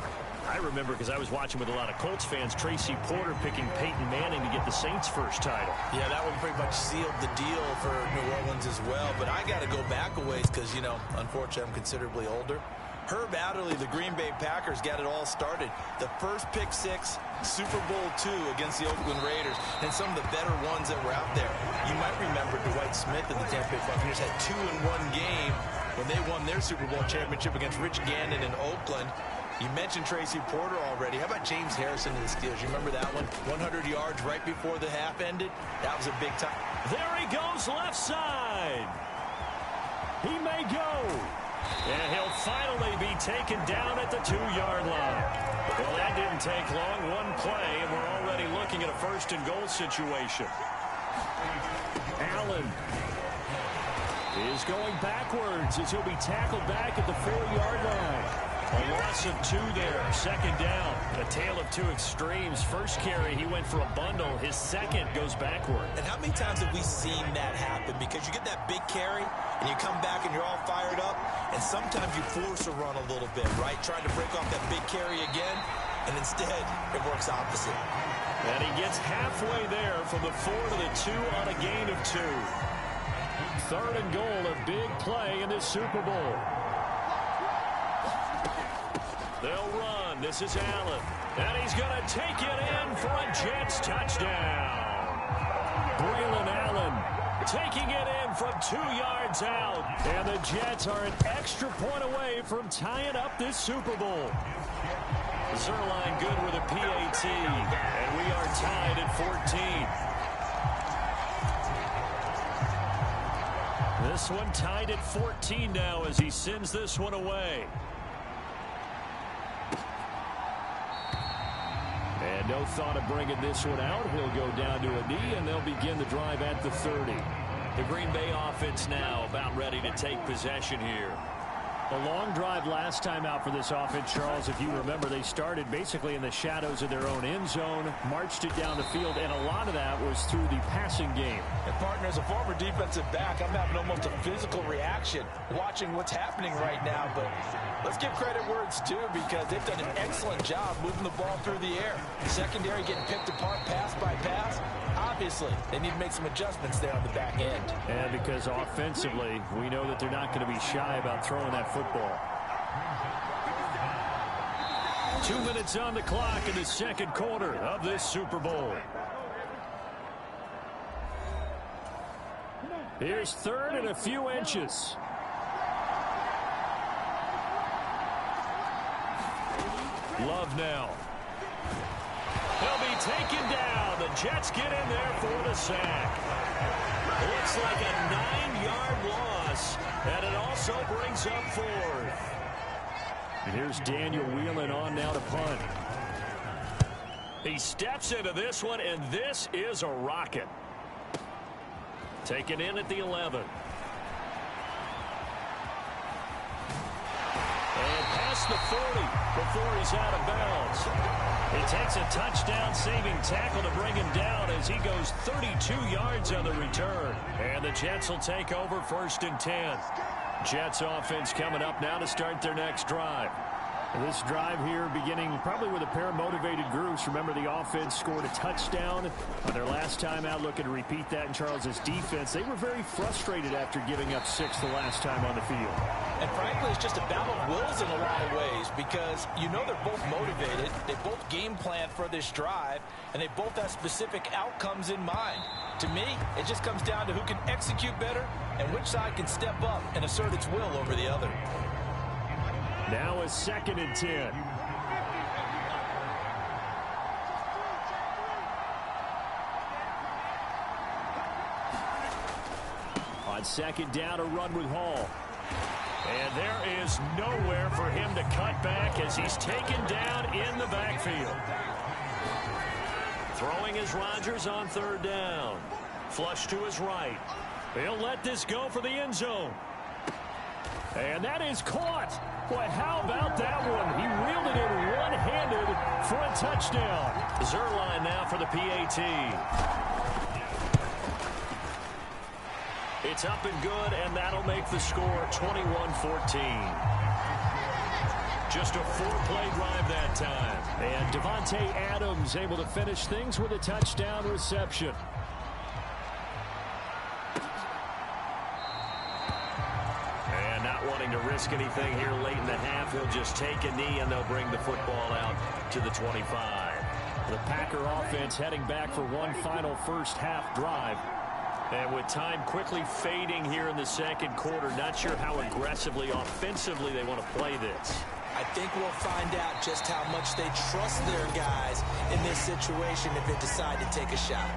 I remember, because I was watching with a lot of Colts fans, Tracy Porter picking Peyton Manning to get the Saints' first title. Yeah, that one pretty much sealed the deal for New Orleans as well. But I got to go back a ways because, you know, unfortunately I'm considerably older. Herb Adderley, the Green Bay Packers, got it all started. The first pick six, Super Bowl II against the Oakland Raiders, and some of the better ones that were out there. You might remember Dwight Smith of the Tampa Bay Buccaneers had 2 in one game when they won their Super Bowl championship against Rich Gannon in Oakland. You mentioned Tracy Porter already. How about James Harrison of the Steelers? You remember that one? 100 yards right before the half ended? That was a big time. There he goes, left side. He may go. And he'll finally be taken down at the 2-yard line. Well, that didn't take long. One play, and we're already looking at a first-and-goal situation. Allen is going backwards as he'll be tackled back at the 4-yard line. A loss of 2 there. Second down. A tale of two extremes. First carry, he went for a bundle. His second goes backward. And how many times have we seen that happen? Because you get that big carry, and you come back and you're all fired up, and sometimes you force a run a little bit, right? Trying to break off that big carry again, and instead it works opposite. And he gets halfway there from the 4 to the 2 on a gain of 2. Third and goal, a big play in this Super Bowl. They'll run. This is Allen. And he's going to take it in for a Jets touchdown. Braylon Allen taking it in from 2 yards out. And the Jets are an extra point away from tying up this Super Bowl. Zerline good with a PAT. And we are tied at 14. This one tied at 14 now as he sends this one away. And no thought of bringing this one out. He'll go down to a knee, and they'll begin the drive at the 30. The Green Bay offense now about ready to take possession here. A long drive last time out for this offense, Charles. If you remember, they started basically in the shadows of their own end zone, marched it down the field, and a lot of that was through the passing game. And partner, as a former defensive back, I'm having almost a physical reaction watching what's happening right now. But let's give credit where it's due, because they've done an excellent job moving the ball through the air. Secondary getting picked apart pass by pass. Obviously, they need to make some adjustments there on the back end. And because offensively, we know that they're not going to be shy about throwing that football. 2 minutes on the clock in the second quarter of this Super Bowl. Here's third and a few inches. Love now. He'll be taken down. The Jets get in there for the sack. Looks like a 9-yard loss, and it also brings up 4th. And here's Daniel Whelan on now to punt. He steps into this one, and this is a rocket. Taken in at the 11. And past the 40 before he's out of bounds. It takes a touchdown-saving tackle to bring him down as he goes 32 yards on the return. And the Jets will take over 1st and 10. Jets offense coming up now to start their next drive. This drive here beginning probably with a pair of motivated groups. Remember, the offense scored a touchdown on their last time out, looking to repeat that in Charles's defense. They were very frustrated after giving up 6 the last time on the field. And frankly, it's just a battle of wills in a lot of ways, because you know they're both motivated. They both game plan for this drive, and they both have specific outcomes in mind. To me, it just comes down to who can execute better and which side can step up and assert its will over the other. Now a 2nd and 10. On 2nd down, a run with Hall. And there is nowhere for him to cut back as he's taken down in the backfield. Throwing is Rodgers on 3rd down. Flush to his right. He'll let this go for the end zone. And that is caught. Boy, how about that one? He reeled it in one-handed for a touchdown. Zerline now for the PAT. It's up and good, and that'll make the score 21-14. Just a 4-play drive that time. And Davante Adams able to finish things with a touchdown reception. And not wanting to risk anything here late in the half, he'll just take a knee, and they'll bring the football out to the 25. The Packer offense heading back for one final first-half drive. And with time quickly fading here in the second quarter, not sure how aggressively, offensively they want to play this. I think we'll find out just how much they trust their guys in this situation if they decide to take a shot.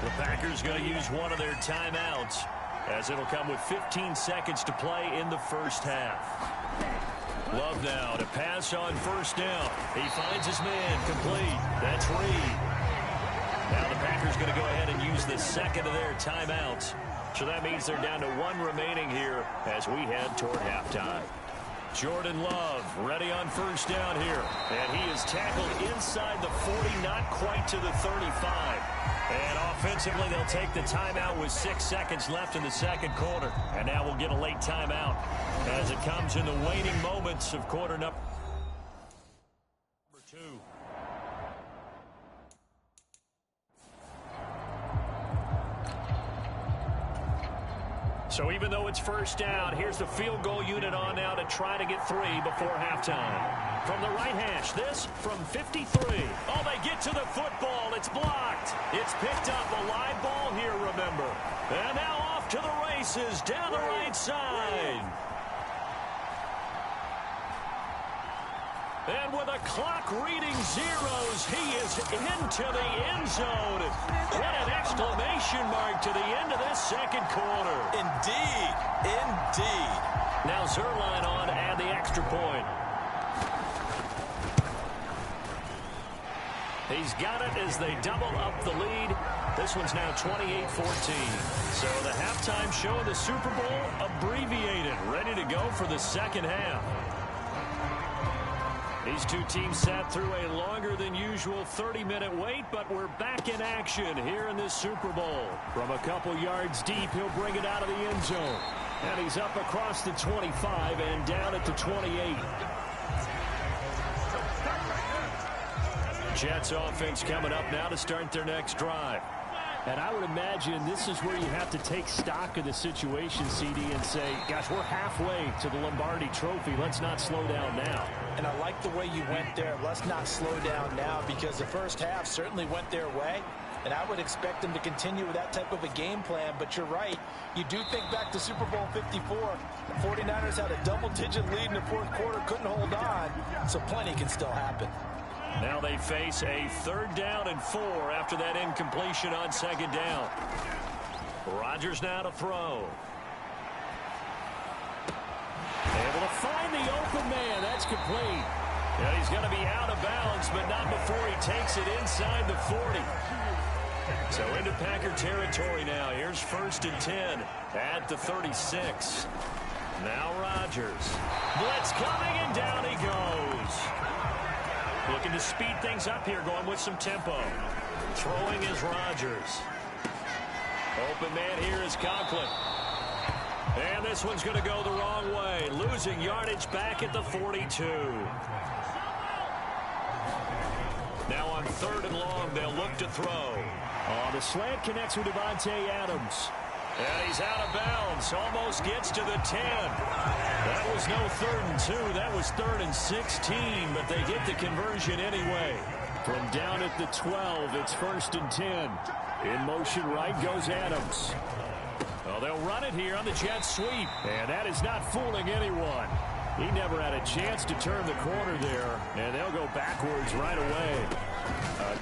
The Packers going to use one of their timeouts, as it'll come with 15 seconds to play in the first half. Love now to pass on first down. He finds his man complete. That's Reed. Now the Packers going to go ahead and use the second of their timeouts. So that means they're down to one remaining here as we head toward halftime. Jordan Love ready on first down here. And he is tackled inside the 40, not quite to the 35. And offensively, they'll take the timeout with 6 seconds left in the second quarter. And now we'll get a late timeout as it comes in the waning moments of quarter number 2. So even though it's first down, here's the field goal unit on now to try to get 3 before halftime. From the right hash, this from 53. Oh, they get to the football. It's blocked. It's picked up. A live ball here, remember. And now off to the races down the right side. And with a clock reading zeros, he is into the end zone. What an exclamation mark to the end of this second quarter. Indeed. Indeed. Now Zerline on to add the extra point. He's got it as they double up the lead. This one's now 28-14. So the halftime show of the Super Bowl abbreviated, ready to go for the second half. These two teams sat through a longer than usual 30-minute wait, but we're back in action here in this Super Bowl. From a couple yards deep, he'll bring it out of the end zone. And he's up across the 25 and down at the 28. Jets offense coming up now to start their next drive. And I would imagine this is where you have to take stock of the situation, CD, and say, gosh, we're halfway to the Lombardi Trophy. Let's not slow down now. And I like the way you went there. Let's not slow down now, because the first half certainly went their way. And I would expect them to continue with that type of a game plan. But you're right. You do think back to Super Bowl 54. The 49ers had a double-digit lead in the fourth quarter, couldn't hold on. So plenty can still happen. Now they face a 3rd down and 4 after that incompletion on 2nd down. Rodgers now to throw. Able to find the open man. That's complete. And he's going to be out of bounds, but not before he takes it inside the 40. So into Packer territory now. Here's 1st and 10 at the 36. Now Rodgers. Blitz coming, and down he goes. Looking to speed things up here, going with some tempo. Throwing is Rodgers. Open man here is Conklin. And this one's going to go the wrong way. Losing yardage back at the 42. Now on 3rd and long, they'll look to throw. Oh, the slant connects with Davante Adams. And he's out of bounds. Almost gets to the 10. That was no 3rd and 2. That was 3rd and 16. But they get the conversion anyway. From down at the 12, it's 1st and 10. In motion right goes Adams. Well, they'll run it here on the Jets sweep. And that is not fooling anyone. He never had a chance to turn the corner there. And they'll go backwards right away.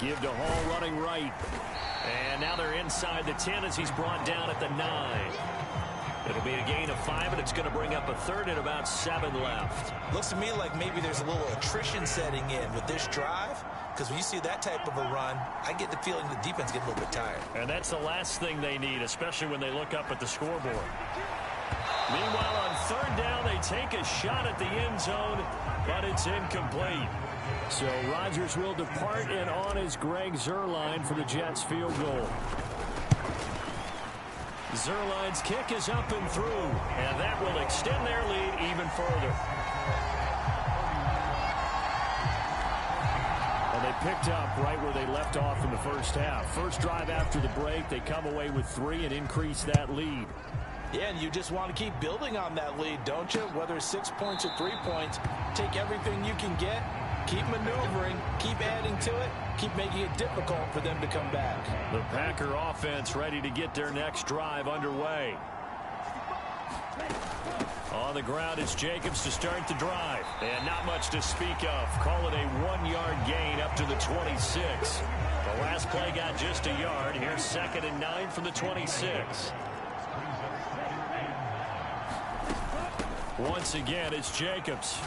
Give to Hall running right. And now they're inside the 10 as he's brought down at the 9. It'll be a gain of 5, and it's going to bring up a 3rd and about 7 left. Looks to me like maybe there's a little attrition setting in with this drive, because when you see that type of a run, I get the feeling the defense gets a little bit tired. And that's the last thing they need, especially when they look up at the scoreboard. Meanwhile, on 3rd down, they take a shot at the end zone, but it's incomplete. So Rodgers will depart, and on is Greg Zuerlein for the Jets field goal. Zerline's kick is up and through, and that will extend their lead even further. And they picked up right where they left off in the first half. First drive after the break, they come away with 3 and increase that lead. Yeah, and you just want to keep building on that lead, don't you? Whether it's 6 points or 3 points, take everything you can get, keep maneuvering, keep adding to it, keep making it difficult for them to come back. The Packer offense ready to get their next drive underway. On the ground, it's Jacobs to start the drive. And not much to speak of. Call it a 1-yard gain up to the 26. The last play got just a yard. Here's 2nd and 9 from the 26. Once again, it's Jacobs.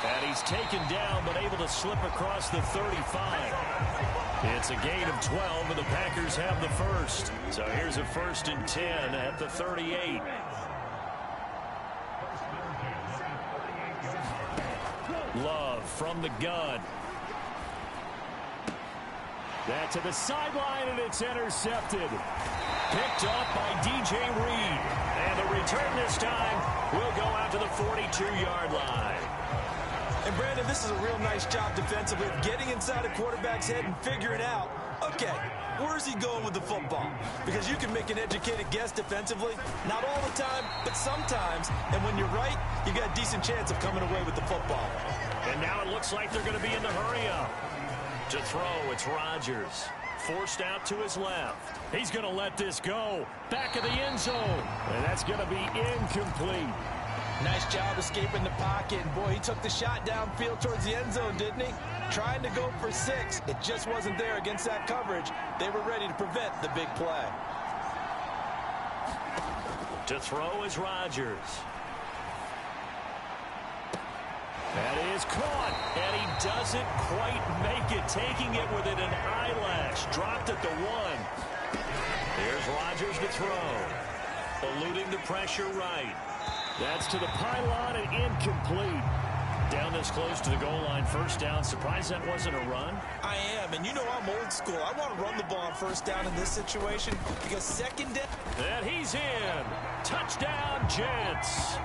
And he's taken down, but able to slip across the 35. It's a gain of 12, and the Packers have the first. So here's a 1st and 10 at the 38. Love from the gun. That to the sideline, and it's intercepted. Picked up by DJ Reed. And the return this time will go out to the 42-yard line. And Brandon, this is a real nice job defensively of getting inside a quarterback's head and figuring out, okay, where's he going with the football? Because you can make an educated guess defensively. Not all the time, but sometimes. And when you're right, you got a decent chance of coming away with the football. And now it looks like they're going to be in the hurry-up. To throw, it's Rodgers. Forced out to his left. He's going to let this go. Back of the end zone. And that's going to be incomplete. Nice job escaping the pocket. And boy, he took the shot downfield towards the end zone, didn't he? Trying to go for 6. It just wasn't there against that coverage. They were ready to prevent the big play. To throw is Rodgers. That is caught, and he doesn't quite make it, taking it within an eyelash. Dropped at the 1. Here's Rodgers to throw. Eluding the pressure right. That's to the pylon and incomplete. Down this close to the goal line, 1st down. Surprised that wasn't a run? I am, and you know I'm old school. I want to run the ball on 1st down in this situation because 2nd down. And he's in. Touchdown, Jets.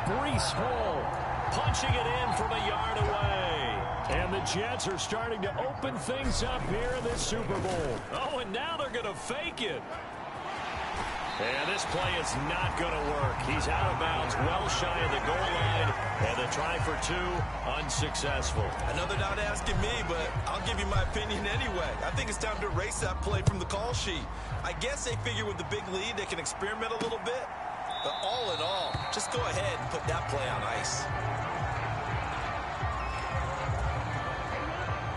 Breece Hall punching it in from a yard away. And the Jets are starting to open things up here in this Super Bowl. Oh, and now they're going to fake it. And this play is not going to work. He's out of bounds, well shy of the goal line. And the try for 2, unsuccessful. I know they're not asking me, but I'll give you my opinion anyway. I think it's time to erase that play from the call sheet. I guess they figure with the big lead, they can experiment a little bit. But all in all, just go ahead and put that play on ice.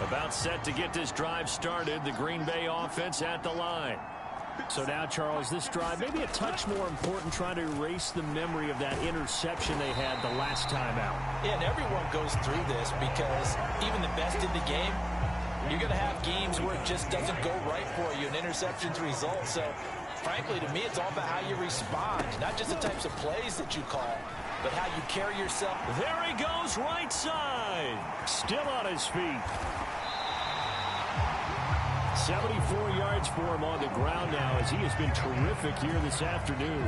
About set to get this drive started, the Green Bay offense at the line. So now, Charles, this drive maybe a touch more important, trying to erase the memory of that interception they had the last time out. Yeah, and everyone goes through this because even the best in the game, you're going to have games where it just doesn't go right for you, and interceptions result. So, frankly, to me, it's all about how you respond, not just the types of plays that you call, but how you carry yourself. There he goes, right side. Still on his feet. 74 yards for him on the ground now, as he has been terrific here this afternoon.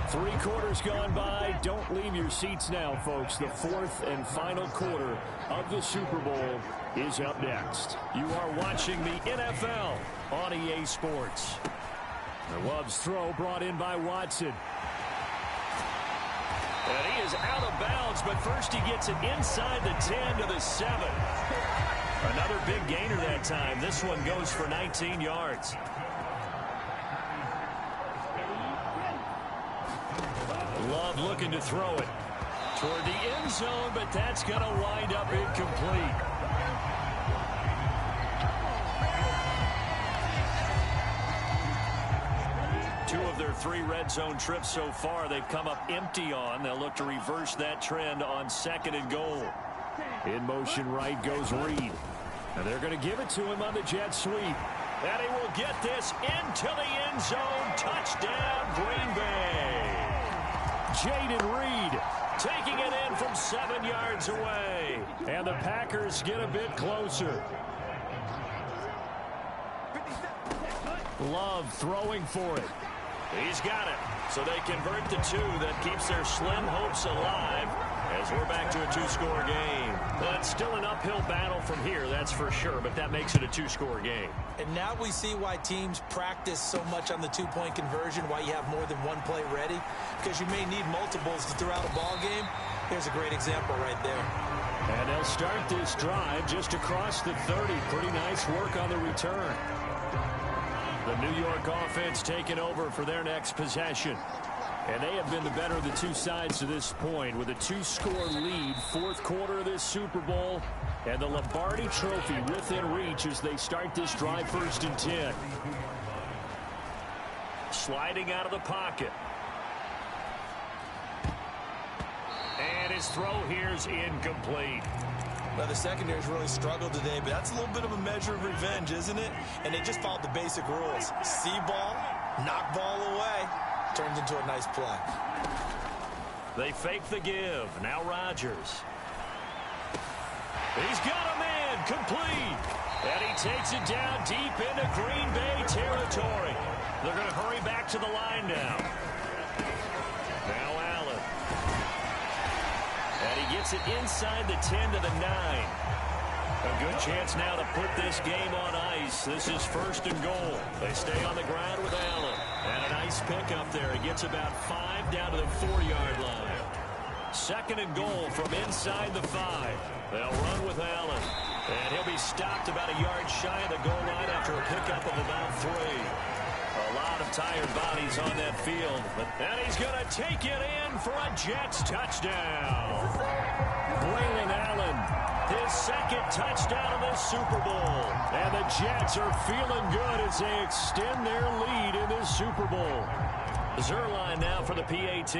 Three quarters gone by. Don't leave your seats now, folks. The 4th and final quarter of the Super Bowl is up next. You are watching the NFL on EA Sports. The Love's throw brought in by Watson. And he is out of bounds, but first he gets it inside the 10 to the 7. Another big gainer that time. This one goes for 19 yards. Love looking to throw it toward the end zone, but that's going to wind up incomplete. Two of their 3 red zone trips so far, they've come up empty on. They'll look to reverse that trend on 2nd and goal. In motion right goes Reed. And they're going to give it to him on the jet sweep. And he will get this into the end zone. Touchdown, Green Bay. Jaden Reed taking it in from 7 yards away. And the Packers get a bit closer. Love throwing for it. He's got it. So they convert the 2. That keeps their slim hopes alive as we're back to a 2-score game. But it's still an uphill battle from here, that's for sure, but that makes it a 2-score game. And now we see why teams practice so much on the 2-point conversion, why you have more than one play ready, because you may need multiples throughout a ball game. Here's a great example right there. And they'll start this drive just across the 30. Pretty nice work on the return. The New York offense taking over for their next possession. And they have been the better of the two sides to this point with a 2-score lead. 4th quarter of this Super Bowl. And the Lombardi Trophy within reach as they start this drive 1st and 10. Sliding out of the pocket. And his throw here's incomplete. Well, the secondary's really struggled today, but that's a little bit of a measure of revenge, isn't it? And they just followed the basic rules. See ball, knock ball away. Turns into a nice play. They fake the give. Now Rodgers. He's got a man complete. And he takes it down deep into Green Bay territory. They're going to hurry back to the line now. Now Allen. And he gets it inside the 10 to the 9. A good chance now to put this game on ice. This is 1st and goal. They stay on the ground with Allen. And a nice pickup there. He gets about 5 down to the 4-yard line. 2nd and goal from inside the 5. They'll run with Allen. And he'll be stopped about a yard shy of the goal line after a pickup of about 3. A lot of tired bodies on that field. And he's going to take it in for a Jets touchdown. Braylon Allen, his 2nd touchdown of this Super Bowl. And the Jets are feeling good as they extend their lead in this Super Bowl. Zerline now for the PAT.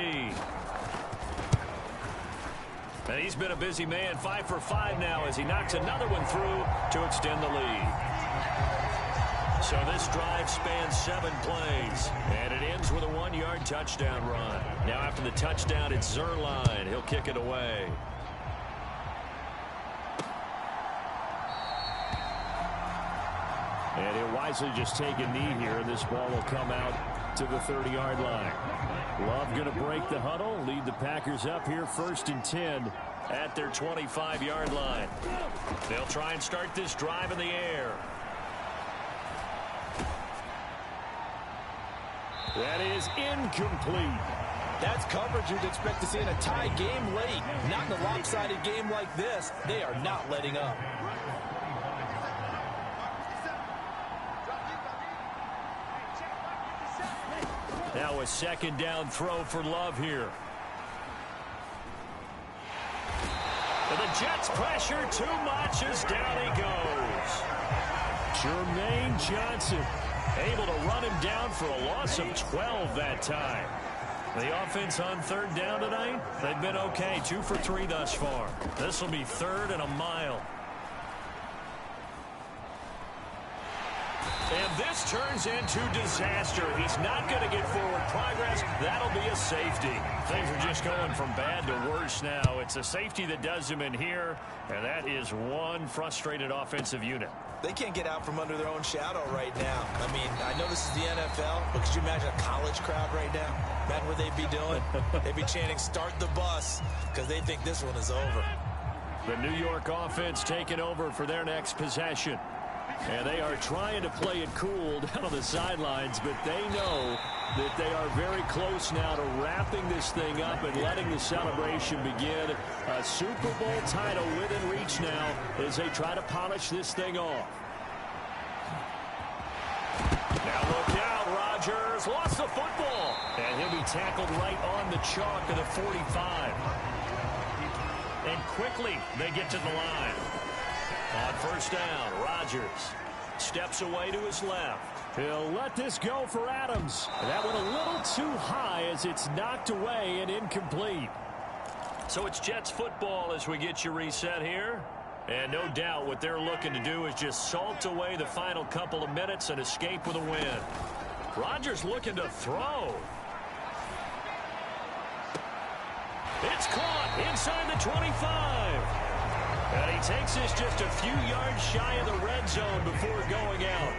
And he's been a busy man, 5 for 5 now as he knocks another one through to extend the lead. So this drive spans 7 plays, and it ends with a 1-yard touchdown run. Now after the touchdown, it's Zerline. He'll kick it away. And he'll wisely just take a knee here, and this ball will come out to the 30-yard line. Love going to break the huddle, lead the Packers up here 1st and 10 at their 25-yard line. They'll try and start this drive in the air. That is incomplete. That's coverage you'd expect to see in a tie game late. Not in a lopsided game like this. They are not letting up. Now a 2nd down throw for Love here. And the Jets pressure too much as down he goes. Jermaine Johnson able to run him down for a loss of 12 that time. The offense on 3rd down tonight, they've been okay. 2 for 3 thus far. This will be 3rd and a mile. And this turns into disaster. He's not going to get forward progress. That'll be a safety. Things are just going from bad to worse now. It's a safety that does him in here, and that is one frustrated offensive unit. They can't get out from under their own shadow right now. I mean, I know this is the NFL, but could you imagine a college crowd right now? Imagine what they'd be doing. They'd be chanting, "Start the bus," because they think this one is over. The New York offense taking over for their next possession. And they are trying to play it cool down on the sidelines, but they know that they are very close now to wrapping this thing up and letting the celebration begin. A Super Bowl title within reach now as they try to polish this thing off. Now look out, Rodgers lost the football. And he'll be tackled right on the chalk of the 45. And quickly they get to the line. On 1st down, Rodgers steps away to his left. He'll let this go for Adams. That went a little too high as it's knocked away and incomplete. So it's Jets football as we get you reset here. And no doubt what they're looking to do is just salt away the final couple of minutes and escape with a win. Rodgers looking to throw. It's caught inside the 25. And he takes this just a few yards shy of the red zone before going out.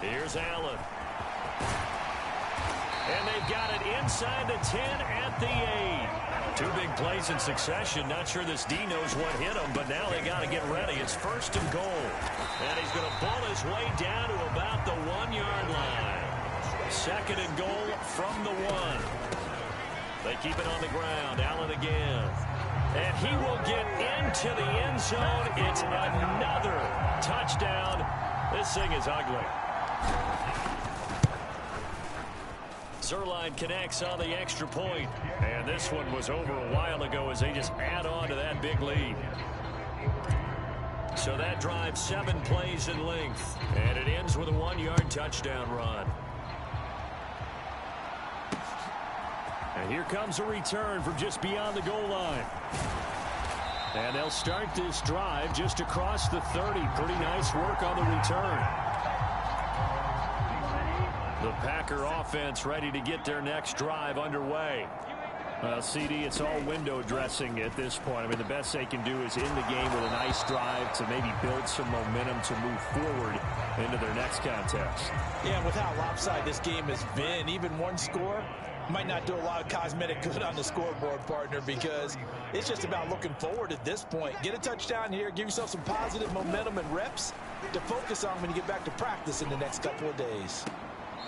Here's Allen. And they've got it inside the 10 at the 8. 2 big plays in succession. Not sure this D knows what hit him, but now they got to get ready. It's 1st and goal. And he's going to pull his way down to about the 1-yard line. 2nd and goal from the 1. They keep it on the ground. Allen again. And he will get into the end zone. It's another touchdown. This thing is ugly. Zuerlein connects on the extra point. And this one was over a while ago as they just add on to that big lead. So that drive 7 plays in length. And it ends with a 1-yard touchdown run. And here comes a return from just beyond the goal line. And they'll start this drive just across the 30. Pretty nice work on the return. The Packer offense ready to get their next drive underway. CD, it's all window dressing at this point. I mean, the best they can do is in the game with a nice drive to maybe build some momentum to move forward into their next contest. Yeah, with how lopsided this game has been, even one score might not do a lot of cosmetic good on the scoreboard, partner, because it's just about looking forward at this point. Get a touchdown here, give yourself some positive momentum and reps to focus on when you get back to practice in the next couple of days.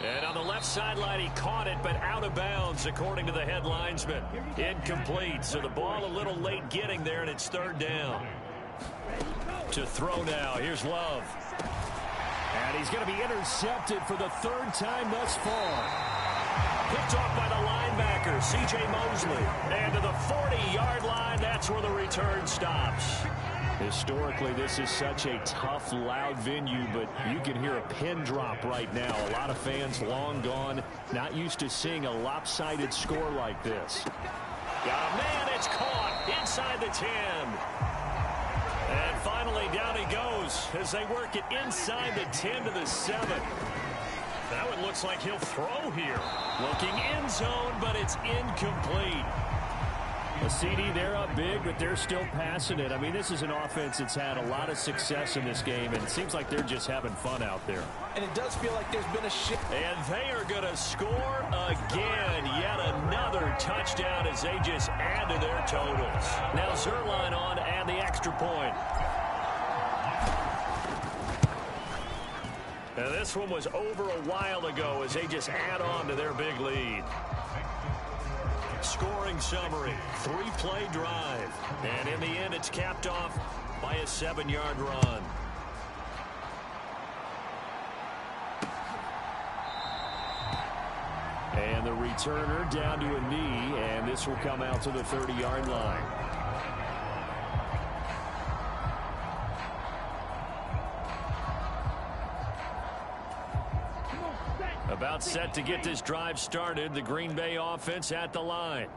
And on the left sideline, he caught it, but out of bounds, according to the head linesman. Incomplete, so the ball a little late getting there, and it's 3rd down. To throw now, here's Love. And he's going to be intercepted for the 3rd time thus far. Picked off by the linebacker, C.J. Mosley. And to the 40-yard line, that's where the return stops. Historically, this is such a tough, loud venue, but you can hear a pin drop right now. A lot of fans long gone, not used to seeing a lopsided score like this. Got a man, it's caught inside the 10. And finally, down he goes as they work it inside the 10 to the 7. That one looks like he'll throw here. Looking end zone, but it's incomplete. A CD, they're up big, but they're still passing it. I mean, this is an offense that's had a lot of success in this game, and it seems like they're just having fun out there. And it does feel like there's been a shift. And they are going to score again. Yet another touchdown as they just add to their totals. Now Zuerlein on and the extra point. Now this one was over a while ago as they just add on to their big lead. Scoring summary, 3-play drive. And in the end, it's capped off by a 7-yard run. And the returner down to a knee, and this will come out to the 30-yard line. About set to get this drive started. The Green Bay offense at the line.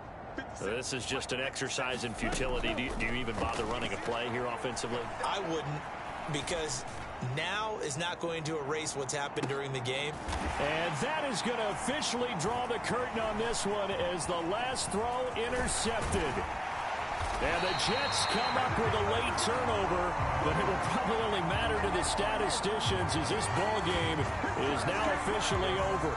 So this is just an exercise in futility. Do you even bother running a play here offensively? I wouldn't, because now is not going to erase what's happened during the game. And that is going to officially draw the curtain on this one as the last throw intercepted. And the Jets come up with a late turnover, but it will probably only matter to the statisticians as this ball game is now officially over.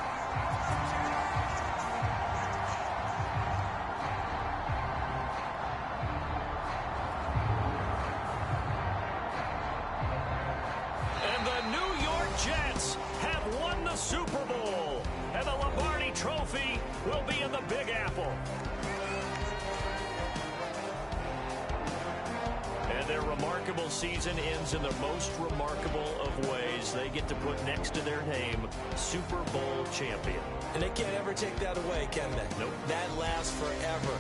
And the New York Jets have won the Super Bowl, and the Lombardi Trophy will be in the Big Apple. Their remarkable season ends in the most remarkable of ways. They get to put next to their name, Super Bowl champion. And they can't ever take that away, can they? Nope. That lasts forever.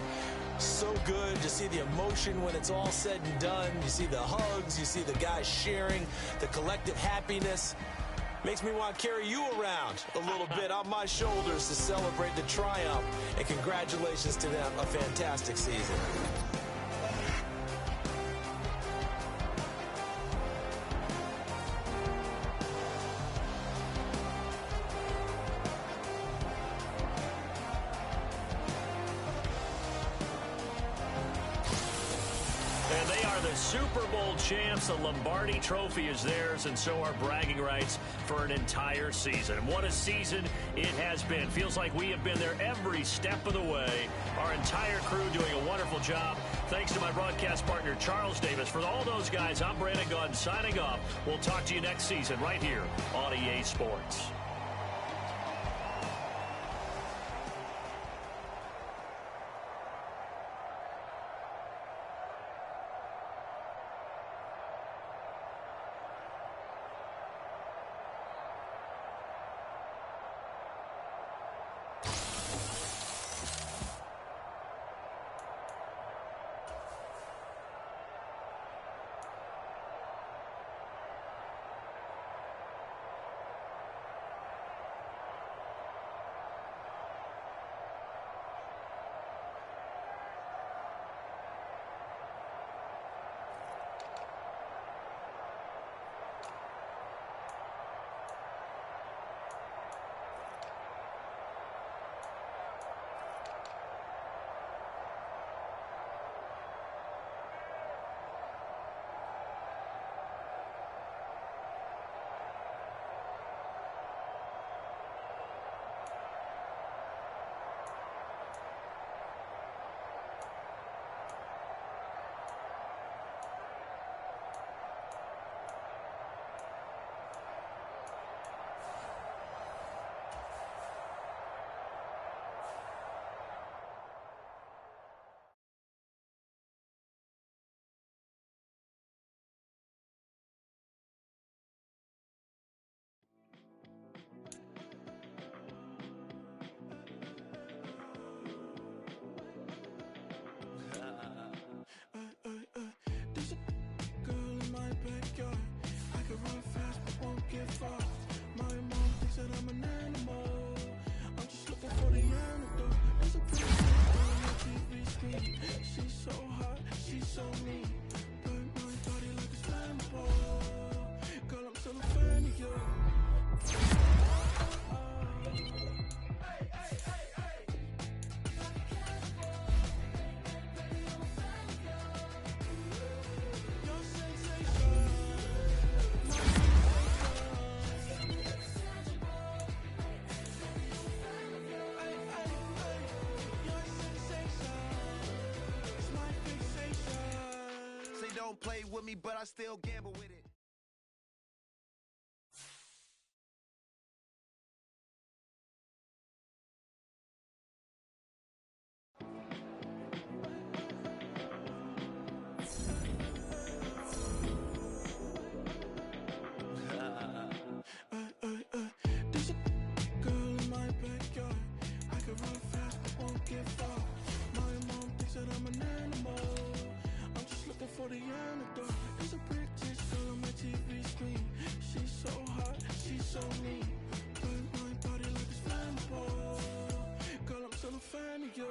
So good to see the emotion when it's all said and done. You see the hugs, you see the guys sharing, the collective happiness. Makes me want to carry you around a little bit on my shoulders to celebrate the triumph. And congratulations to them, a fantastic season. the Super Bowl champs. The Lombardi Trophy is theirs, and so are bragging rights for an entire season. What a season it has been. Feels like we have been there every step of the way. Our entire crew doing a wonderful job. Thanks to my broadcast partner, Charles Davis. For all those guys, I'm Brandon Gunn signing off. We'll talk to you next season right here on EA Sports. There's a girl in my backyard. I can run fast but won't get far. My mom thinks that I'm an animal. I'm just looking for the antidote. There's a pretty girl on my TV screen. She's so hot, she's so mean. Burn my body like a flammable. Girl, I'm still a fan of you. Don't play with me, but I still gamble with it. There's a girl in my backyard. I can run fast but won't get far. My mom thinks that I'm an animal. I'm just looking for the antidote. There's a pretty girl on my TV screen. She's so hot, she's so mean. Burn my body like it's flammable. Girl, I'm still a fan of you.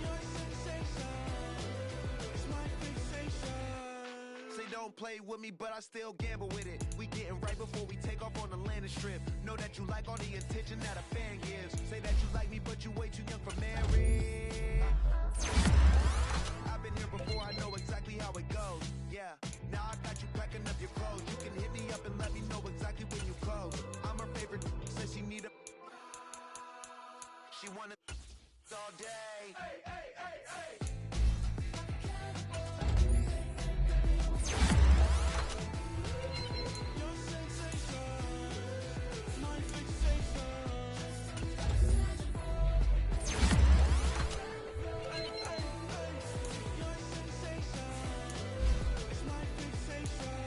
Your sensation, my fixation. Say don't play with me, but I still gamble with it. We getting right before we take off on the landing strip. Know that you like all the attention that a fan gives. Say that you like me, but you way too young for marriage. I've been here before, I know exactly how it goes. Yeah, now I got you packing up your clothes. You can hit me up and let me know exactly when you close. I'm her favorite, says she need a. She wanna all day. Hey, hey, hey, hey. Your sensation, my fixation. Hey, hey, hey. Your sensation is my fixation.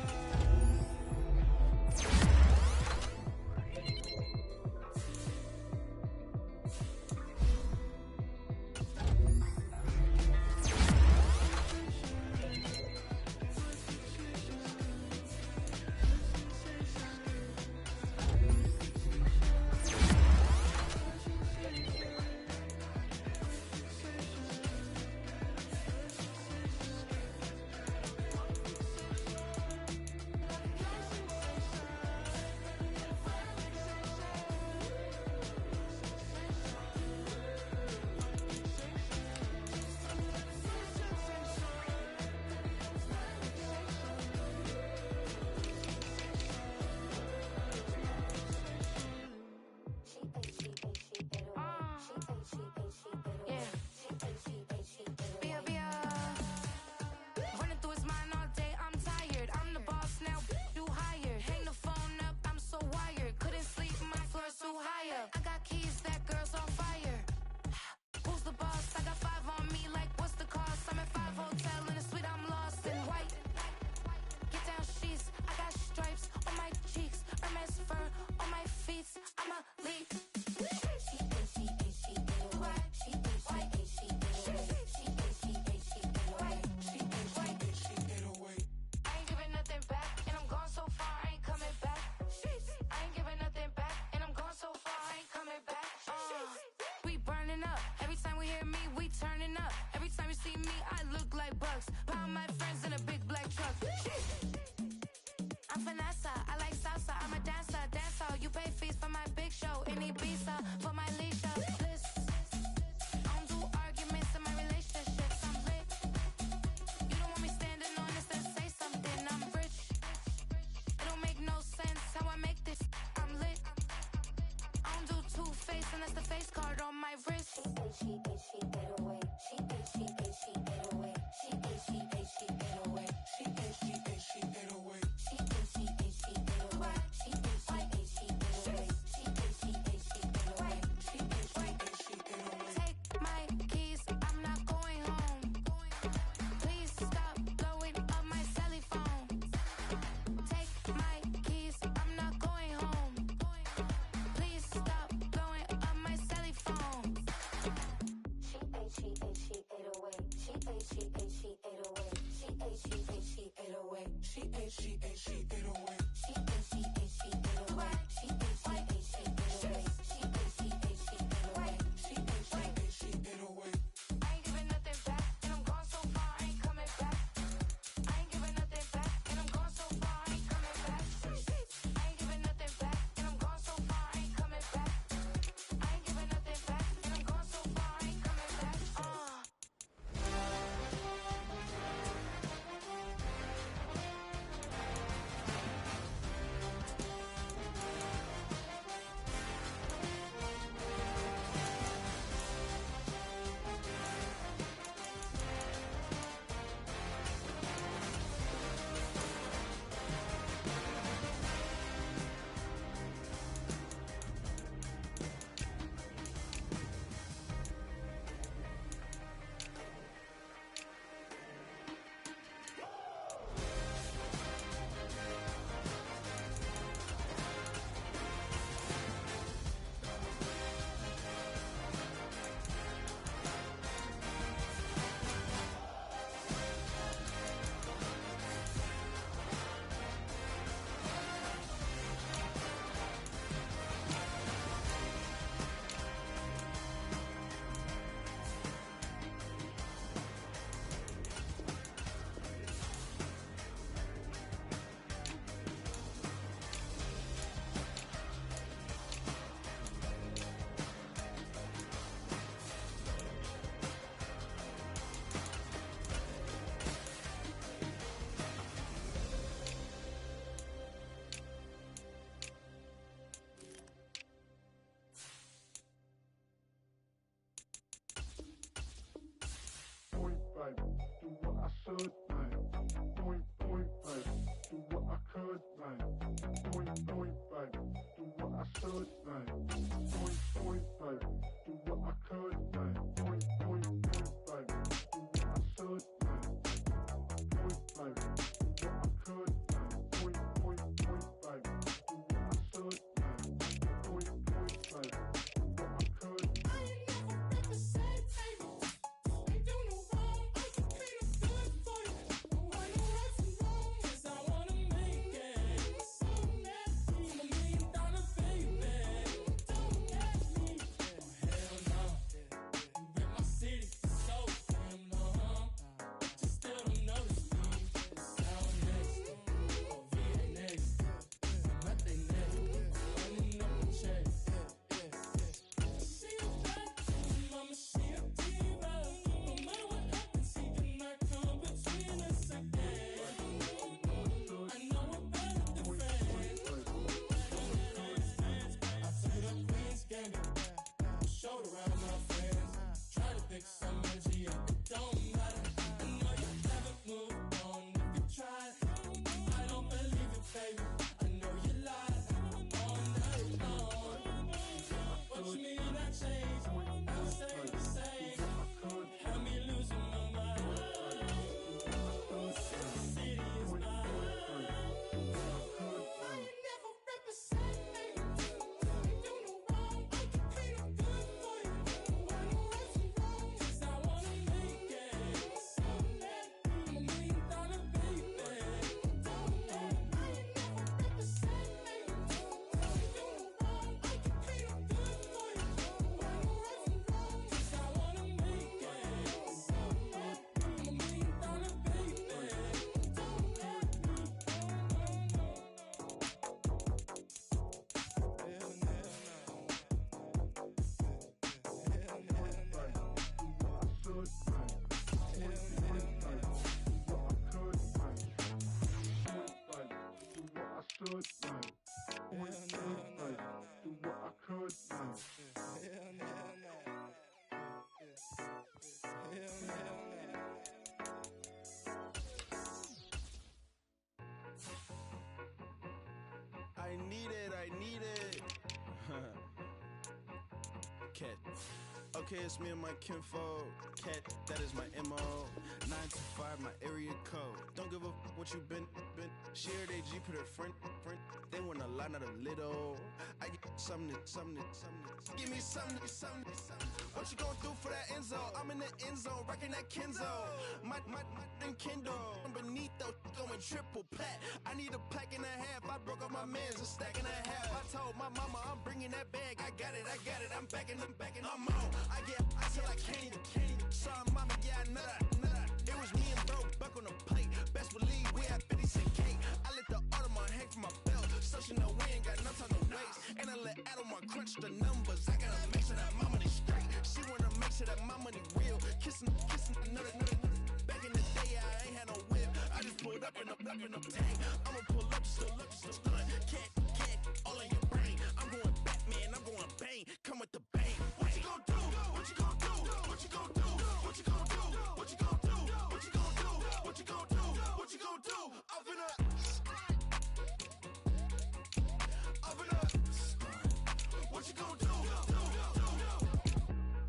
like bugs. Pound my friends in a big black truck. I'm Vanessa, I like salsa. I'm a dancer. You pay fees for my big show. Any visa for my leisure. I don't do arguments in my relationships. I'm lit. You don't want me standing on this and say something. I'm rich. It don't make no sense how I make this. I'm lit. I don't do two-face unless the face card on my wrist. She 808. She 808. She 808. She 808. She 808. She 808. She 808. She 808. She 808. She 808. She 808. Take my keys, I'm not going home. Please stop blowing up my celly phone. Take my keys, I'm not going home. Please stop blowing up my celly phone. She 808. She 808. She 808. She 808. She 808. She 808. She 808. She 808. She 808. She 808. She 808. She 808. I ain't giving nothing back, and I'm gone so far, I ain't coming back. I ain't giving nothing back, and I'm gone so far, I ain't coming back. I ain't giving nothing back, and I'm gone so far, I ain't coming back. I ain't giving nothing back, and I'm gone so far, I ain't coming back. Do what I should, like. Point, baby. Do what I could, like. Point, baby. Do what I should, like. Point, baby. Do what I could, like. Point, baby. Do what I should, like. Point, baby. Do what I could, like. Point, baby. Do what I should, like. Point, baby. Do what I could. I ain't never been the same, baby. Ain't do no wrong. I can be the good for you. Cat. Okay, it's me and my kinfolk. Cat, that is my MO. 925, my area code. Don't give a what you been. Share they G, put her friend. They want a lot, not a little. I get something. Give me something. What you gonna do for that end zone? I'm in the end zone, rocking that Kenzo. My Kindle. I'm beneath though, going triple plat. I need a pack and a half. I broke up my mans, a stack and a half. I told my mama I'm bringing that bag. I got it. I'm backing, I'm on. I till I can't even. Sorry, mama, yeah, I nut. It was me and bro, buck on the plate. Best believe we had 56K. I let the Audemars hang from my belt. So she know we ain't got no time to waste. And I let Audemars crunch the numbers. I gotta make sure that my money straight. She wanna make sure that my money real. Kissing another. Back in the day, I ain't had no whip. I just pulled up in the tank. I'ma pull up just to stunt. Cat, all in your brain. I'm going Batman, I'm going bang. Come with the bang. What you gon' do? What you gon' do? What you gon' do? What you gon' do? What you gon' do? What you gon' do? What you gon' do? What you gon' do? Up in up. What you gon' do?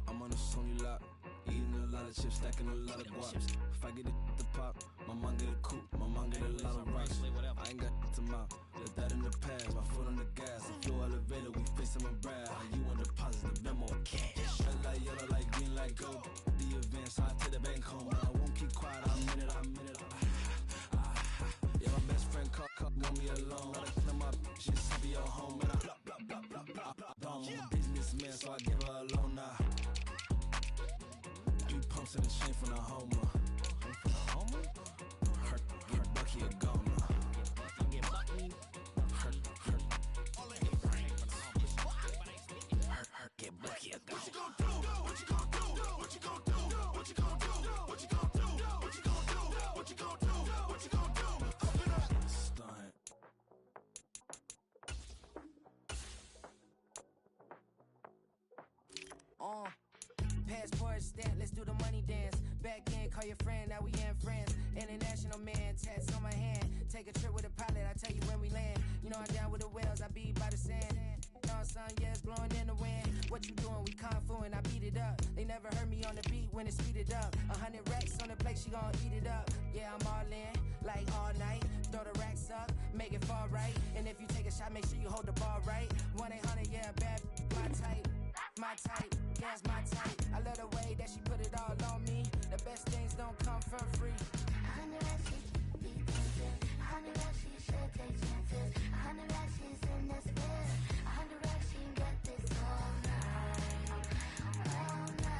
I'm on a Sony lot, eating a lot of chips, stacking a lot of guap. If I get it to pop, my mom get a coupe, my mom get a lot of rocks. I ain't got to mouth, let that in the past. My foot on the gas, I flow elevator, we facing my brad. How you on the positive, no more cash. Red light, yellow light, green light, go. The event, so I take the bank home. I won't keep quiet, I'm in it. Yeah, my best friend call, want me alone. Not a my she's be your home, and I I'm a businessman, so I give her a loan now. 3 pumps in the chain from the Homer. Her Bucky a goner. Her get Bucky a goner. What you gon' do? What you gon' do? What you gon' do? What you gon' do? What you gon' do? What you gon' do? What you gon' do? What you gon' do? Up and up. Stunt. Passport stamp, let's do the money dance. Back in, call your friend, now we ain't friends. International man, tats on my hand. Take a trip with a pilot, I tell you when we land. You know I'm down with the whales, I be by the sand. Sun, yeah, it's blowing in the wind. What you doing? We kung fu and I beat it up. They never heard me on the beat when it's speeded up. 100 racks on the plate, she gon' eat it up. Yeah, I'm all in, like all night. Throw the racks up, make it fall right. And if you take a shot, make sure you hold the ball right. 1-800, yeah, bad, my type. My type, yeah, it's my type. I love the way that she put it all on me. The best things don't come for free. 100 racks, she be dancing. 100 racks, she should take chances. 100 racks, she's in this bed. 100 racks, she can get this all night. All night.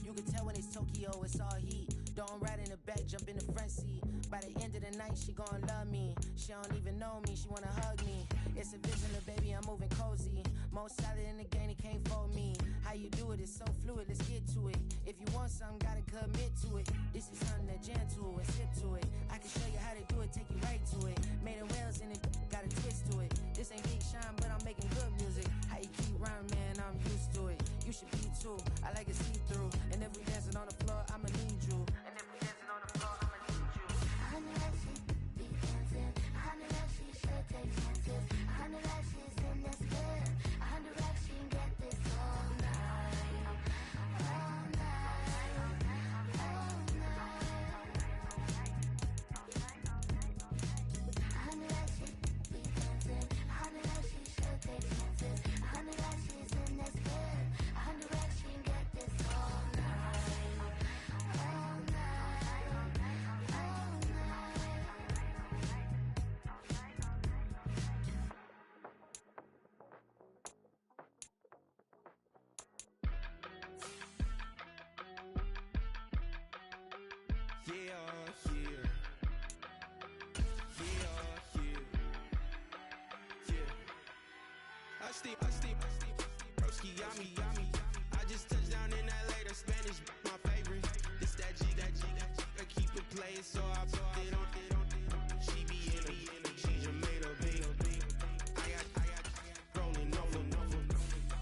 You can tell when it's Tokyo, it's all heat. Don't ride in the back, jump in the front seat. By the end of the night, she gon' love me. She don't even know me, she wanna hug me. It's a vision of baby, I'm moving cozy. Most solid in the game, it can't fold me. How you do it, it's so fluid, let's get to it. If you want something, gotta commit to it. This is something that jam to and sip to it. I can show you how to do it, take you right to it. Made a whales in it, got a twist to it. This ain't Big Sean, but I'm making good music. How you keep rhyming, man, I'm used to it. You should be too, I like it see-through. And if we dancing on the floor, I'ma need you. And if we dancing on the floor, I'ma need you. 100 racks, she be dancing. 100 racks, she should take chances. 100 racks, she's in this bed. 100 racks, she can get this all night. All night. All night. 100 racks, she be dancing. 100 racks, she should take chances. 100 racks, she's in this bed. 100 racks, she can get this all night. All night. All night. I stay, broski, yummy. I just touched down in LA, the Spanish, my favorite. This that G, I keep it playing, so I put it on. She be in it, she just made a big. I got rolling over,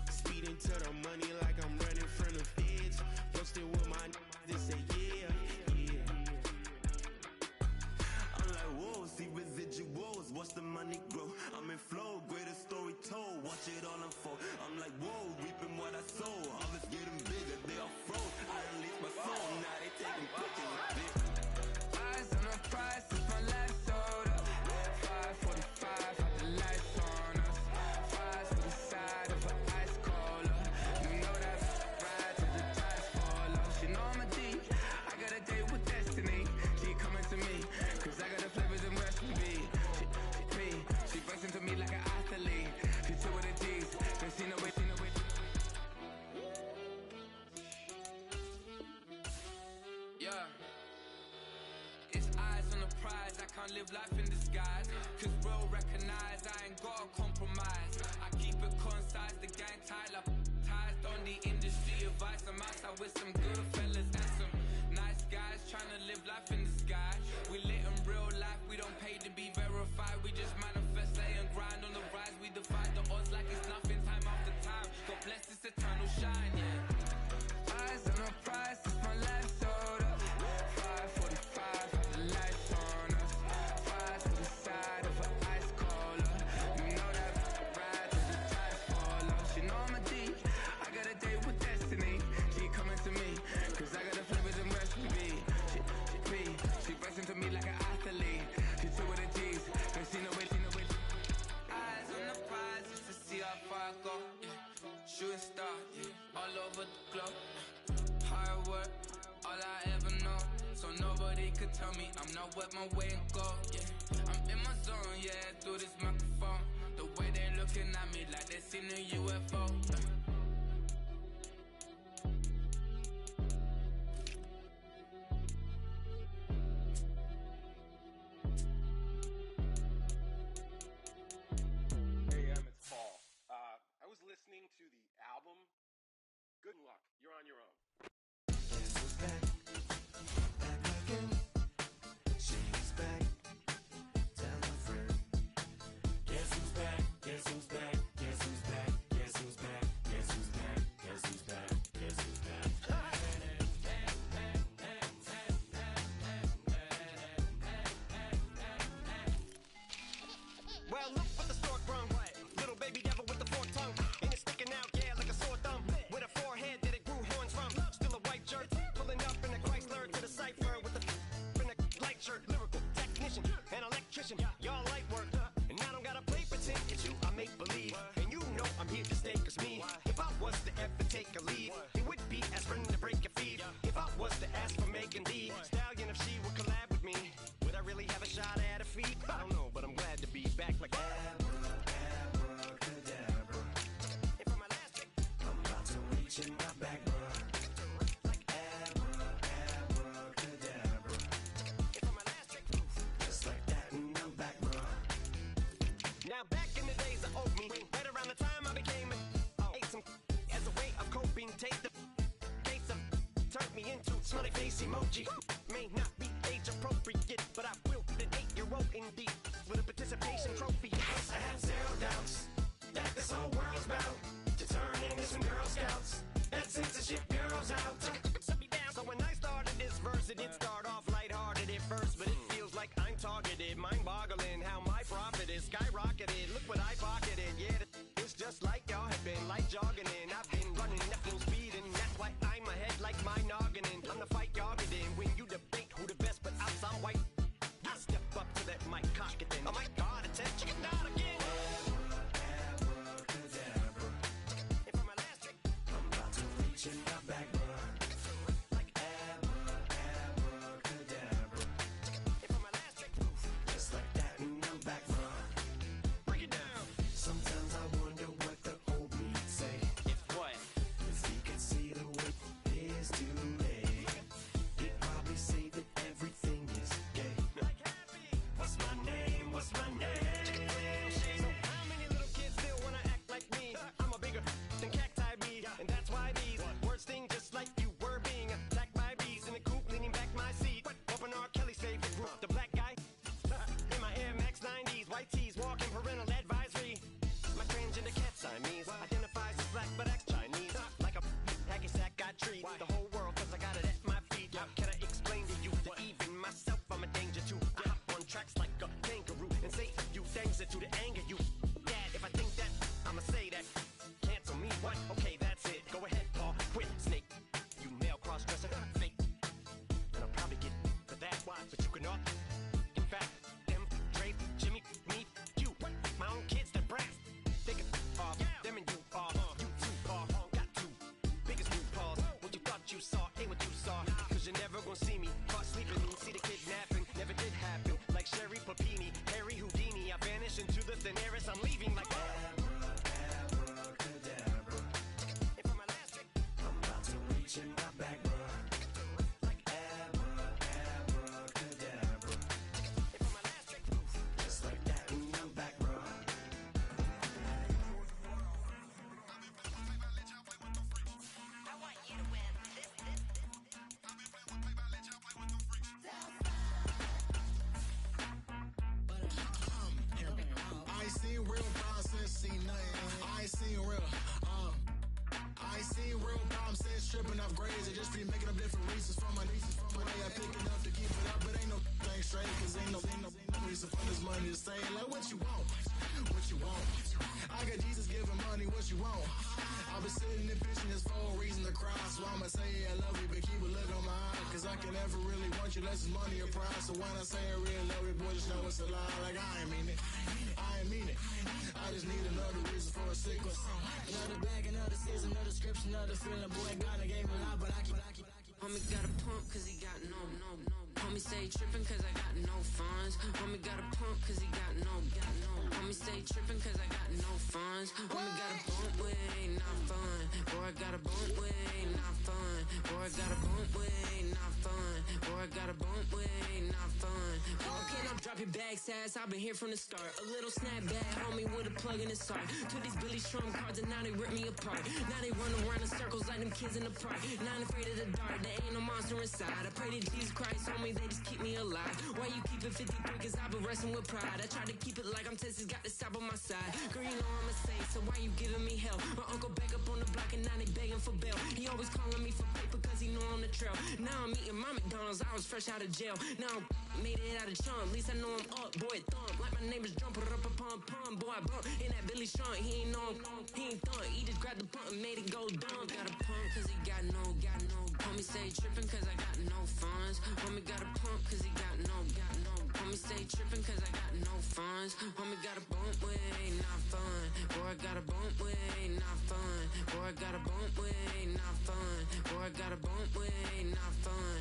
speeding to the money like I'm running from the feds. Posted with my they say yeah. I'm like, whoa, see residuals, what's the can't live life in disguise. Cause real recognize I ain't gotta compromise. I keep it concise, the gang tied up. Ties on the industry advice. I'm outside with some good fellas and some nice guys trying to live life in the sky. We lit in real life, we don't pay to be verified. We just manifest, lay and grind on the rise. We defy the odds like it's nothing, time after time. God bless this eternal shine, yeah. Eyes on the prize, it's my life sold up. 5:45, the lights on us. Fires to the side of an ice caller. You know that ride till the tires fall off. She know I'm a D, I got a date with destiny. She coming to me, cause I got the flavors and recipe. She pressing to me like an athlete. She took with the G's, cause she know it. Eyes on the prize, just to see how far I go. Shooting star, all over the globe. Hard work, all I ever know. So nobody could tell me I'm not wet my way and go. Yeah, I'm in my zone, yeah, through this microphone. The way they looking at me like they seen a UFO. Hey, it's Paul. I was listening to the album. Good luck. You're on your own. She's back. Tell a friend. Guess who's back? Guess who's back? Guess who's back? Guess who's back? Guess who's back? Guess who's back? Guess who's back? Well, look what the stork brung. Little baby devil with the forked tongue. And it's sticking out, yeah, like a sore thumb. With a forehead that it grew horns from. Still a white shirt, pulling up in a Chrysler to the cipher with the in a light shirt. Lyrical technician, an electrician. Y'all light work. And I don't gotta play pretend it's you, I make believe. And you know I'm here to stay, cause me. If I was to ever take a leave, it would be aspirin to break your feet. If I was to ask for Megan D Stallion, if she would collab with me, would I really have a shot at her feet? I don't know, but I'm glad to be back like Abracadabra. And for my last trick, I'm about to reach in my back, bruh. Like abracadabra. and for my last trick, Just like that, and I'm back, bruh. now back in the days of owed me, right around the time I became ate some as a way of coping. Take the case of turned me into smiley face emoji. May not be age appropriate, but I will fit an 8-year-old indeed with a participation trophy. I have zero doubts that this whole world's bound to turn into some Girl Scouts. That censorship bureau's out. So when I started this verse, it did start off lighthearted at first, but it feels like I'm targeted, mind-boggling how my profit is skyrocketed. Look what I pocketed, yeah, it's just like y'all have been, like jogging in. I've been running at full speed, and that's why I'm ahead like my noggin. I'm the fight y'all get in when you debate who the best, but I'm some white. I step up to that mic, cock it then. Oh my God, attention, not again. Abracadabra. And for my last trick, I'm about to reach in my back, bruh. Like abracadabra. and for my last trick, Just like that, and I'm back, bruh. break it crazy. Just be making up different reasons for my nieces. For way I pick it up to keep it up, but ain't no thing straight. Cause ain't no reason for this money to stay. Like what you want? What you want? I got Jesus giving money, what you want? I've been sitting and pitching this for a reason to cry. So I'ma say I love you, but keep a look on my eye. Cause I can never really want you unless it's money or pride. So when I say I really love you, boy, just know it's a lie. Like I ain't mean it. I ain't mean it. I just need another reason for a sequence. Another bag, another season, another description, another feeling. Boy, God, I gave a lot, but I keep. Homie got a pump cause he got no. Homie stay trippin' cause I got no funds. Homie got a pump cause he got no. Homie stay trippin' cause I got no funds. Homie got a bump with ain't not fun. Boy, I got a bump with ain't not fun. Boy, I got a bump with ain't not fun. Boy, I got a bump with ain't not fun. Okay, now drop your bag, sass. I've been here from the start. A little snapback, homie, with a plug in his heart. To these Billy Strum cards and now they rip me apart. Now they run around in circles like them kids in the park. Not afraid of the dark, there ain't no monster inside. I pray to Jesus Christ, homie, they just keep me alive. Why you keep it 53? Cause I've been wrestling with pride. I try to keep it like I'm Texas, got the stop on my side. Girl, you know I'm a saint, so why you giving me hell? My uncle back up on the block and now they begging for bail. He always calling me for paper cause he know I'm the trail. Now I'm eating my McDonald's, I was fresh out of jail. Now I'm made it out of chunk, at least I know I'm up, boy, thump. Like my neighbor's jumper up a pum. Boy, I bump in that Billy Strong, he ain't know he ain't thump. He just grabbed the pump and made it go dumb. Got a pump cause he got no. Homie stay trippin' cause I got no funds. Homie got a pump cause he got no. Homie stay trippin' cause I got no funds. Homie got a bump with ain't not fun. Boy, I got a bump with ain't not fun. Boy, I got a bump with ain't not fun. Boy, I got a bump with ain't not fun.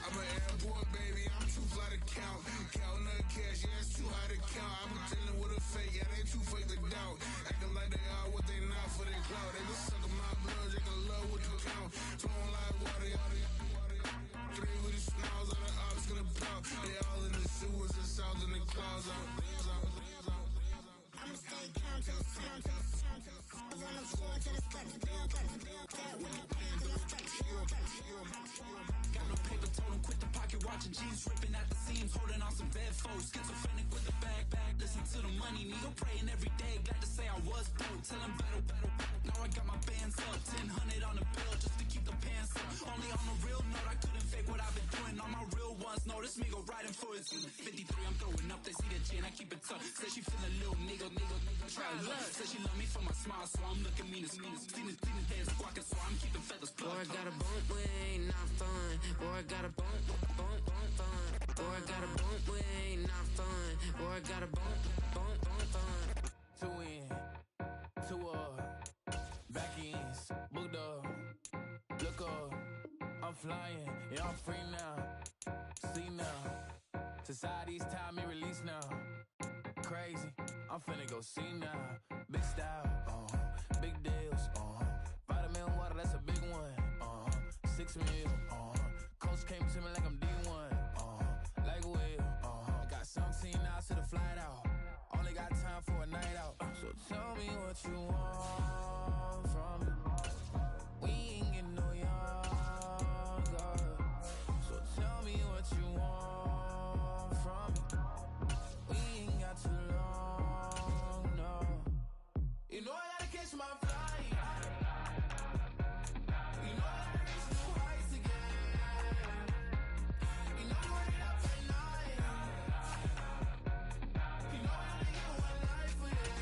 I'm an airport baby, I'm too fly to count. Counting the cash, yeah, it's too high to count. I'm dealing with a fake, yeah, they too fake to doubt. Acting like they are what they not for their clout. They been sucking my blood, they can love what you count. Flowing like water, three with the smiles, all the ops gonna pout. They all in the sewers and south in the clouds. I'ma stay down to the sun, to the sun, to the sun. On the floor to the steps, build, with the pen to the steps. Got no paper, told him quit the pocket, watching jeans ripping at the seams, holding on some bed foes. Schizophrenic with the bag, listen to the money, Neo praying every day. Glad to say I was broke, tell him battle. Now I got my bands up, 1000 on the bill just to keep the pants up. Only on a real note, I couldn't fake what I've been doing. All my real ones know this me go right influence. 53, I'm throwing up, they see the chain, I keep it tough. Say she feeling little nigga, try love. Say she love me for my smile, so I'm looking mean as Seen his head squawking, so I'm keeping feathers plucked. Boy, I got a bump with ain't not fun. Boy, I got a bump fun. Boy, I got a bump with ain't not fun. Boy, I got a bump fun. Two in, two up, back ends, booked up, look up, I'm flying, yeah, I'm free now, see now, society's time me release now, crazy, I'm finna go see now, big style, big deals, vitamin water, that's a big one, 6 mil, coach came to me like I'm D1, like Will, got 17 hours to the flight out. Only got time for a night out. So tell me what you want from me. We ain't getting no younger. So tell me what you want from me. We ain't got too long, no. You know I gotta catch my flight. You know I gotta reach new heights again. You know you ain't up at night. You know I only get one life for this.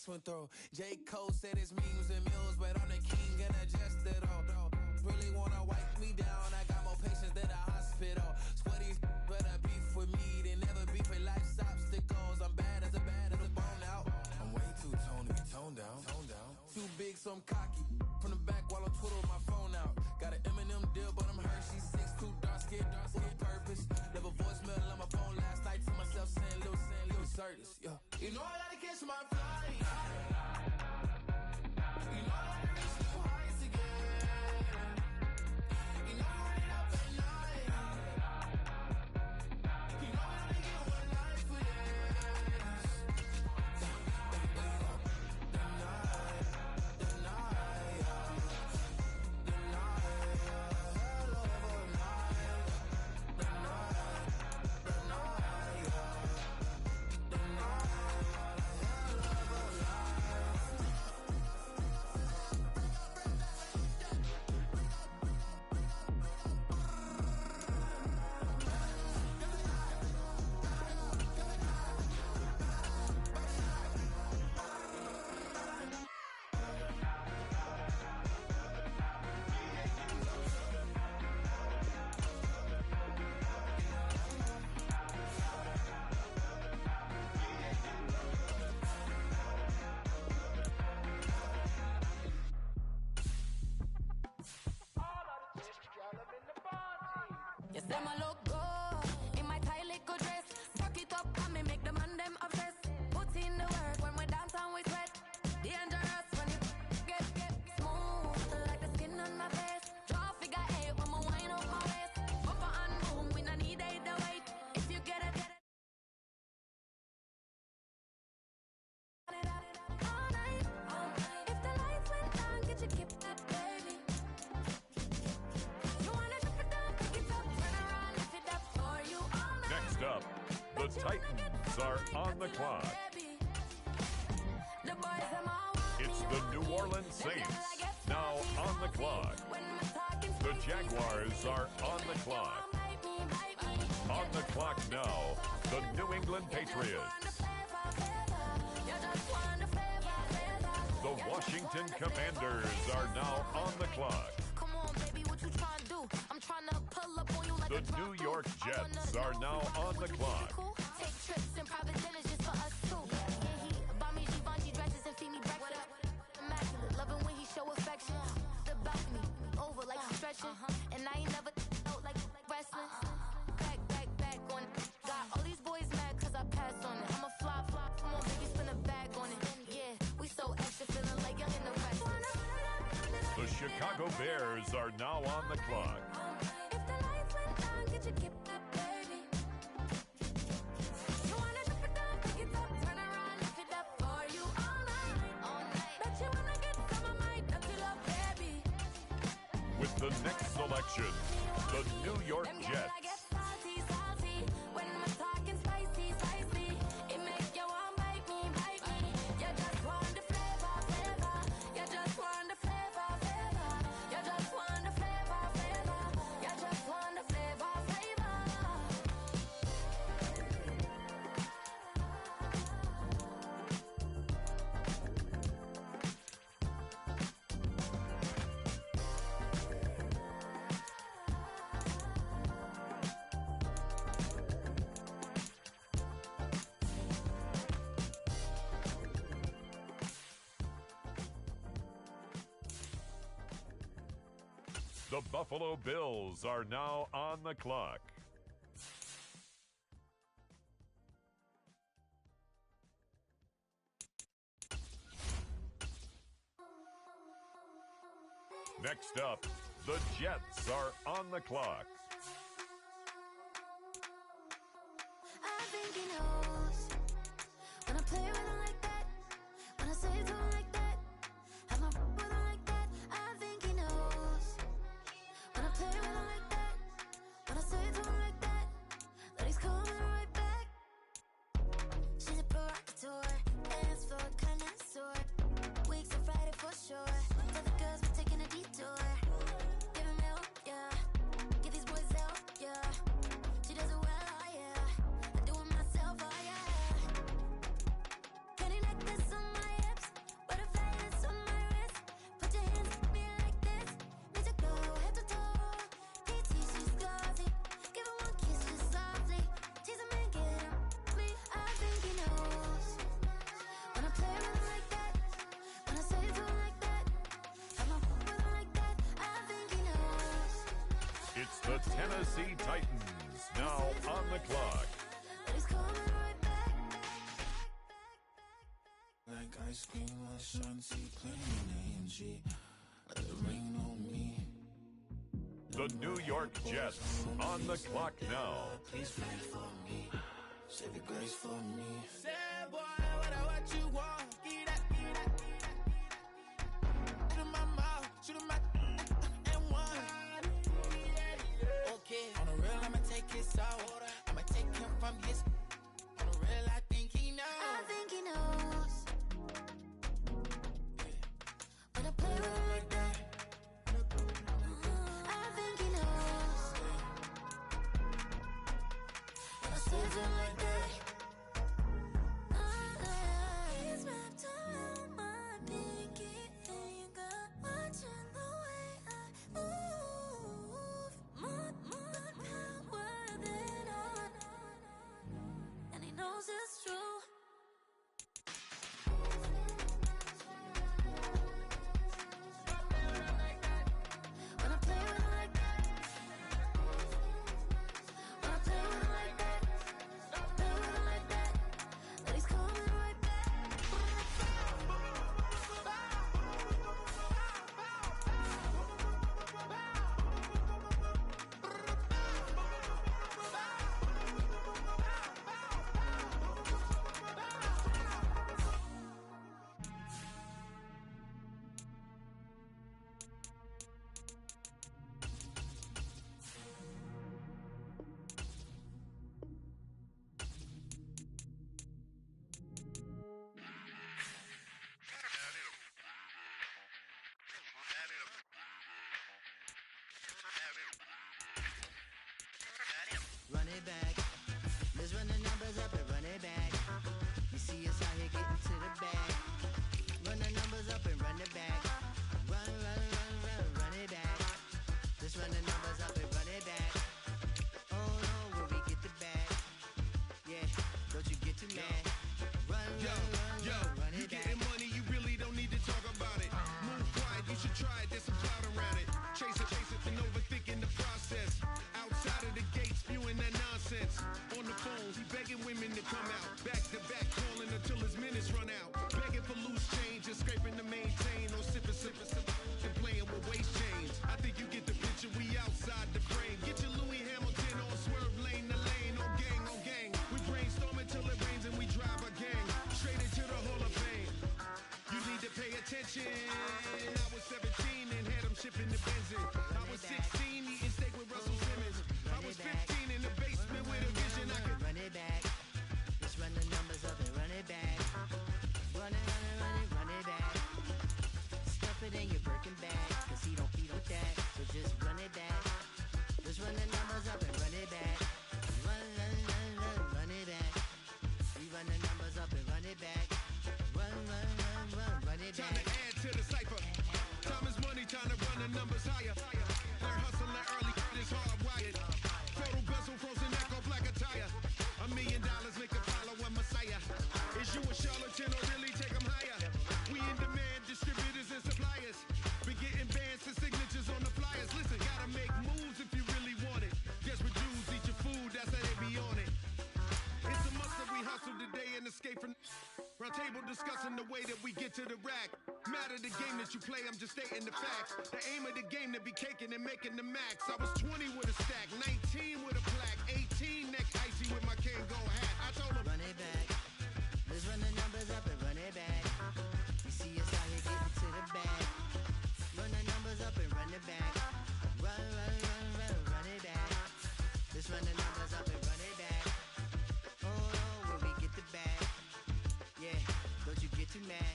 Went through. J. Cole said his memes and mills, but I'm the king and adjust it all. Really wanna wipe me down, I got more patience than a hospital. Sweaty better beef with me than never beef with life's obstacles. I'm bad as a bone out. I'm way too toned to be toned down. Too big, so I'm cocky. From the back while I'm twiddling my phone out. Got an Eminem deal, but I'm Hershey 6'2", dark skin, with purpose. Left a voicemail on my phone last night to myself saying, Lil Curtis, yeah. You know I gotta catch my flight. You know I gotta reach new heights again. You know I ain't up at night. You know I only get one life for this. them a look good. In my tight little dress, rock it up and me make the man them obsessed. Put in the work when we dance and we sweat. Dangerous when you get smooth like the skin on my face. Draw figure eight when we wind up my waist. Bumper and boom, we no need either wait. If you get it, get it. All night, all night. If the lights went down, get your kip up, baby. You wanna drop it down, pick it up, turn around, lift it up for you all night. Next up, the Titans are on the clock. The boys them all want It's me, the want New me. Orleans Them Saints gyal I get now salty, on the salty. clock. When my talking The spicy, Jaguars spicy. are on It the make you clock. want bite me, bite me. On the clock now, the New England Patriots. You just want the flavor, flavor. The Washington Commanders are now on the clock. Come on, baby, what you trying to do? I'm trying to pull up on you like The a drop New York through. I wanna Jets know are if now you on the would you clock. be cool? Take trips and private dinners just for us two. Yeah, he buy me Givenchy dresses and feed me breakfast. Immaculate, loving when he show affection. The balcony, over like stretching. And I ain't never out like wrestling. Back on it. Got all these boys mad cause I passed on it. I'm a flop. Come on, baby, spin a bag on it. Yeah, we so extra, feeling like young in the rest. The Chicago Bears are now on the clock. If the lights went down, get your kip up, baby. You wanna drop it down, pick it up, turn around, lift it up for you all night, all night. Bet you wanna get some of my dirty love, baby. With the next selection, the New York Them gyal I Jets. get salty, salty. When I'm talking spicy, spicy. It make you want bite me, bite me. You just want the flavor, flavor. You just want the flavor, flavor. You just want the flavor, flavor. You just want the flavor, flavor. The Buffalo Bills are now on the clock. Next up, the Jets are on the clock. I think he knows when I play with him like that, when I say it to him like that, have my with him like that. I think he knows when I play with him like that, when I say it to him like that, that he's coming right back. She's a provocateur, dance for a connoisseur. Weeks on Friday for sure. Tell the girls we're taking a detour. Give him help, yeah. Get these boys help, yeah. She does it well, oh yeah. I do it myself, oh yeah. Penny necklace on my hips, butterfly lace on my wrist. Put your hands on me like this. Need to go head to toe. PT, she's glossy. Give her one kiss just softly. Tease him and get him me. I think he knows when I play with him like that, when I say it to him like that, have my with him like that. I think he knows. It's the Tennessee Titans now on the clock. That he's coming right back. Like ice cream on Shanty, playing AMG. Let it rain on me. The New York Jets on the clock now. Please pray for me. Save your grace for me. Say, boy, what you want? Give that, give that, give that. Shoot in my mouth, shoot in my and one. Okay, on the real, I'ma take his soul. I'ma take him from his. On the real, I think he knows. I think he knows when I play with him like that. I think he knows when I say it to him like that. He's mine. back. Let's run the numbers up and run it back. You see us out here getting to the bag. Run the numbers up and run it back. Run it back. Let's run the numbers up and run it back. Oh no, will we get the bag? Yeah, don't you get too mad? Run it back. You getting money, you really don't need to talk about it. Move quiet, you should try it, there's some cloud around it. Chase it, and overthinking the process. Outside of the gates, spewing that nonsense. On the phone, he begging women to come out. Back to back, calling until his minutes run out. Begging for loose change and scraping to maintain. Or sipping, and playing with waist chains. I think you get the picture, we outside the frame. Get your Louis Hamilton on swerve lane to lane. On gang. We brainstorm until it rains and we drive a gang. Straight into the Hall of Fame. You need to pay attention. I was 17 and had them shipping the Benzin. I was 16 eating steak with Russell Simmons. I was 15 in the basement with a vision. I could run it back. Let's run the numbers up and run it back. Run it back. Stuff it in your Birkin bag, cause he don't feed with that. So just run it back. Let's run the numbers up and run it back. Run it back. We run the numbers up and run it back. Run it back. time to add to the cipher. Time is money, time to run the numbers higher. Learn hustling early, this hardwired. Photo bezel, frozen echo, black attire. $1 million make a follow a messiah. Is you a charlatan or really take them higher? We in demand, distributors and suppliers. Been getting bands and signatures on the flyers. Listen, gotta make moves if you really want it. Desperate Jews eat your food, that's how they be on it. It's a must that we hustle today and escape from round table discussing the way that we get to the rack. Matter the game that you play, I'm just stating the facts. The aim of the game to be caking and making the max. I was 20 with a stack, 19 with a plaque, 18 neck icy with my Kango hat. I told him run it back. Let's run the numbers up and run it back. You see us out here getting to the bag. Run the numbers up and run it back. Run it back. Let's run the numbers up and run it back. Oh no, will we get the bag? Yeah, don't you get too mad?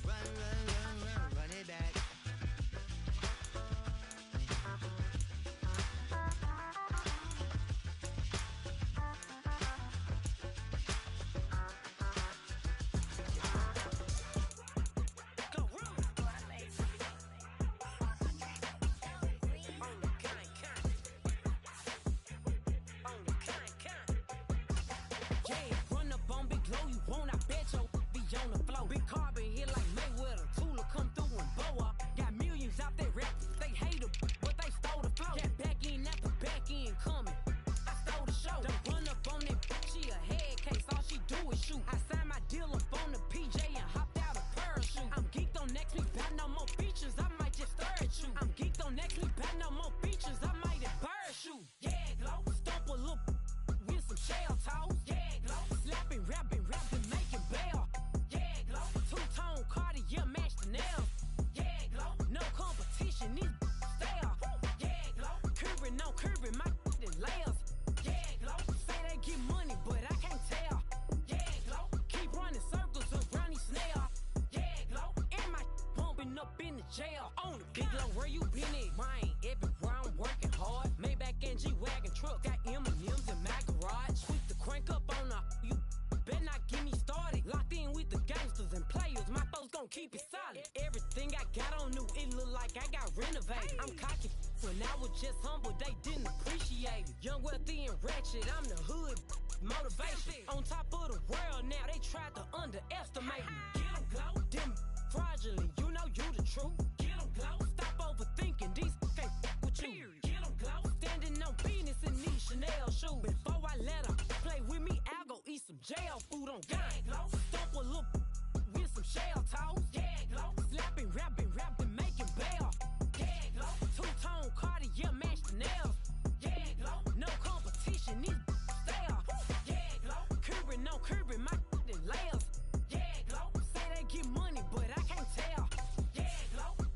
Run it back. Jail on the big low, where you been at? Mine, everywhere I'm working hard. Maybach and G-Wagon truck, got M&M's in my garage. Quick to crank up on the you better not get me started. Locked in with the gangsters and players, my folks gon' keep it solid. Everything I got on new, it look like I got renovated. I'm cocky when I was just humble, they didn't appreciate it. Young, wealthy, and ratchet, I'm the hood motivation. On top of the world now, they tried to underestimate me. Get 'em, glow, them fraudulent, you know you the truth. Get 'em, glow, stop overthinking, these can't with you. Get 'em, glow, standing on business in these Chanel shoes. Before I let her play with me, I'll go eat some jail food on gang. Glow, stomp a little with some shell toes. Yeah, glow, slapping, rapping, making bail. Yeah, glow, two-tone Cartier match the nails. Yeah, glow, no competition, these stale. Yeah, glow, curbing, no curbing, my layers. Yeah, glow, say they get money, but I can't tell. Yeah, glow,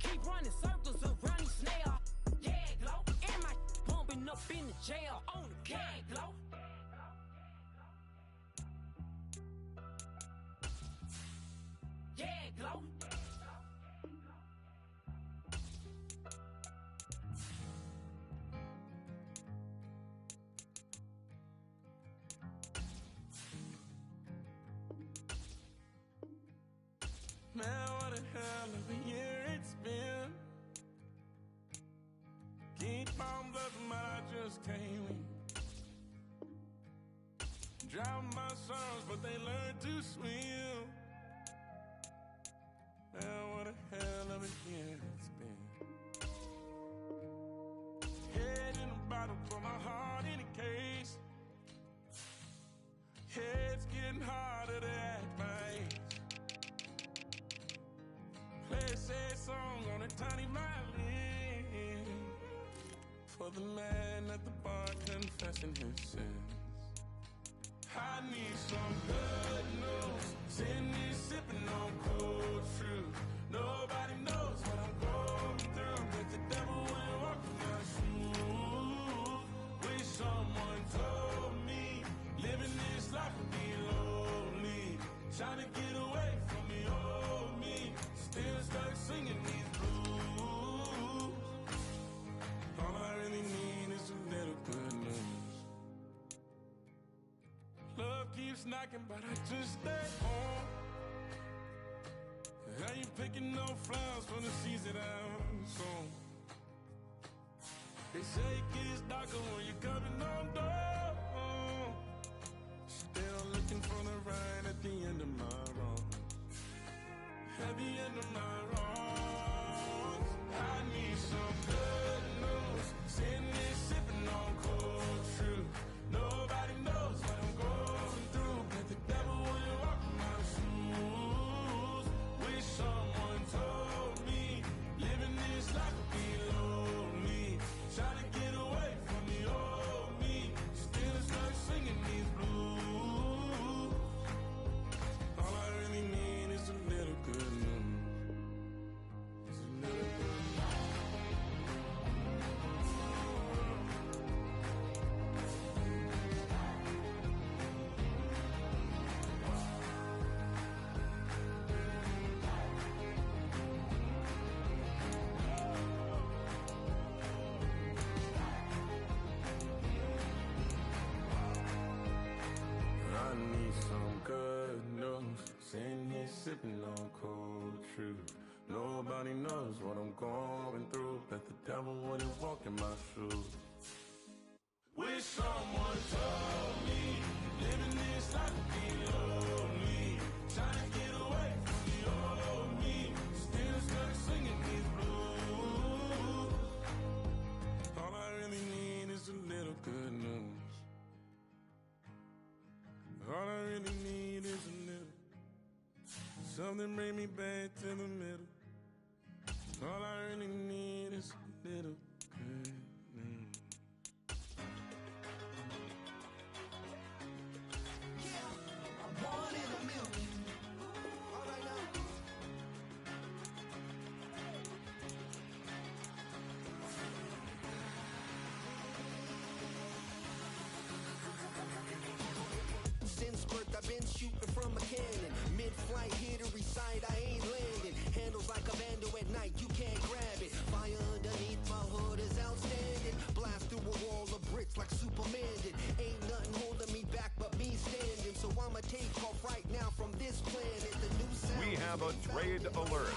just can't win. Drown my sons, but they learn to swim. Now what a hell of a year it's been. Head in a bottle for my heart in a case. Head's getting harder to act my age. Play a sad song on a tiny violin for the man at the bar confessing his sins. I need some good news. Sitting here sipping on cold fruit. Nobody knows what I'm going through, but the devil will walk in my shoes. Wish someone told me living this life would be lonely. Trying to get away from the old me. Still stuck singing these blues. All I really need is a little good news. Love keeps knocking, but I just stay home. I ain't picking no flowers from the seeds that I'm sown. They say it gets darker when you're coming on door. Still looking for the right at the end of my road. At the end of my road, I need some good news. Sitting there sipping on cold fruit. Nobody knows what I'm going through, but the devil will walk in my shoes. Wish someone told me living this life would be lonely. Trying to get away from the old me. Still stuck singing these blues. All I really need is a little good news. It's a little good news. I need some good news. Sitting here sipping on cold truth. Nobody knows what I'm going through, but the devil wouldn't walk in my shoes. Wish someone told me living this life would be lonely. Trying to get away from the old me. Still stuck singing these blues. All I really need is a little good news. All I really need is a little. Something bring me back to the middle. All I really need is a little good news. One in a million. All right now. Since birth, I've been shooting from a cannon. Mid-flight, here to recite, I ain't landing. Handles like a vandal at night, you can't grab it. Fire underneath my hood is outstanding. Blast through a wall of bricks like Superman did. Ain't nothing holding me back but me standing. So I'ma take off right now from this planet. The new sound. We have a trade alert.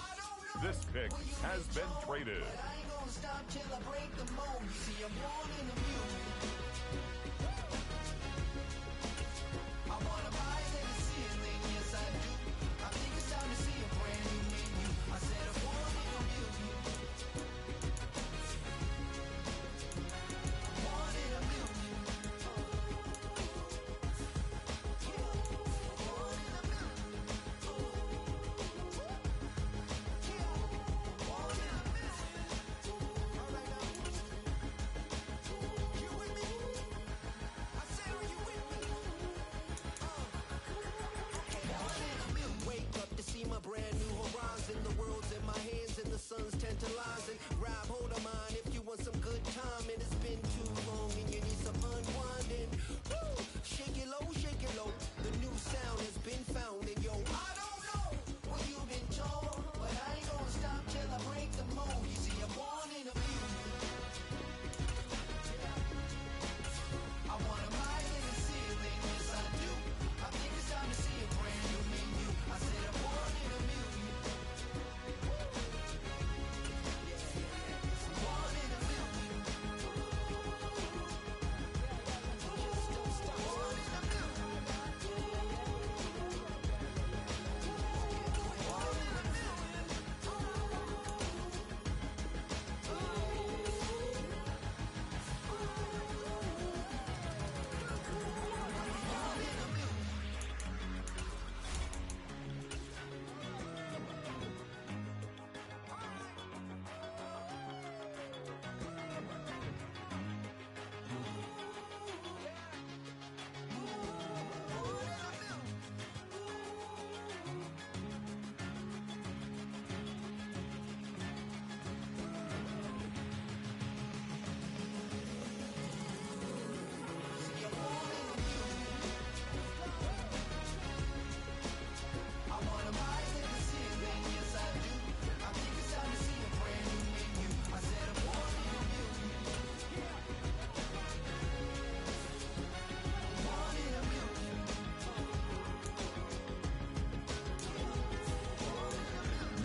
This pick has been traded. But I ain't gonna stop till I break the mold. You see, I'm born in the music. I wanna rise in the ceiling, yes I do. I think it's time to see a brand new menu. I said I'm born in a million. Born in a million. Born in a million. Born in a million. All right now. You with me?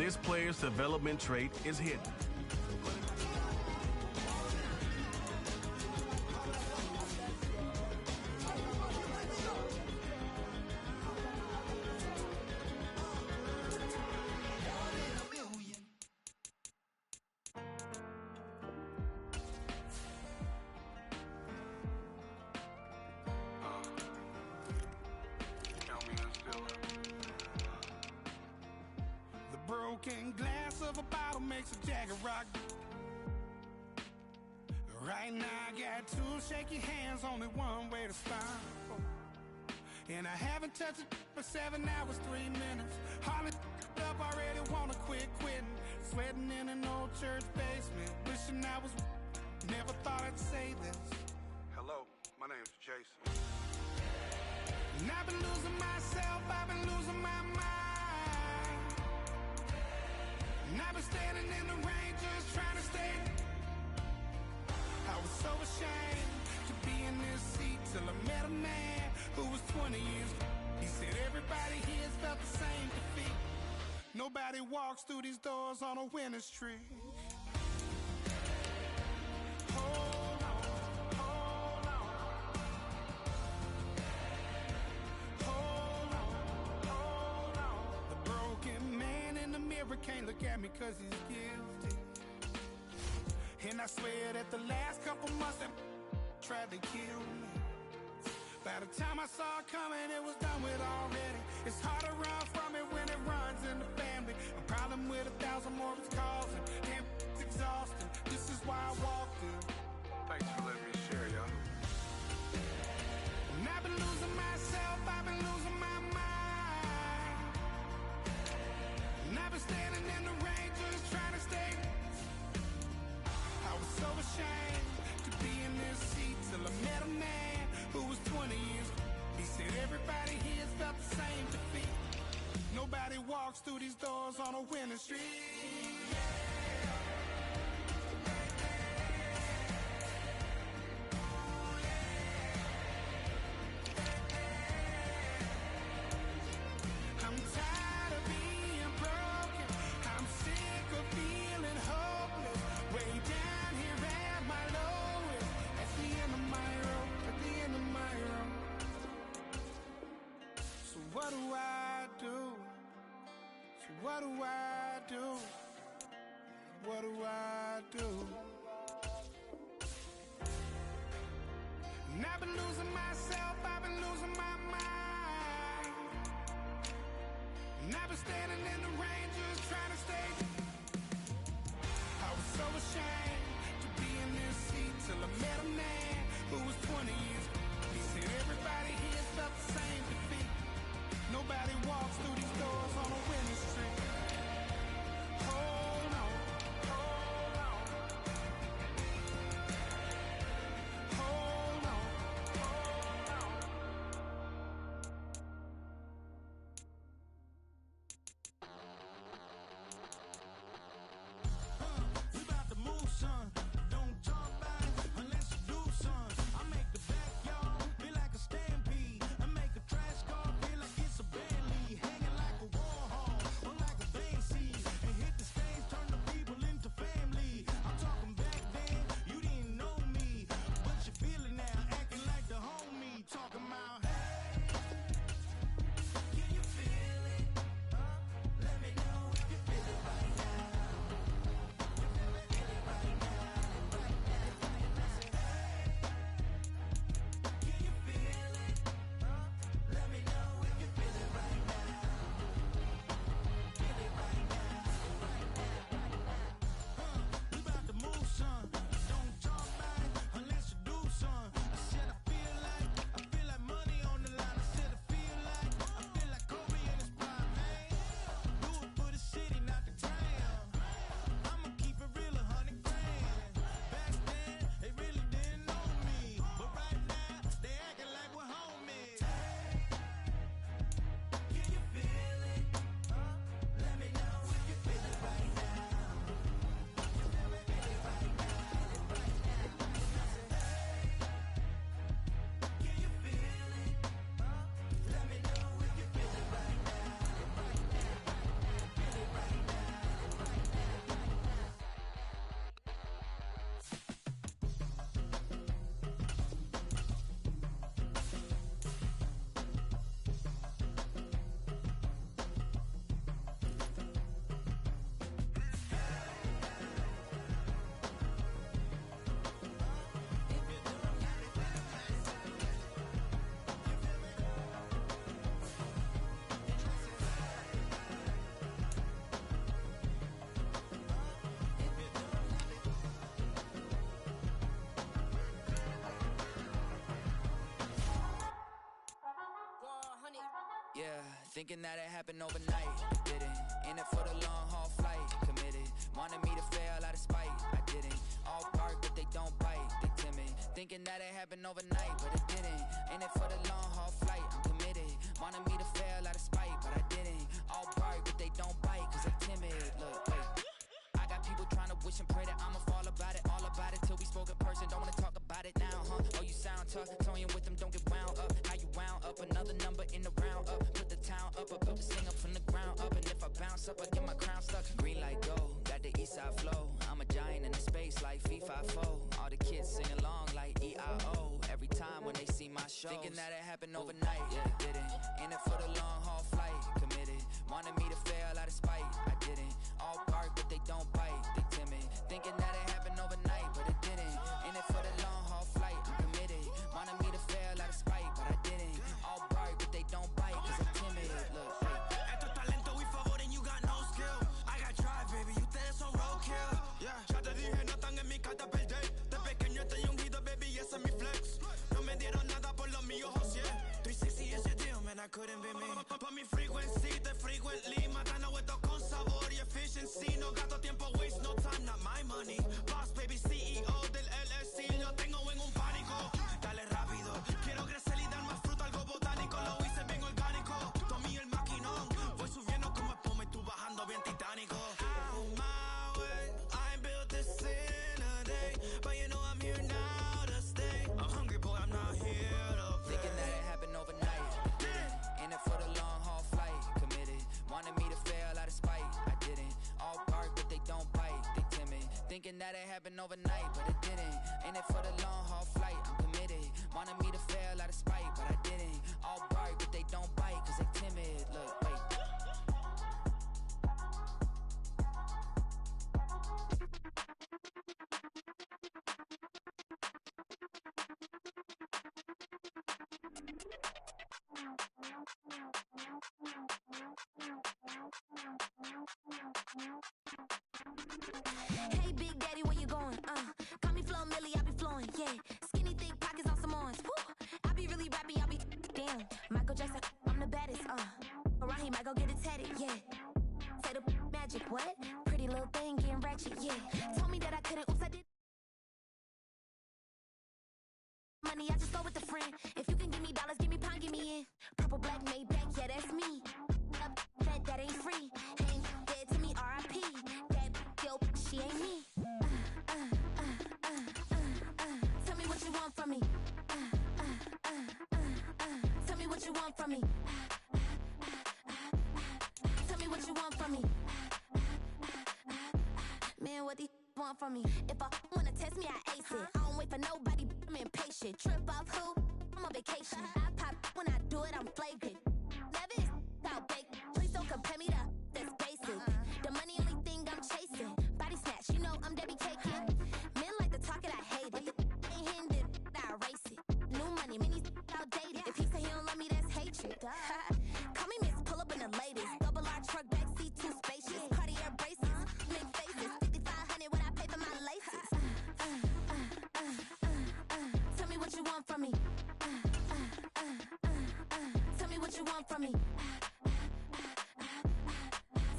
this player's development trait is hidden. The broken glass of a bottle makes a Jagger rock. Right now I got two shaky hands, only one way to stop. And I haven't touched it for 7 hours, 3 minutes. Hardly up, already wanna quit quitting. Sweating in an old church basement, wishing I was. Never thought I'd say this. Hello, my name's Jason. And I've been losing myself, I've been losing my mind. And I've been standing in the rain just trying to stay. I was so ashamed to be in this seat till I met a man who was 20 years. He said everybody here's felt the same defeat. Nobody walks through these doors on a winning streak. Hold on, hold on. Hold on, hold on. The broken man in the mirror can't look at me 'cause he's guilty. And I swear that the last couple months that tried to kill me. By the time I saw it coming, it was done with already. It's hard to run from it when it runs in the family. A problem with 1,000 more it's causing. Damn, it's exhausting. This is why I walked in. Thanks for letting me share, y'all. And I've been losing myself, I've been losing my mind. And I've been standing in the rain just trying to stay. I was so ashamed to be in this seat till I met a man who was 20 years. He said everybody here's felt the same defeat. Nobody walks through these doors on a winning streak. I'm tired of being broken. I'm sick of feeling hopeless. Way down here at my lowest. At the end of my road. At the end of my road. So what do I do? So what do I do? What do I do? And I've been losing myself, I've been losing my mind. And I've been standing in the rain just trying to stay. I was so ashamed to be in this seat till I met a man who was 20 years. He said everybody here's felt the same defeat. Nobody walks through these doors on a winning streak. Hold on, hold on. Hold on, hold on. Yeah, thinking that it happened overnight. Didn't. In it for the long haul flight. Committed. Wanted me to fail out of spite. I didn't. All bark, but they don't bite. They timid. Thinking that it happened overnight, but it didn't. In it for the long haul flight. I'm committed. Wanted me to fail out of spite, but I didn't. All bark, but they don't bite, cause I'm timid. Look, wait. I got people trying to wish and pray that I'ma fall about it. All about it till we spoke in person. Don't wanna talk about it now, huh? Oh, you sound tough. Toying with them, don't get wound up. How you wound up? Another number in the round up. Put the town up, I built this thing up from the ground up. And if I bounce up, I get my crown stuck. Green light go, got the east side flow. I'm a giant in the space like FIFA4. All the kids sing along like EIO. Every time when they see my shows. Thinking that it happened overnight, yeah, it didn't. In it for the long haul flight, committed. Wanted me to fail out of spite, I didn't. All bark, but they don't bite, they timid. Thinking that it happened overnight, but it didn't. In it for the long haul flight, I'm committed. Wanted me to fail out of spite, but I didn't. All bark, but they don't bite, cause I'm timid. Look, Esto es talento y favor and you got no skill. I got drive, baby, ustedes son roadkill. Yeah, ya te dije, no están en mi carta perder. De pequeño estoy ungido, baby, y ese es mi flex. No me dieron nada por lo mío, José. 360 is your deal, man, I couldn't be me. Pa' mi frequency, te frequently. Matando esto con sabor y efficiency. No gasto tiempo, waste no time, not my money. Boss, baby, CEO del LLC. Lo tengo en un pánico. Dale rápido, quiero crecer y dar más fruto, algo botánico. Lo hice bien orgánico. Tomé el maquinón. Voy subiendo como espuma y tú bajando bien titánico. Out my way, I built this in a day. But you know I'm here now to stay. I'm hungry, boy, I'm not here to play. thinking that it happened overnight, didn't. In it for the long haul flight, committed. Wanted me to fail out of spite, I didn't. All bark, but they don't bite, they timid. Thinking that it happened overnight, but it didn't. In it for the long haul flight, I'm committed. Wanted me to fail out of spite, but I didn't. All bark, but they don't bite, cause they timid. Look, wait. Hey, Big Daddy, where you going? Call me Flo Millie, I be flowing, yeah. Skinny, thick pockets on Samoans, woo. I be really rapping, I be damn. Michael Jackson, I'm the baddest, Around here, might go get it tatted, yeah. Say the magic, what? Pretty little thing getting ratchet, yeah. Told me that I couldn't, oops, I did. Money, I just go with the friend. If you can give me dollars, give me pound, give me in. Purple, black, made back, yeah, that's me. Up, that ain't free. Ain't dead to me, R.I.P. That dope, she ain't me. Tell me what you want from me. Tell me what you want from me. Tell me what you want from me. Man, what do you want from me? If I wanna test me, I ace it. I don't wait for nobody, I'm impatient. Trip off who? I'm on vacation. I pop when I do it, I'm flagrant. Never is out bake. Please don't compare me to that's basic. The money only thing I'm chasing. Body snatch, you know I'm Debbie Caking. Men like to talk it, I hate it. Ain't hitting it, I erase it. New money, many outdated. If he say he don't love me, that's hatred. Call me Miss, pull up in the latest. Double R truck, backseat, too spacious. Cartier braces, big faces. 5,500 when I pay for my laces. Tell me what you want from me. Tell me what you want from me.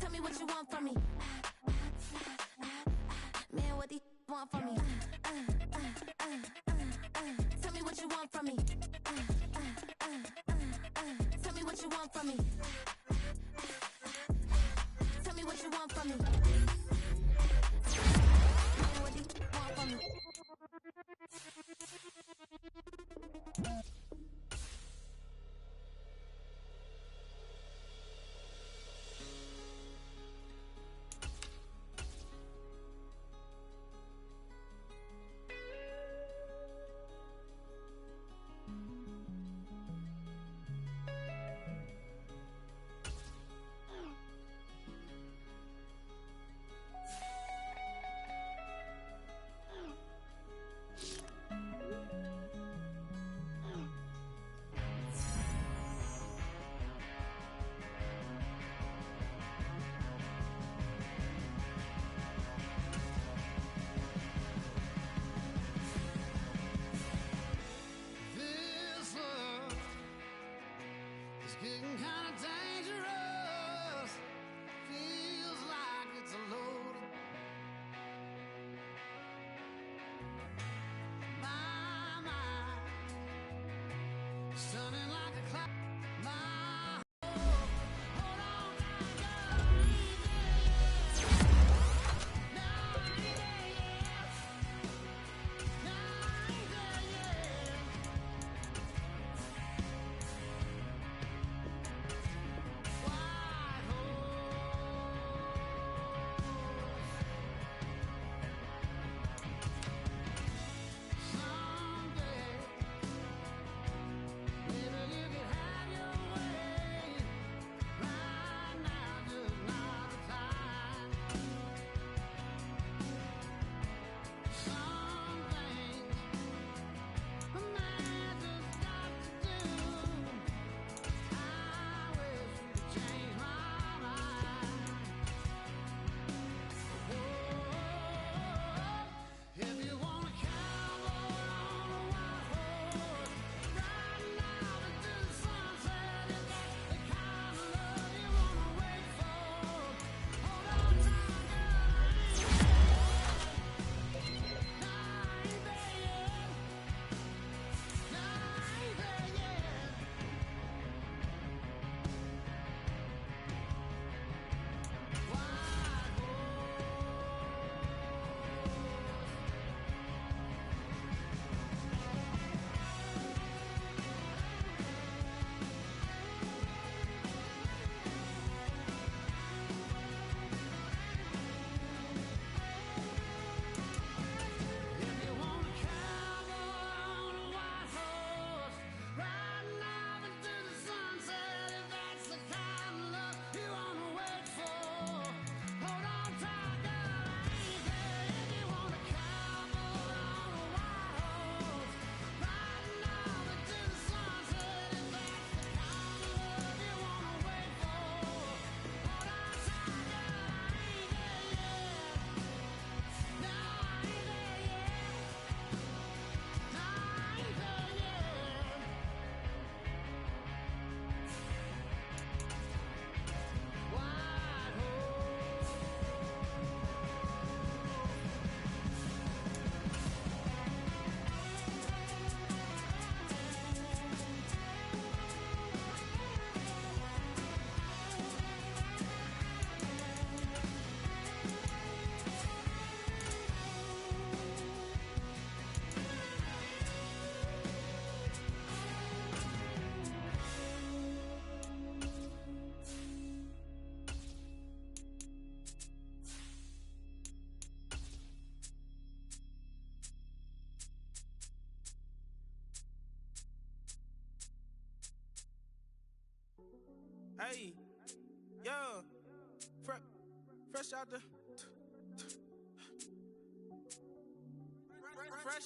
Tell me what you want from me. Man, what do you want from me? Tell me what you want from me. Tell me what you want from me. Tell me what you want from me. Man, what do you want from me? Fresh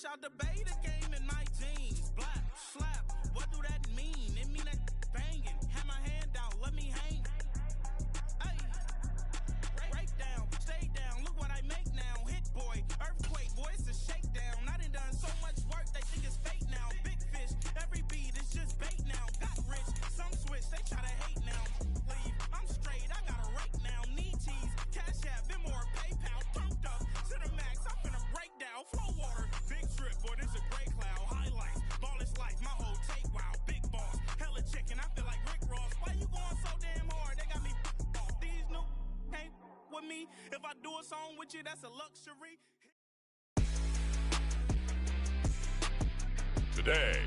out the beta game in my jeans. Black, slap, what do that mean? It mean that banging. Have my hand out, let me hang. Hey, break down, stay down, look what I make now. Hit boy, earthquake, boy, it's a shakedown. I done so much work, they think it's fake now. Big fish, every beat is just bait now. Got rich, some switch, they try to hate now. Leave, I'm straight, I got a rake now. Need cheese, cash app, been more PayPal. Pumped up, to the max, I'm finna break down. Flow water, big trip, boy, this a gray cloud. Highlights, ball is life, my whole take, wow. Big boss, hella chicken, I feel like Rick Ross. Why you going so damn hard? They got me off. These new can't with me. If I do a song with you, that's a luxury. Today.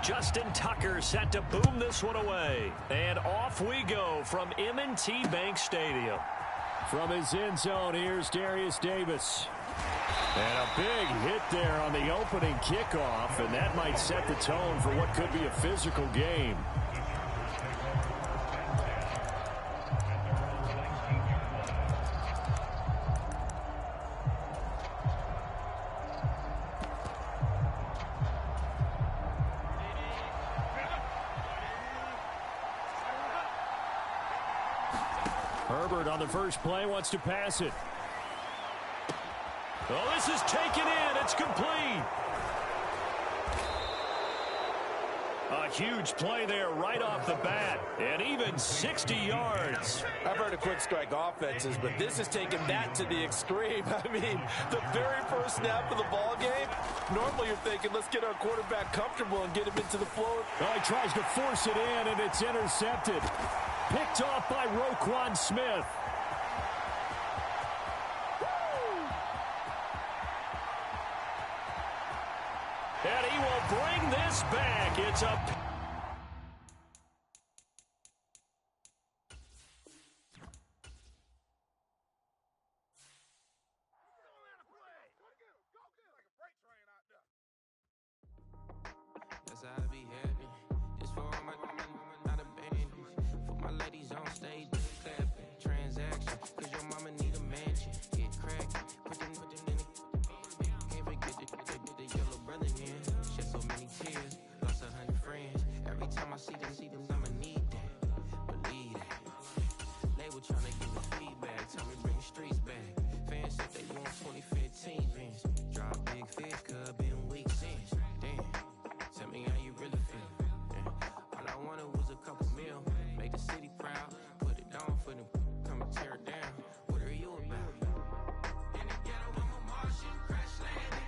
Justin Tucker set to boom this one away. And off we go from M&T Bank Stadium. From his end zone, here's Darius Davis. And a big hit there on the opening kickoff, and that might set the tone for what could be a physical game. Herbert on the first play wants to pass it. Oh, this is taken in. It's complete. A huge play there right off the bat. And even 60 yards. I've heard of quick strike offenses, but this has taken that to the extreme. I mean, the very first snap of the ball game, normally you're thinking, let's get our quarterback comfortable and get him into the flow. Oh, he tries to force it in, and it's intercepted. Picked off by Roquan Smith. And he will bring this back. It's a... That's how I be heading. This for all my not abandoned. For my ladies on stage, clapping. Transaction, cause your mama need a mansion. Get cracked, put them in the... Can't forget the yellow brother in. Shed so many tears, lost 100 friends. Every time I see them, I'ma need that. Believe that. Label tryna give me feedback, tell me bring the streets back. Fans said they want 2015 Vince. Drop big fish, cuz been weak since. Damn. Tell me how you really feel. Yeah. All I wanted was a couple mil. Make the city proud. Put it on for them. Come and tear it down. What are you about? In the ghetto, I'm a Martian. Crash landing.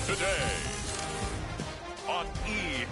Today on EA.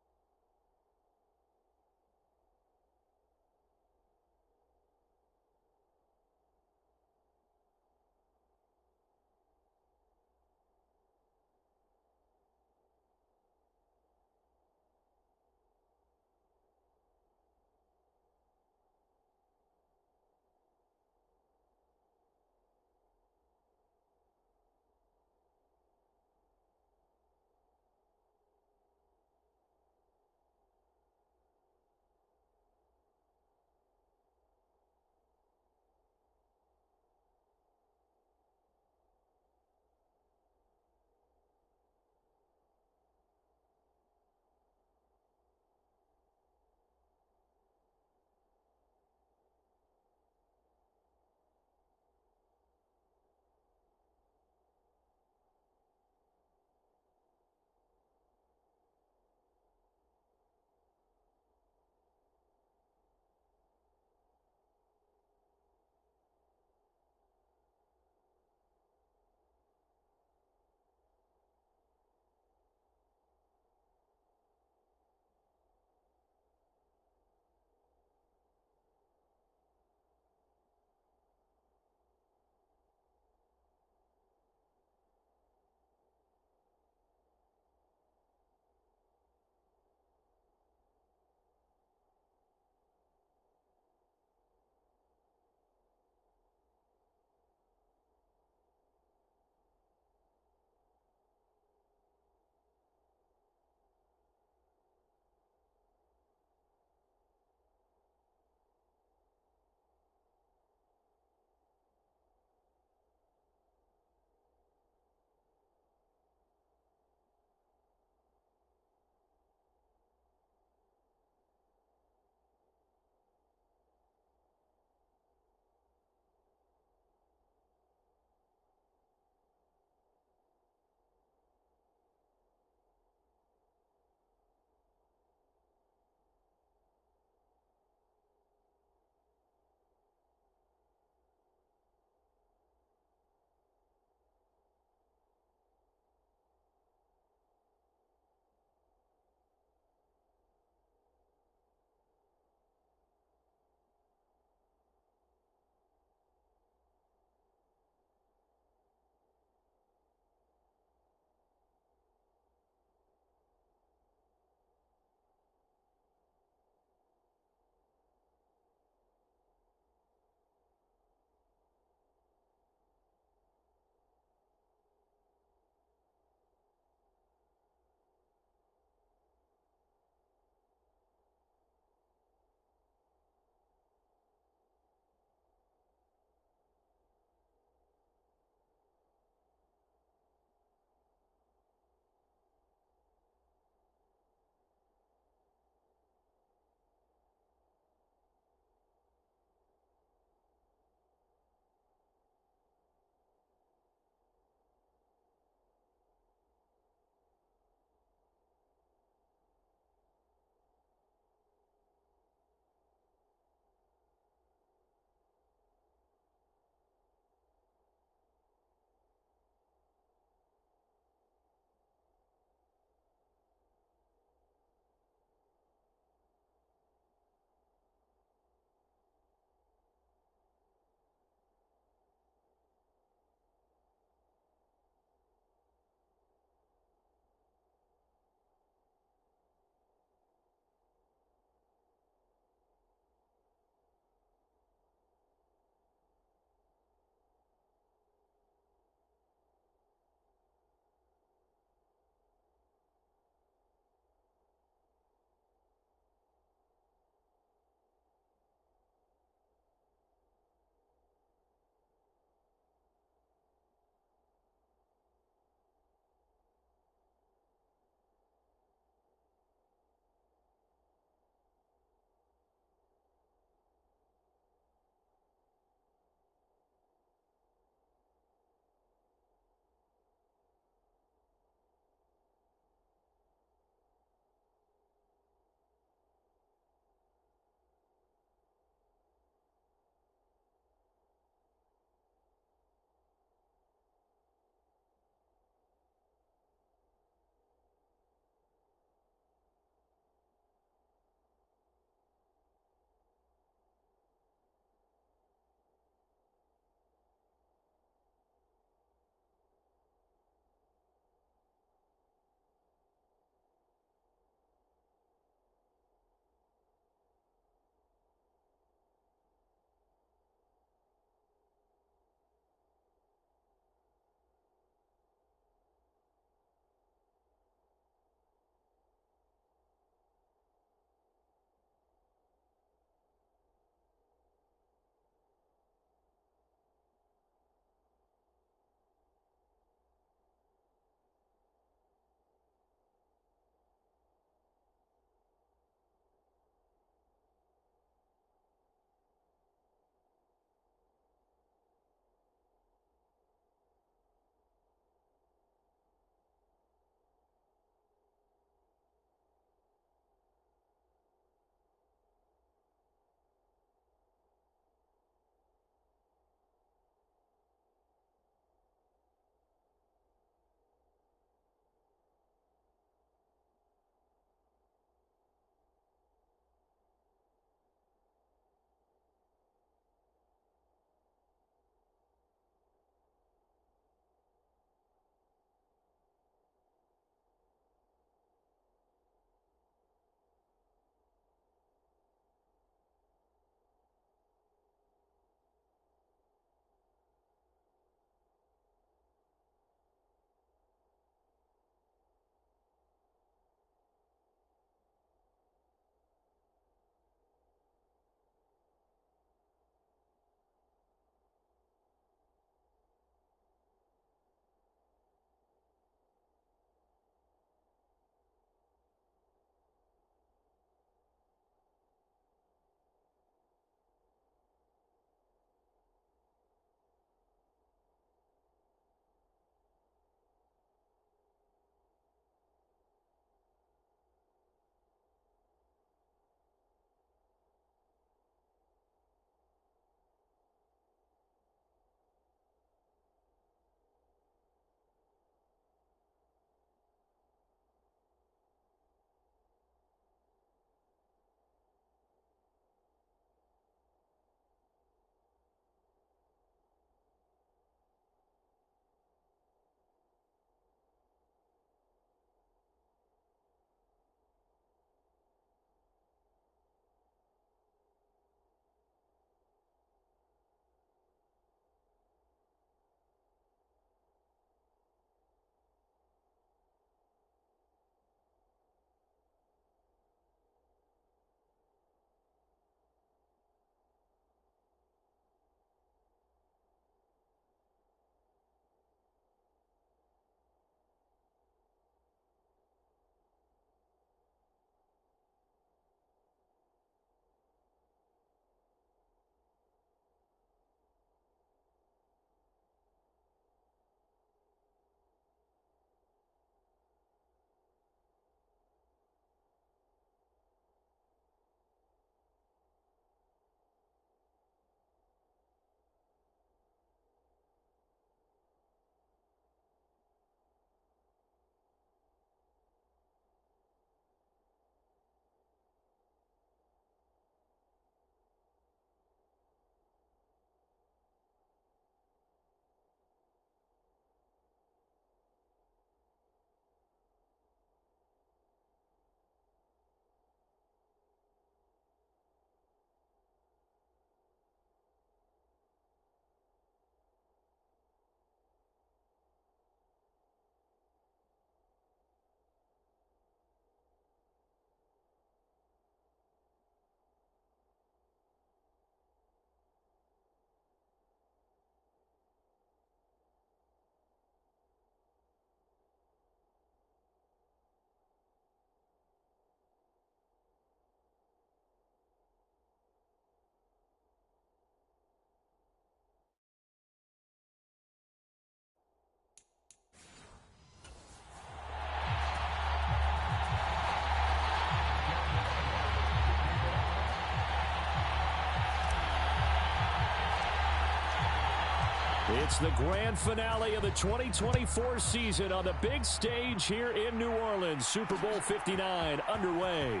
It's the grand finale of the 2024 season on the big stage here in New Orleans. Super Bowl 59 underway.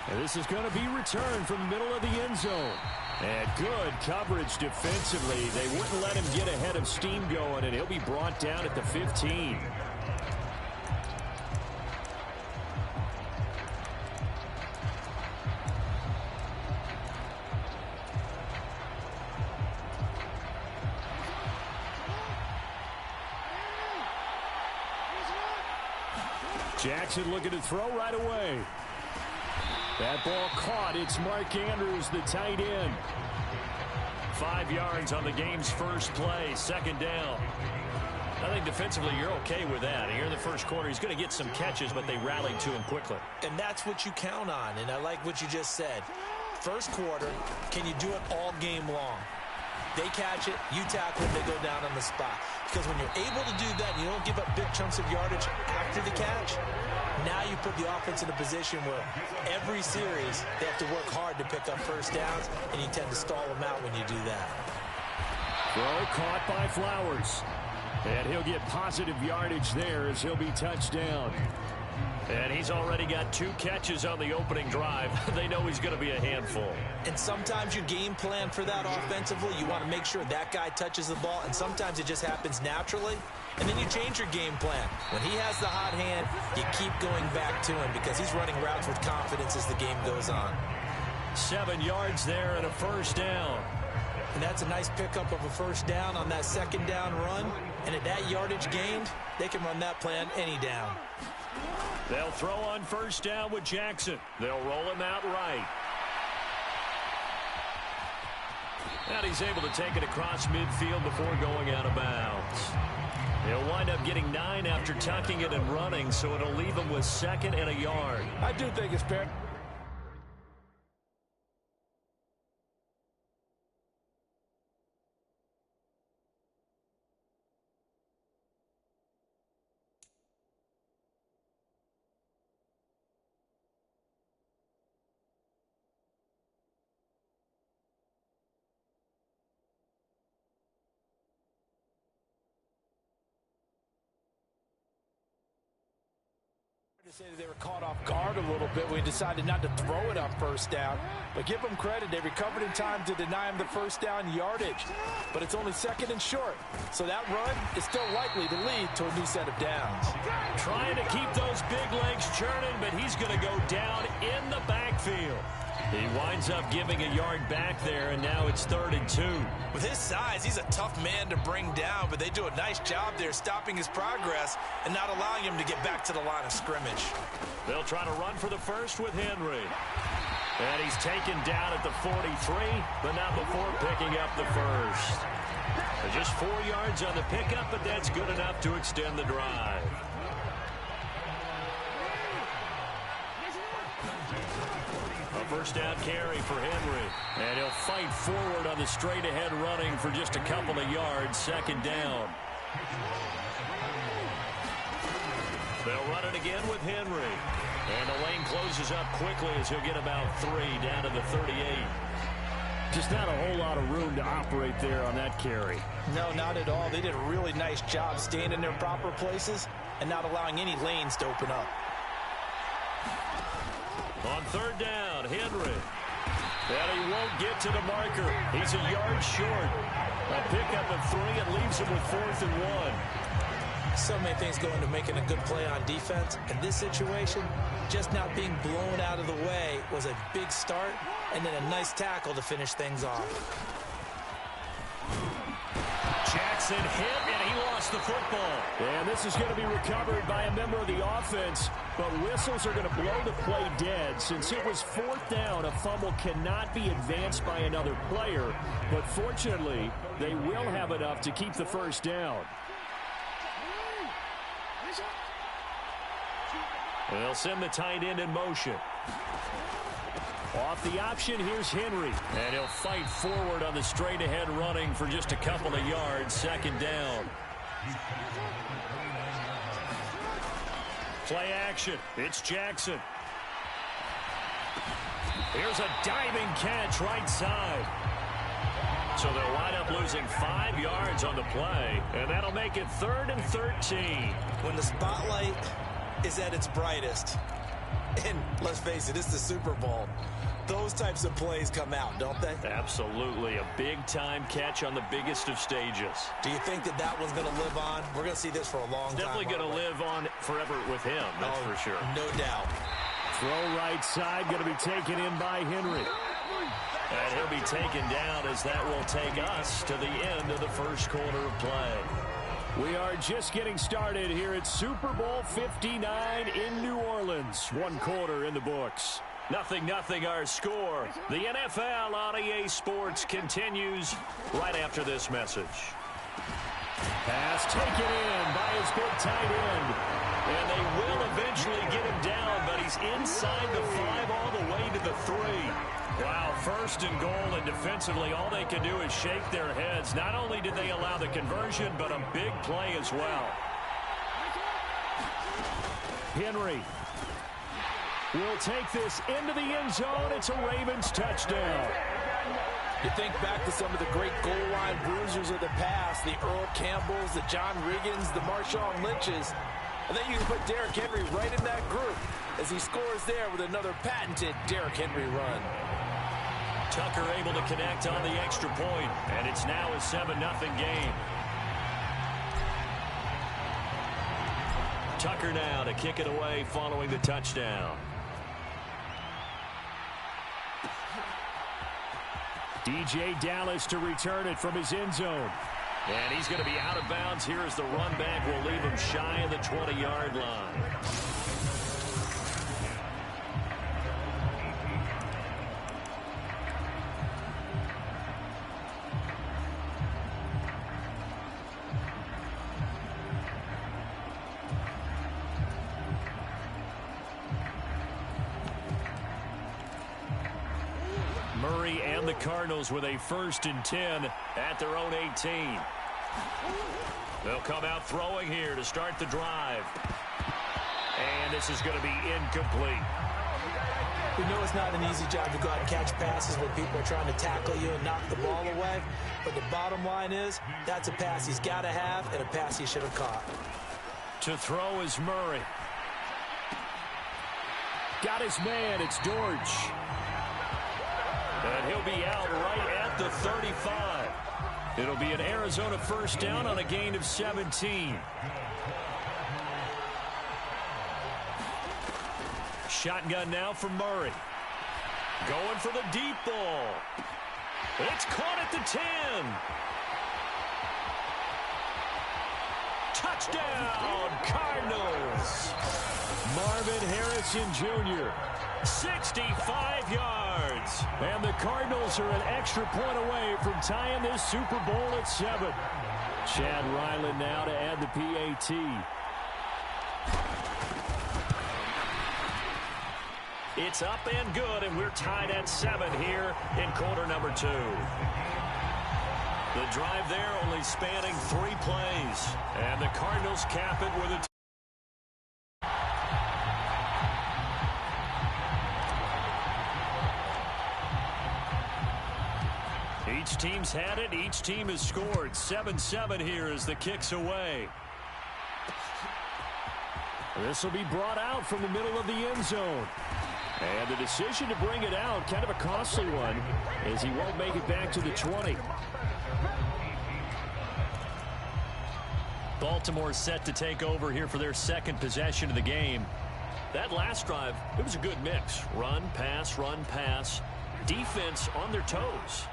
And this is going to be returned from the middle of the end zone. And good coverage defensively. They wouldn't let him get ahead of steam going, and he'll be brought down at the 15. Jackson looking to throw right away. That ball caught. It's Mark Andrews, the tight end. 5 yards on the game's first play, second down. I think defensively you're okay with that. Here in the first quarter, he's going to get some catches, but they rallied to him quickly. And that's what you count on, and I like what you just said. First quarter, can you do it all game long? They catch it, you tackle it, they go down on the spot. Because when you're able to do that, and you don't give up big chunks of yardage after the catch, now you put the offense in a position where every series they have to work hard to pick up first downs, and you tend to stall them out when you do that. Throw caught by Flowers. And he'll get positive yardage there as he'll be touched down. And he's already got 2 catches on the opening drive. They know he's going to be a handful. And sometimes you game plan for that offensively. You want to make sure that guy touches the ball, and sometimes it just happens naturally. And then you change your game plan. When he has the hot hand, you keep going back to him because he's running routes with confidence as the game goes on. 7 yards there and a first down. And that's a nice pickup of a first down on that second down run. And at that yardage gained, they can run that plan any down. They'll throw on first down with Jackson. They'll roll him out right. And he's able to take it across midfield before going out of bounds. He'll wind up getting 9 after tucking it and running, so it'll leave him with 2nd and a yard. I do think it's fair. Say they were caught off guard a little bit. We decided not to throw it on first down, but give them credit. They recovered in time to deny him the first down yardage, but it's only 2nd and short, so that run is still likely to lead to a new set of downs. Trying to keep those big legs churning, but he's going to go down in the backfield. He winds up giving a yard back there, and now it's 3rd and 2. With his size, he's a tough man to bring down, but they do a nice job there stopping his progress and not allowing him to get back to the line of scrimmage. They'll try to run for the first with Henry. And he's taken down at the 43, but not before picking up the first. Just 4 yards on the pickup, but that's good enough to extend the drive. First down carry for Henry. And he'll fight forward on the straight-ahead running for just a couple of yards. 2nd down. They'll run it again with Henry. And the lane closes up quickly as he'll get about 3 down to the 38. Just not a whole lot of room to operate there on that carry. No, not at all. They did a really nice job staying in their proper places and not allowing any lanes to open up. On 3rd down, Henry. And he won't get to the marker. He's a yard short. A pickup of 3 and leaves him with 4th and 1. So many things go into making a good play on defense. In this situation, just not being blown out of the way was a big start, and then a nice tackle to finish things off. Jackson hit, and he lost the football. And this is going to be recovered by a member of the offense, but whistles are going to blow the play dead. Since it was 4th down, a fumble cannot be advanced by another player, but fortunately, they will have enough to keep the first down. They'll send the tight end in motion. Off the option, here's Henry. And he'll fight forward on the straight-ahead running for just a couple of yards. 2nd down. Play action. It's Jackson. Here's a diving catch right side. So they'll wind up losing 5 yards on the play, and that'll make it 3rd and 13. When the spotlight is at its brightest, and let's face it, it's the Super Bowl, those types of plays come out, don't they? Absolutely. A big-time catch on the biggest of stages. Do you think that that one's going to live on? We're going to see this for a long time. Definitely going to live on forever with him, that's for sure. No doubt. Throw right side, going to be taken in by Henry. And he'll be taken down as that will take us to the end of the first quarter of play. We are just getting started here at Super Bowl 59 in New Orleans. 1 quarter in the books. 0-0 our score. The NFL on EA Sports continues right after this message. Pass taken in by his big tight end. And they will eventually get him down, but he's inside the 5 all the way to the 3. Wow, 1st and goal, and defensively all they can do is shake their heads. Not only did they allow the conversion, but a big play as well. Henry will take this into the end zone. It's a Ravens touchdown. You think back to some of the great goal line bruisers of the past, the Earl Campbells, the John Riggins, the Marshawn Lynches. I think you can put Derrick Henry right in that group as he scores there with another patented Derrick Henry run. Tucker able to connect on the extra point, and it's now a 7-0 game. Tucker now to kick it away following the touchdown. DJ Dallas to return it from his end zone. And he's going to be out of bounds here as the run back will leave him shy of the 20-yard line. Murray and the Cardinals with a 1st and 10 at their own 18. They'll come out throwing here to start the drive. And this is going to be incomplete. We know it's not an easy job to go out and catch passes when people are trying to tackle you and knock the ball away. But the bottom line is, that's a pass he's got to have and a pass he should have caught. To throw is Murray. Got his man. It's Dortch. And he'll be out right at the 35. It'll be an Arizona 1st down on a gain of 17. Shotgun now for Murray. Going for the deep ball. It's caught at the 10. Touchdown, Cardinals. Marvin Harrison Jr., 65 yards. And the Cardinals are an extra point away from tying this Super Bowl at 7. Chad Ryland now to add the PAT. It's up and good, and we're tied at 7 here in quarter number 2. The drive there only spanning 3 plays. And the Cardinals cap it with a Each team's had it. Each team has scored. 7-7 here as the kick's away. This will be brought out from the middle of the end zone. And the decision to bring it out, kind of a costly one, as he won't make it back to the 20. Baltimore set to take over here for their 2nd possession of the game. That last drive, it was a good mix. Run, pass, defense on their toes.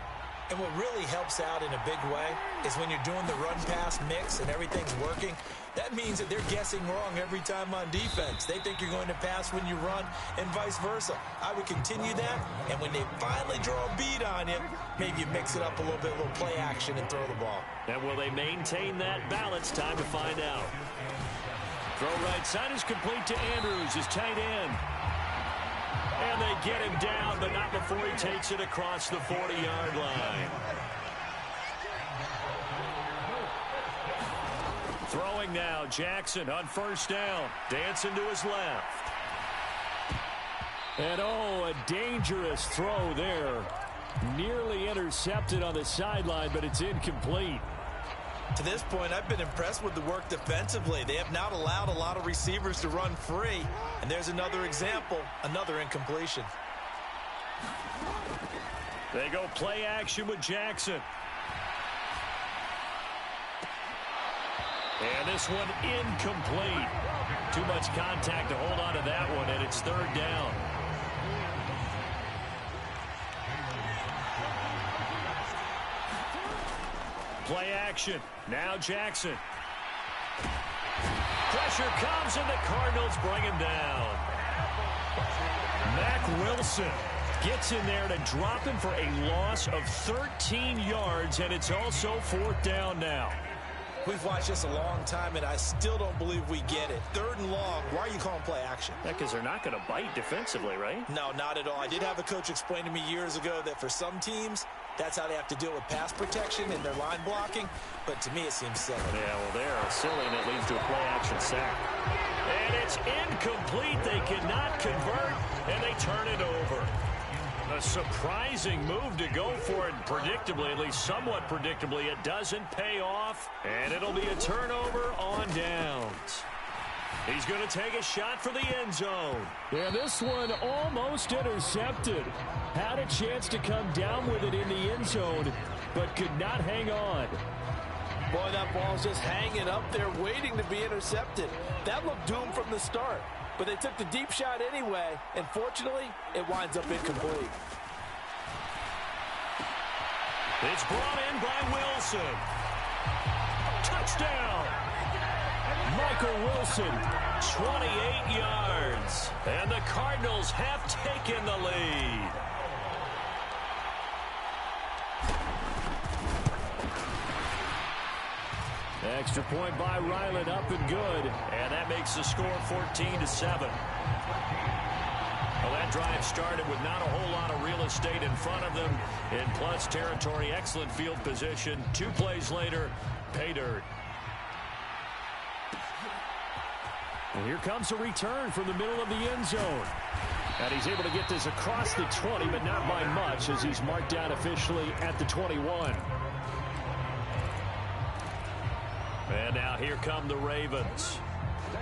And what really helps out in a big way is when you're doing the run-pass mix and everything's working, that means that they're guessing wrong every time on defense. They think you're going to pass when you run and vice versa. I would continue that, and when they finally draw a bead on you, maybe you mix it up a little bit, a little play action, and throw the ball. And will they maintain that balance? Time to find out. Throw right side is complete to Andrews, his tight end. And they get him down, but not before he takes it across the 40-yard line. Throwing now, Jackson on 1st down. Dancing to his left. And oh, a dangerous throw there. Nearly intercepted on the sideline, but it's incomplete. To this point, I've been impressed with the work defensively. They have not allowed a lot of receivers to run free. And there's another example, another incompletion. They go play action with Jackson. And this one incomplete. Too much contact to hold on to that one, and it's third down. Play action. Now Jackson. Pressure comes, and the Cardinals bring him down. Mack Wilson gets in there to drop him for a loss of 13 yards, and it's also fourth down now. We've watched this a long time, and I still don't believe we get it. Third and long, why are you calling play action? Yeah, because they're not going to bite defensively, right? No, not at all. I did have a coach explain to me years ago that for some teams, that's how they have to deal with pass protection and their line blocking. But to me, it seems silly. Yeah, well, they're silly, and it leads to a play-action sack. And it's incomplete. They cannot convert, and they turn it over. A surprising move to go for it, predictably, at least somewhat predictably. It doesn't pay off, and it'll be a turnover on downs. He's going to take a shot for the end zone. Yeah, this one almost intercepted. Had a chance to come down with it in the end zone, but could not hang on. Boy, that ball's just hanging up there, waiting to be intercepted. That looked doomed from the start. But they took the deep shot anyway, and fortunately, it winds up incomplete. It's brought in by Wilson. Touchdown! Michael Wilson, 28 yards. And the Cardinals have taken the lead. Extra point by Ryland, up and good. And that makes the score 14-7. Well, that drive started with not a whole lot of real estate in front of them. In plus territory, excellent field position. 2 plays later, pay dirt. And here comes a return from the middle of the end zone. And he's able to get this across the 20, but not by much, as he's marked down officially at the 21. And now here come the Ravens.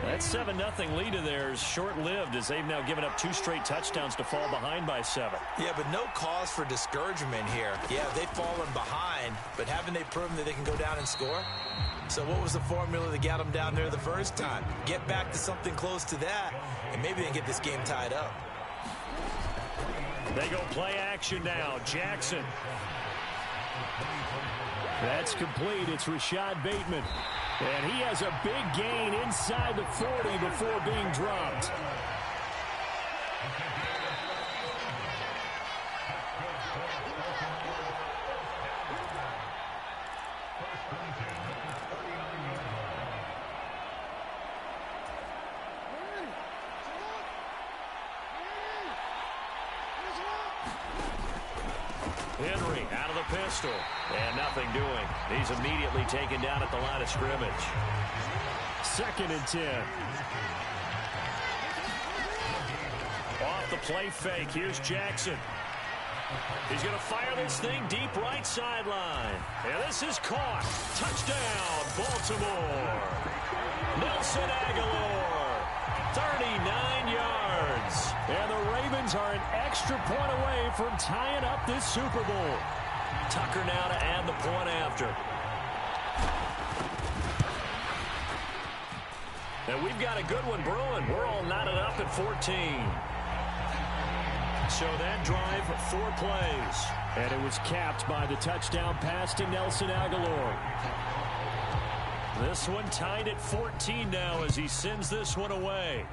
That 7-0 lead of theirs short-lived, as they've now given up 2 straight touchdowns to fall behind by 7. Yeah, but no cause for discouragement here. Yeah, they've fallen behind, but haven't they proven that they can go down and score? So what was the formula that got them down there the first time? Get back to something close to that, and maybe they can get this game tied up. They go play action now. Jackson. That's complete. It's Rashad Bateman. And he has a big gain inside the 40 before being dropped. Henry out of the pistol. And nothing doing. He's immediately taken down at the line of scrimmage. 2nd and 10. Off the play fake. Here's Jackson. He's going to fire this thing deep right sideline. And this is caught. Touchdown, Baltimore. Nelson Aguilar, 39 yards. And the Ravens are an extra point away from tying up this Super Bowl. Tucker now to add the point after. And we've got a good one brewing. We're all knotted up at 14. So that drive, 4 plays. And it was capped by the touchdown pass to Nelson Aguilar. This one tied at 14 now as he sends this one away.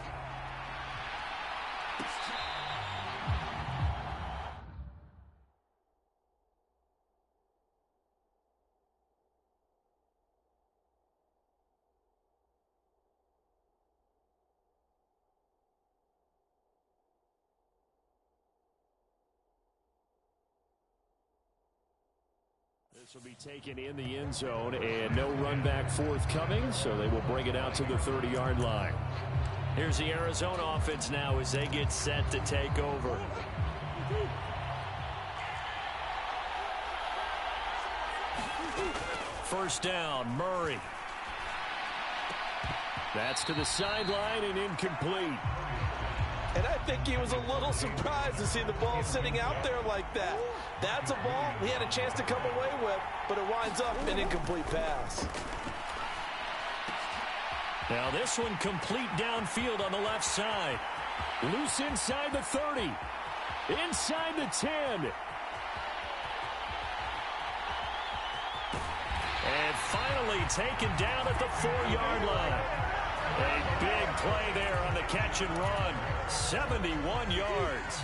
This will be taken in the end zone, and no run back forthcoming, so they will bring it out to the 30-yard line. Here's the Arizona offense now as they get set to take over. First down, Murray. That's to the sideline and incomplete. And I think he was a little surprised to see the ball sitting out there like that. That's a ball he had a chance to come away with, but it winds up an incomplete pass. Now this one complete downfield on the left side. Loose inside the 30. Inside the 10. And finally taken down at the 4-yard line. A big play there on the catch and run. 71 yards.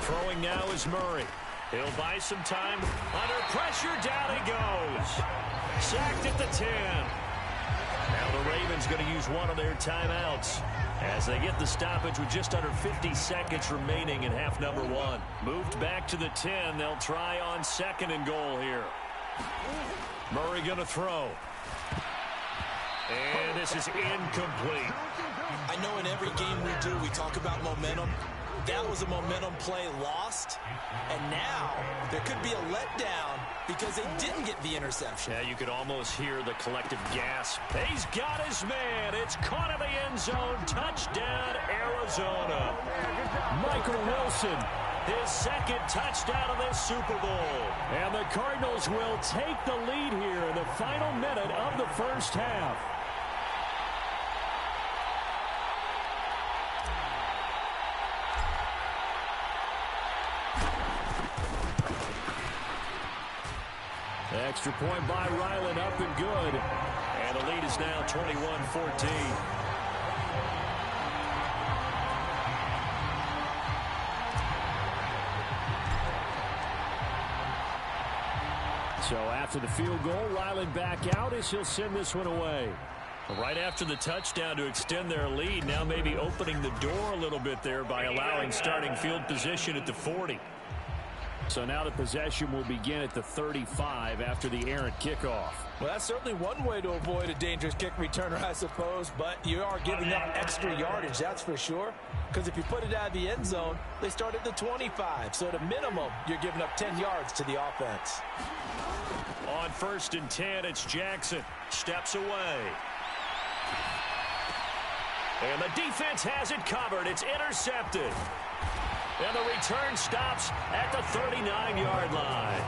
Throwing now is Murray. He'll buy some time. Under pressure, down he goes. Sacked at the 10. Now the Ravens going to use one of their timeouts as they get the stoppage with just under 50 seconds remaining in half number 1. Moved back to the 10. They'll try on 2nd and goal here. Murray going to throw. And this is incomplete. I know in every game we do, we talk about momentum. That was a momentum play lost. And now there could be a letdown because they didn't get the interception. Yeah, you could almost hear the collective gasp. He's got his man. It's caught in the end zone. Touchdown, Arizona. Michael Wilson, his 2nd touchdown of this Super Bowl. And the Cardinals will take the lead here in the final minute of the first half. Extra point by Ryland, up and good. And the lead is now 21-14. So after the field goal, Ryland back out as he'll send this one away. Right after the touchdown to extend their lead, now maybe opening the door a little bit there by allowing starting field position at the 40. So now the possession will begin at the 35 after the errant kickoff. Well, that's certainly one way to avoid a dangerous kick returner, I suppose, but you are giving up extra yardage, that's for sure. Because if you put it out of the end zone, they start at the 25. So at a minimum, you're giving up 10 yards to the offense. On 1st and 10, it's Jackson. Steps away. And the defense has it covered. It's intercepted. And the return stops at the 39-yard line.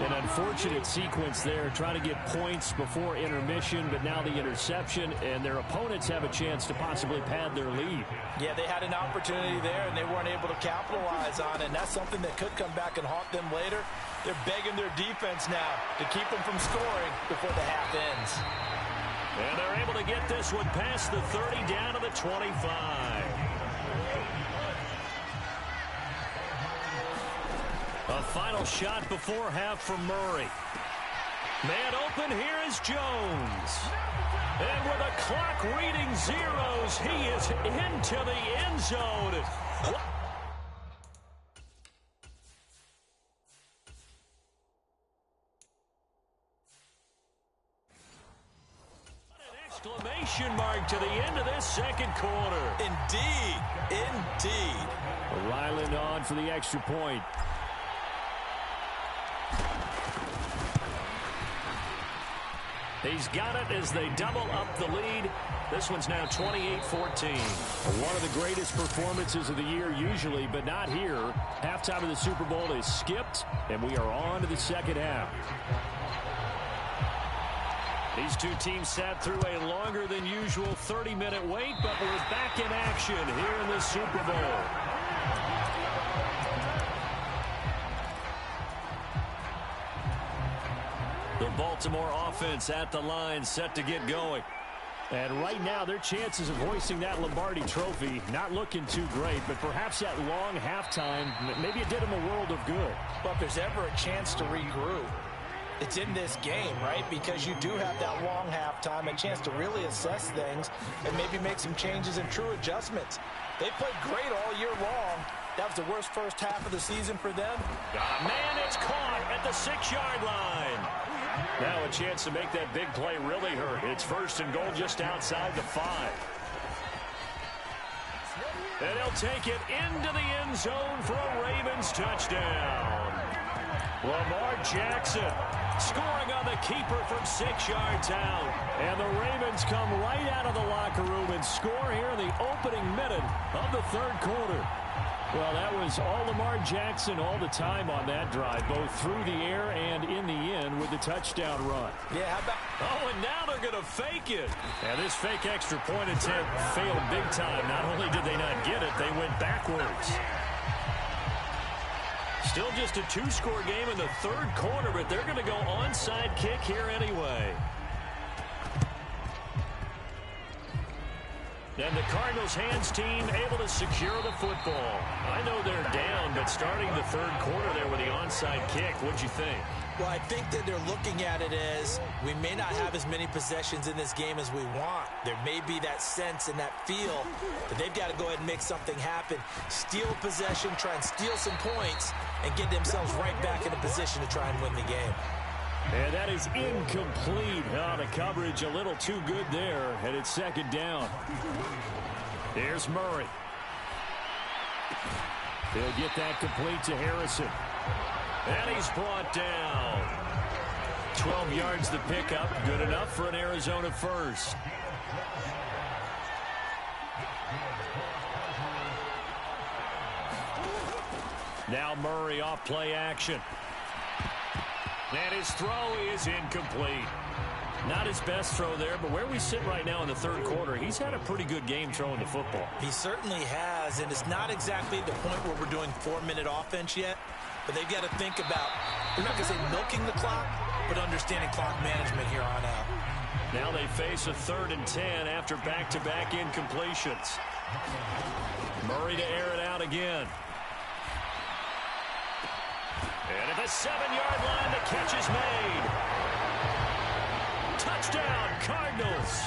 An unfortunate sequence there, trying to get points before intermission, but now the interception, and their opponents have a chance to possibly pad their lead. Yeah, they had an opportunity there, and they weren't able to capitalize on it, and that's something that could come back and haunt them later. They're begging their defense now to keep them from scoring before the half ends. And they're able to get this one past the 30 down to the 25. A final shot before half from Murray. Man open, here is Jones. And with the clock reading zeros, he is into the end zone. An exclamation mark to the end of this 2nd quarter. Indeed, indeed. Ryland on for the extra point. He's got it as they double up the lead. This one's now 28-14. One of the greatest performances of the year usually, but not here. Halftime of the Super Bowl is skipped, and we are on to the 2nd half. These two teams sat through a longer than usual 30-minute wait, but we're back in action here in the Super Bowl. The Baltimore offense at the line, set to get going. And right now, their chances of hoisting that Lombardi trophy not looking too great, but perhaps that long halftime, maybe it did them a world of good. Well, if there's ever a chance to regroup, it's in this game, right? Because you do have that long halftime, a chance to really assess things and maybe make some changes and true adjustments. They played great all year long. That was the worst first half of the season for them. Man, it's caught at the 6-yard line. Now a chance to make that big play really hurt. It's 1st and goal just outside the 5. And they'll take it into the end zone for a Ravens touchdown. Lamar Jackson scoring on the keeper from 6 yards out. And the Ravens come right out of the locker room and score here in the opening minute of the third quarter. Well, that was all Lamar Jackson all the time on that drive, both through the air and in the end with the touchdown run. Yeah, how about... Oh, and now they're going to fake it. And this fake extra point attempt failed big time. Not only did they not get it, they went backwards. Still just a 2-score game in the third quarter, but they're going to go onside kick here anyway. And the Cardinals' hands team able to secure the football. I know they're down, but starting the third quarter there with the onside kick, what'd you think? Well, I think that they're looking at it as we may not have as many possessions in this game as we want. There may be that sense and that feel that they've got to go ahead and make something happen. Steal a possession, try and steal some points, and get themselves right back in a position to try and win the game. And that is incomplete. The coverage a little too good there, and it's second down. There's Murray. He'll get that complete to Harrison. And he's brought down. 12 yards to pick up. Good enough for an Arizona first. Now Murray off play action. And his throw is incomplete. Not his best throw there, but where we sit right now in the third quarter, he's had a pretty good game throwing the football. He certainly has, and it's not exactly the point where we're doing 4-minute offense yet, but they've got to think about, we're not going to say milking the clock, but understanding clock management here on out. Now they face a 3rd and 10 after back-to-back incompletions. Murray to air it out again. And at the 7-yard line, the catch is made. Touchdown, Cardinals.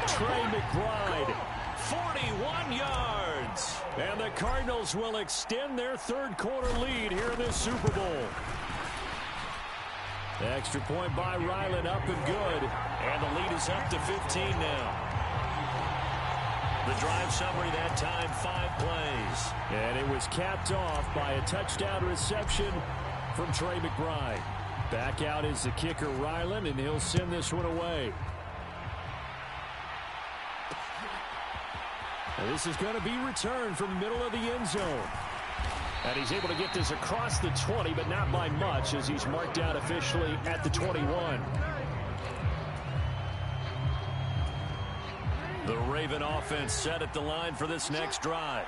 Trey McBride, 41 yards. And the Cardinals will extend their third quarter lead here in this Super Bowl. The extra point by Ryland up and good. And the lead is up to 15 now. The drive summary that time, 5 plays. And it was capped off by a touchdown reception from Trey McBride. Back out is the kicker, Ryland, and he'll send this one away. And this is going to be returned from the middle of the end zone. And he's able to get this across the 20, but not by much, as he's marked out officially at the 21. The Raven offense set at the line for this next drive.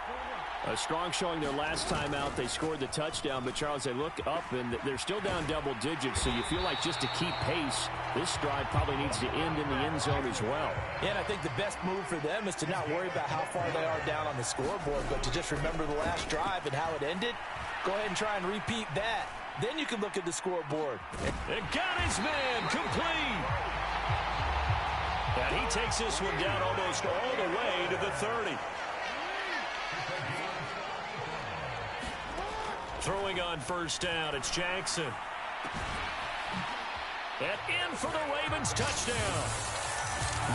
A strong showing their last time out. They scored the touchdown, but Charles, they look up and they're still down double digits, so you feel like just to keep pace, this drive probably needs to end in the end zone as well. Yeah, and I think the best move for them is to not worry about how far they are down on the scoreboard, but to just remember the last drive and how it ended. Go ahead and try and repeat that. Then you can look at the scoreboard. It got his man complete. And he takes this one down almost all the way to the 30. Throwing on first down, it's Jackson. And in for the Ravens touchdown.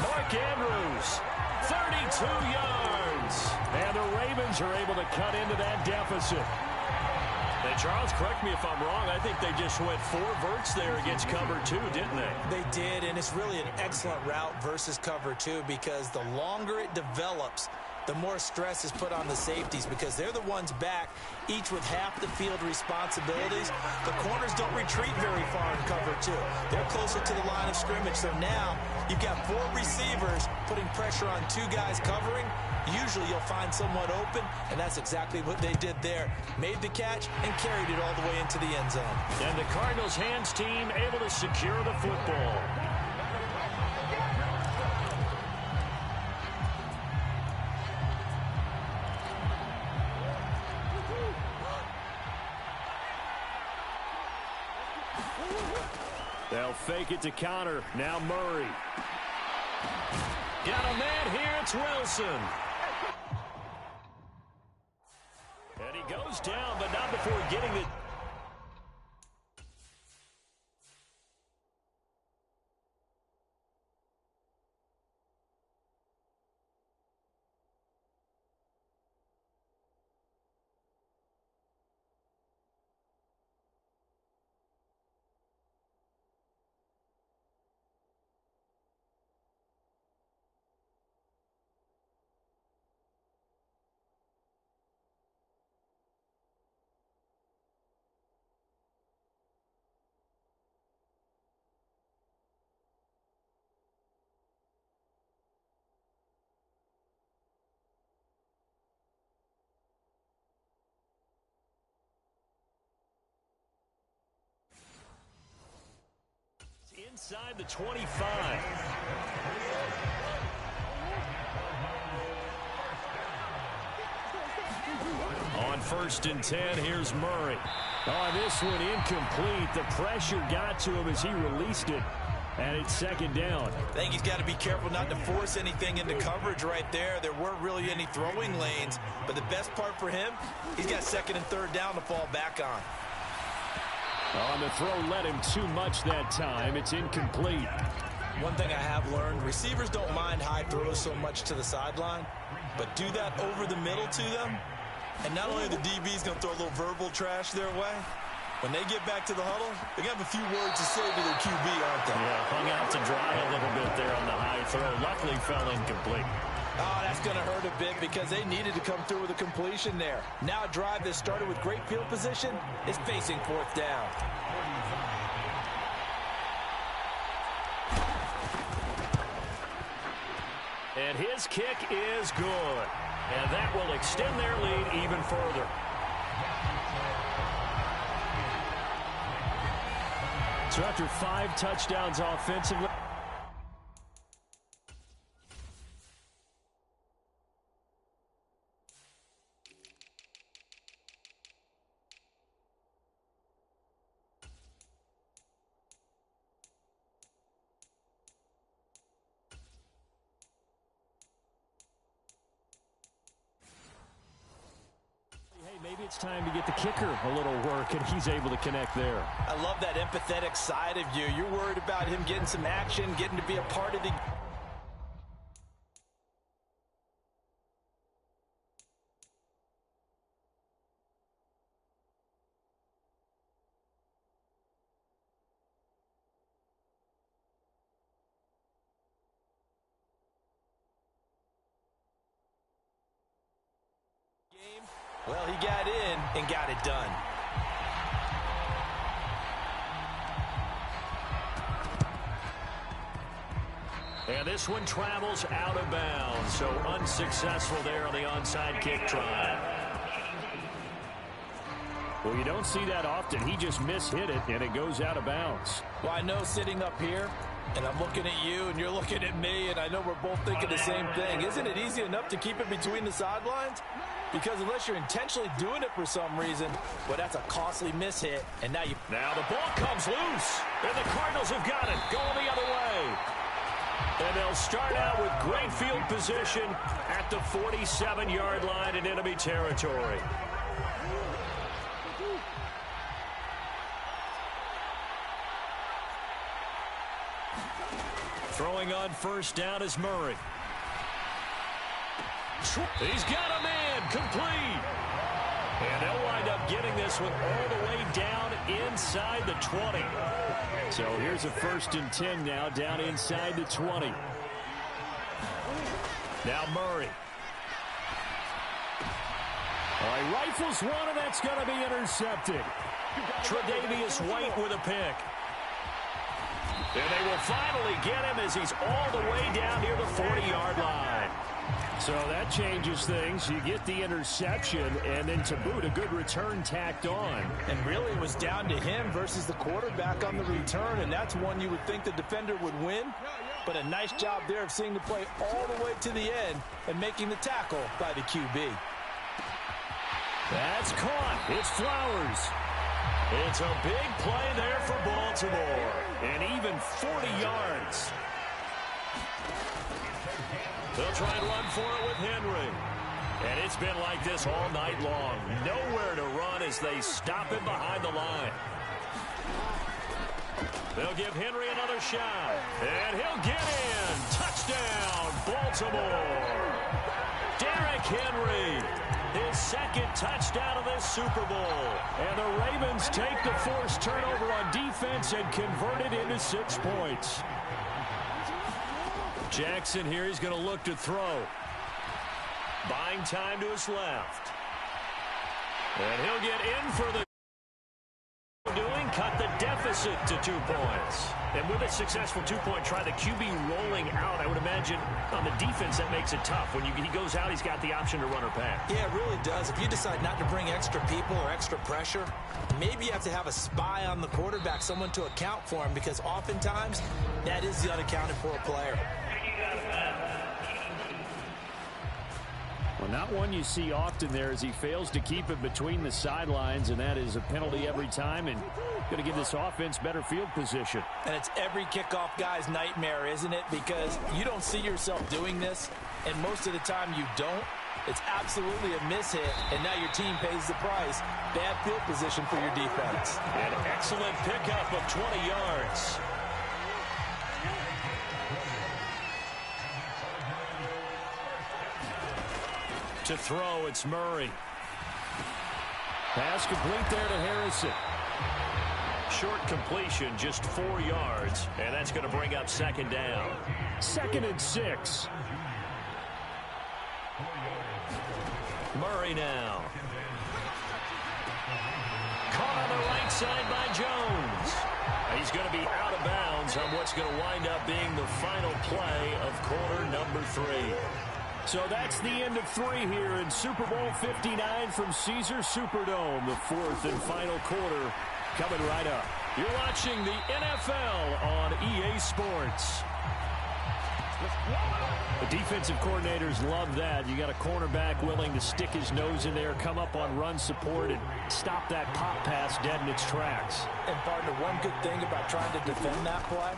Mark Andrews, 32 yards. And the Ravens are able to cut into that deficit. And Charles, correct me if I'm wrong, I think they just went 4 verts there against cover 2, didn't they? They did, and it's really an excellent route versus cover 2 because the longer it develops, the more stress is put on the safeties because they're the ones back, each with half the field responsibilities. The corners don't retreat very far in cover 2. They're closer to the line of scrimmage, so now you've got 4 receivers putting pressure on 2 guys covering. Usually you'll find someone open, and that's exactly what they did there. Made the catch and carried it all the way into the end zone. And the Cardinals hands team able to secure the football. They'll fake it to counter. Now Murray. Got a man here. It's Wilson. And he goes down, but not before getting the... Inside the 25. On 1st and 10, here's Murray. Oh, this one incomplete. The pressure got to him as he released it, and it's 2nd down. I think he's got to be careful not to force anything into coverage right there. There weren't really any throwing lanes, but the best part for him, he's got 2nd and 3rd down to fall back on. On the throw led him too much that time. It's incomplete. One thing I have learned, receivers don't mind high throws so much to the sideline, but do that over the middle to them, and not only the DB's going to throw a little verbal trash their way, when they get back to the huddle, they're going to have a few words to say to their QB, aren't they? Yeah, hung out to dry a little bit there on the high throw. Luckily fell incomplete. Oh, that's going to hurt a bit because they needed to come through with a completion there. Now a drive that started with great field position is facing 4th down. And his kick is good. And that will extend their lead even further. So after 5 touchdowns offensively. Maybe it's time to get the kicker a little work, and he's able to connect there. I love that empathetic side of you. You're worried about him getting some action, getting to be a part of the game. Well, he got in and got it done. And this one travels out of bounds, so unsuccessful there on the onside kick try. Well, you don't see that often. He just mishit it, and it goes out of bounds. Well, I know sitting up here, and I'm looking at you, and you're looking at me, and I know we're both thinking the same thing. Isn't it easy enough to keep it between the sidelines? Because unless you're intentionally doing it for some reason, well, that's a costly mishit, and now you... Now the ball comes loose, and the Cardinals have got it, going the other way. And they'll start out with great field position at the 47-yard line in enemy territory. Throwing on 1st down is Murray. He's got a man, complete. And they'll wind up getting this one all the way down inside the 20. So here's a 1st and 10 now, down inside the 20. Now Murray. He rifles one, and that's going to be intercepted. Tre'Davious White with a pick. And they will finally get him as he's all the way down near the 40-yard line. So that changes things. You get the interception, and then to boot, a good return tacked on. And really, it was down to him versus the quarterback on the return, and that's one you would think the defender would win. But a nice job there of seeing the play all the way to the end and making the tackle by the QB. That's caught. It's Flowers. It's a big play there for Baltimore. And even 40 yards. They'll try and run for it with Henry. And it's been like this all night long. Nowhere to run as they stop him behind the line. They'll give Henry another shot. And he'll get in. Touchdown, Baltimore. Derrick Henry. His 2nd touchdown of this Super Bowl. And the Ravens take the forced turnover on defense and convert it into 6 points. Jackson here, he's going to look to throw. Buying time to his left. And he'll get in for the doing, cut the deficit. cuts it to 2 points. And with a successful two-point try, the QB rolling out, I would imagine on the defense that makes it tough. When he goes out, he's got the option to run or pass. Yeah, it really does. If you decide not to bring extra people or extra pressure, maybe you have to have a spy on the quarterback, someone to account for him, because oftentimes that is the unaccounted for player. Well, not one you see often there as he fails to keep it between the sidelines, and that is a penalty every time, and going to give this offense better field position. And it's every kickoff guy's nightmare, isn't it? Because you don't see yourself doing this, and most of the time you don't. It's absolutely a mishit, and now your team pays the price. Bad field position for your defense. An excellent pickup of 20 yards. To throw, it's Murray. Pass complete there to Harrison. Short completion, just 4 yards, and that's going to bring up second down. 2nd and 6. Murray now. Caught on the right side by Jones. He's going to be out of bounds on what's going to wind up being the final play of quarter number 3. So that's the end of 3 here in Super Bowl 59 from Caesars Superdome. The 4th and final quarter coming right up. You're watching the NFL on EA Sports. The defensive coordinators love that. You got a cornerback willing to stick his nose in there, come up on run support, and stop that pop pass dead in its tracks. And partner, one good thing about trying to defend that play,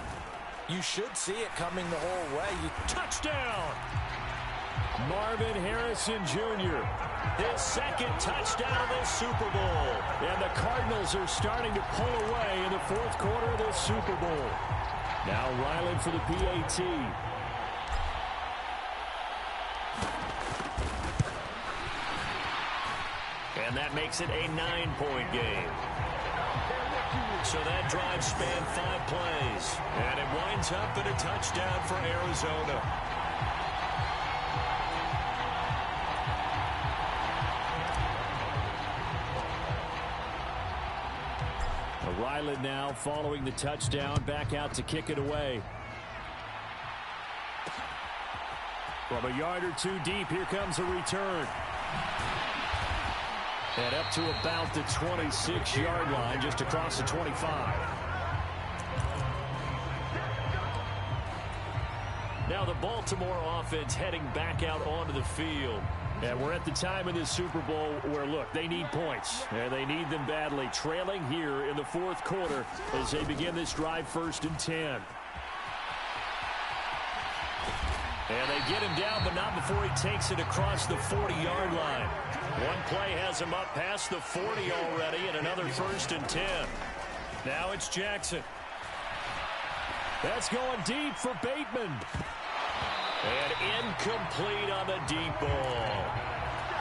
you should see it coming the whole way. Touchdown! Marvin Harrison Jr., his 2nd touchdown of this Super Bowl. And the Cardinals are starting to pull away in the 4th quarter of this Super Bowl. Now Ryland for the PAT. And that makes it a 9-point game. So that drive spanned 5 plays. And it winds up in a touchdown for Arizona. Ryland now following the touchdown, back out to kick it away. From a yard or 2 deep, here comes a return. And up to about the 26-yard line, just across the 25. Now the Baltimore offense heading back out onto the field. And we're at the time in this Super Bowl where, look, they need points. And they need them badly. Trailing here in the 4th quarter as they begin this drive 1st and 10. And they get him down, but not before he takes it across the 40-yard line. One play has him up past the 40 already, and another 1st and 10. Now it's Jackson. That's going deep for Bateman. And incomplete on the deep ball.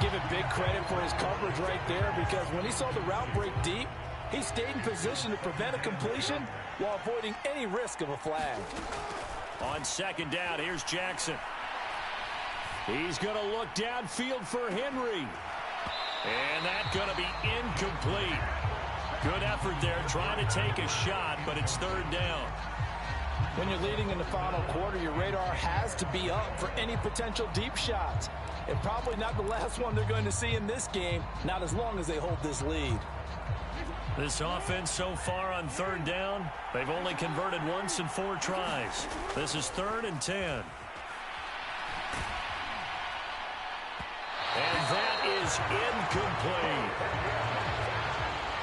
Give it big credit for his coverage right there, because when he saw the route break deep, he stayed in position to prevent a completion while avoiding any risk of a flag. On 2nd down, here's Jackson. He's going to look downfield for Henry. And that's going to be incomplete. Good effort there, trying to take a shot, but it's 3rd down. When you're leading in the final quarter, your radar has to be up for any potential deep shots. And probably not the last one they're going to see in this game, not as long as they hold this lead. This offense so far on 3rd down, they've only converted once in 4 tries. This is 3rd and 10. And that is incomplete.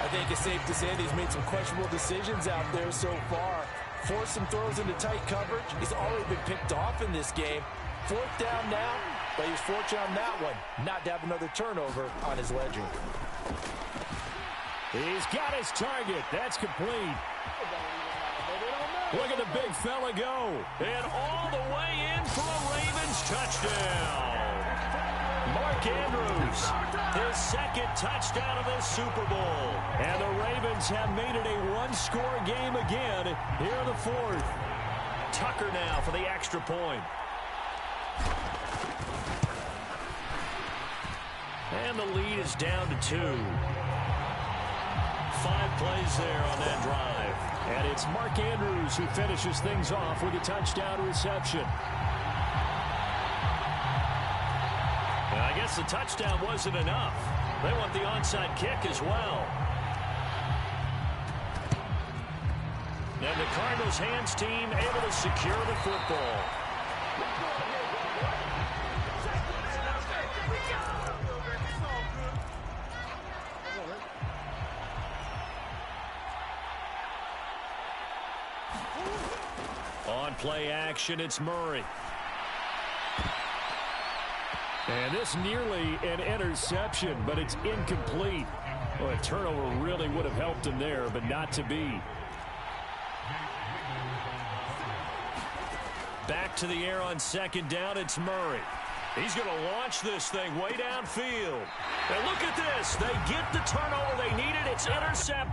I think it's safe to say that he's made some questionable decisions out there so far. Forced some throws into tight coverage. He's already been picked off in this game. 4th down now, but he's fortunate on that one not to have another turnover on his ledger. He's got his target. That's complete. Look at the big fella go. And all the way in for a Ravens touchdown. Mark Andrews, his 2nd touchdown of this Super Bowl. And the Ravens have made it a 1-score game again here in the 4th. Tucker now for the extra point. And the lead is down to 2. 5 plays there on that drive. And it's Mark Andrews who finishes things off with a touchdown reception. And I guess the touchdown wasn't enough. They want the onside kick as well. And the Cardinals hands team able to secure the football. On play action, it's Murray. And this nearly an interception, but it's incomplete. Well, a turnover really would have helped him there, but not to be. Back to the air on second down, it's Murray. He's going to launch this thing way downfield. And look at this. They get the turnover they needed. It's intercept.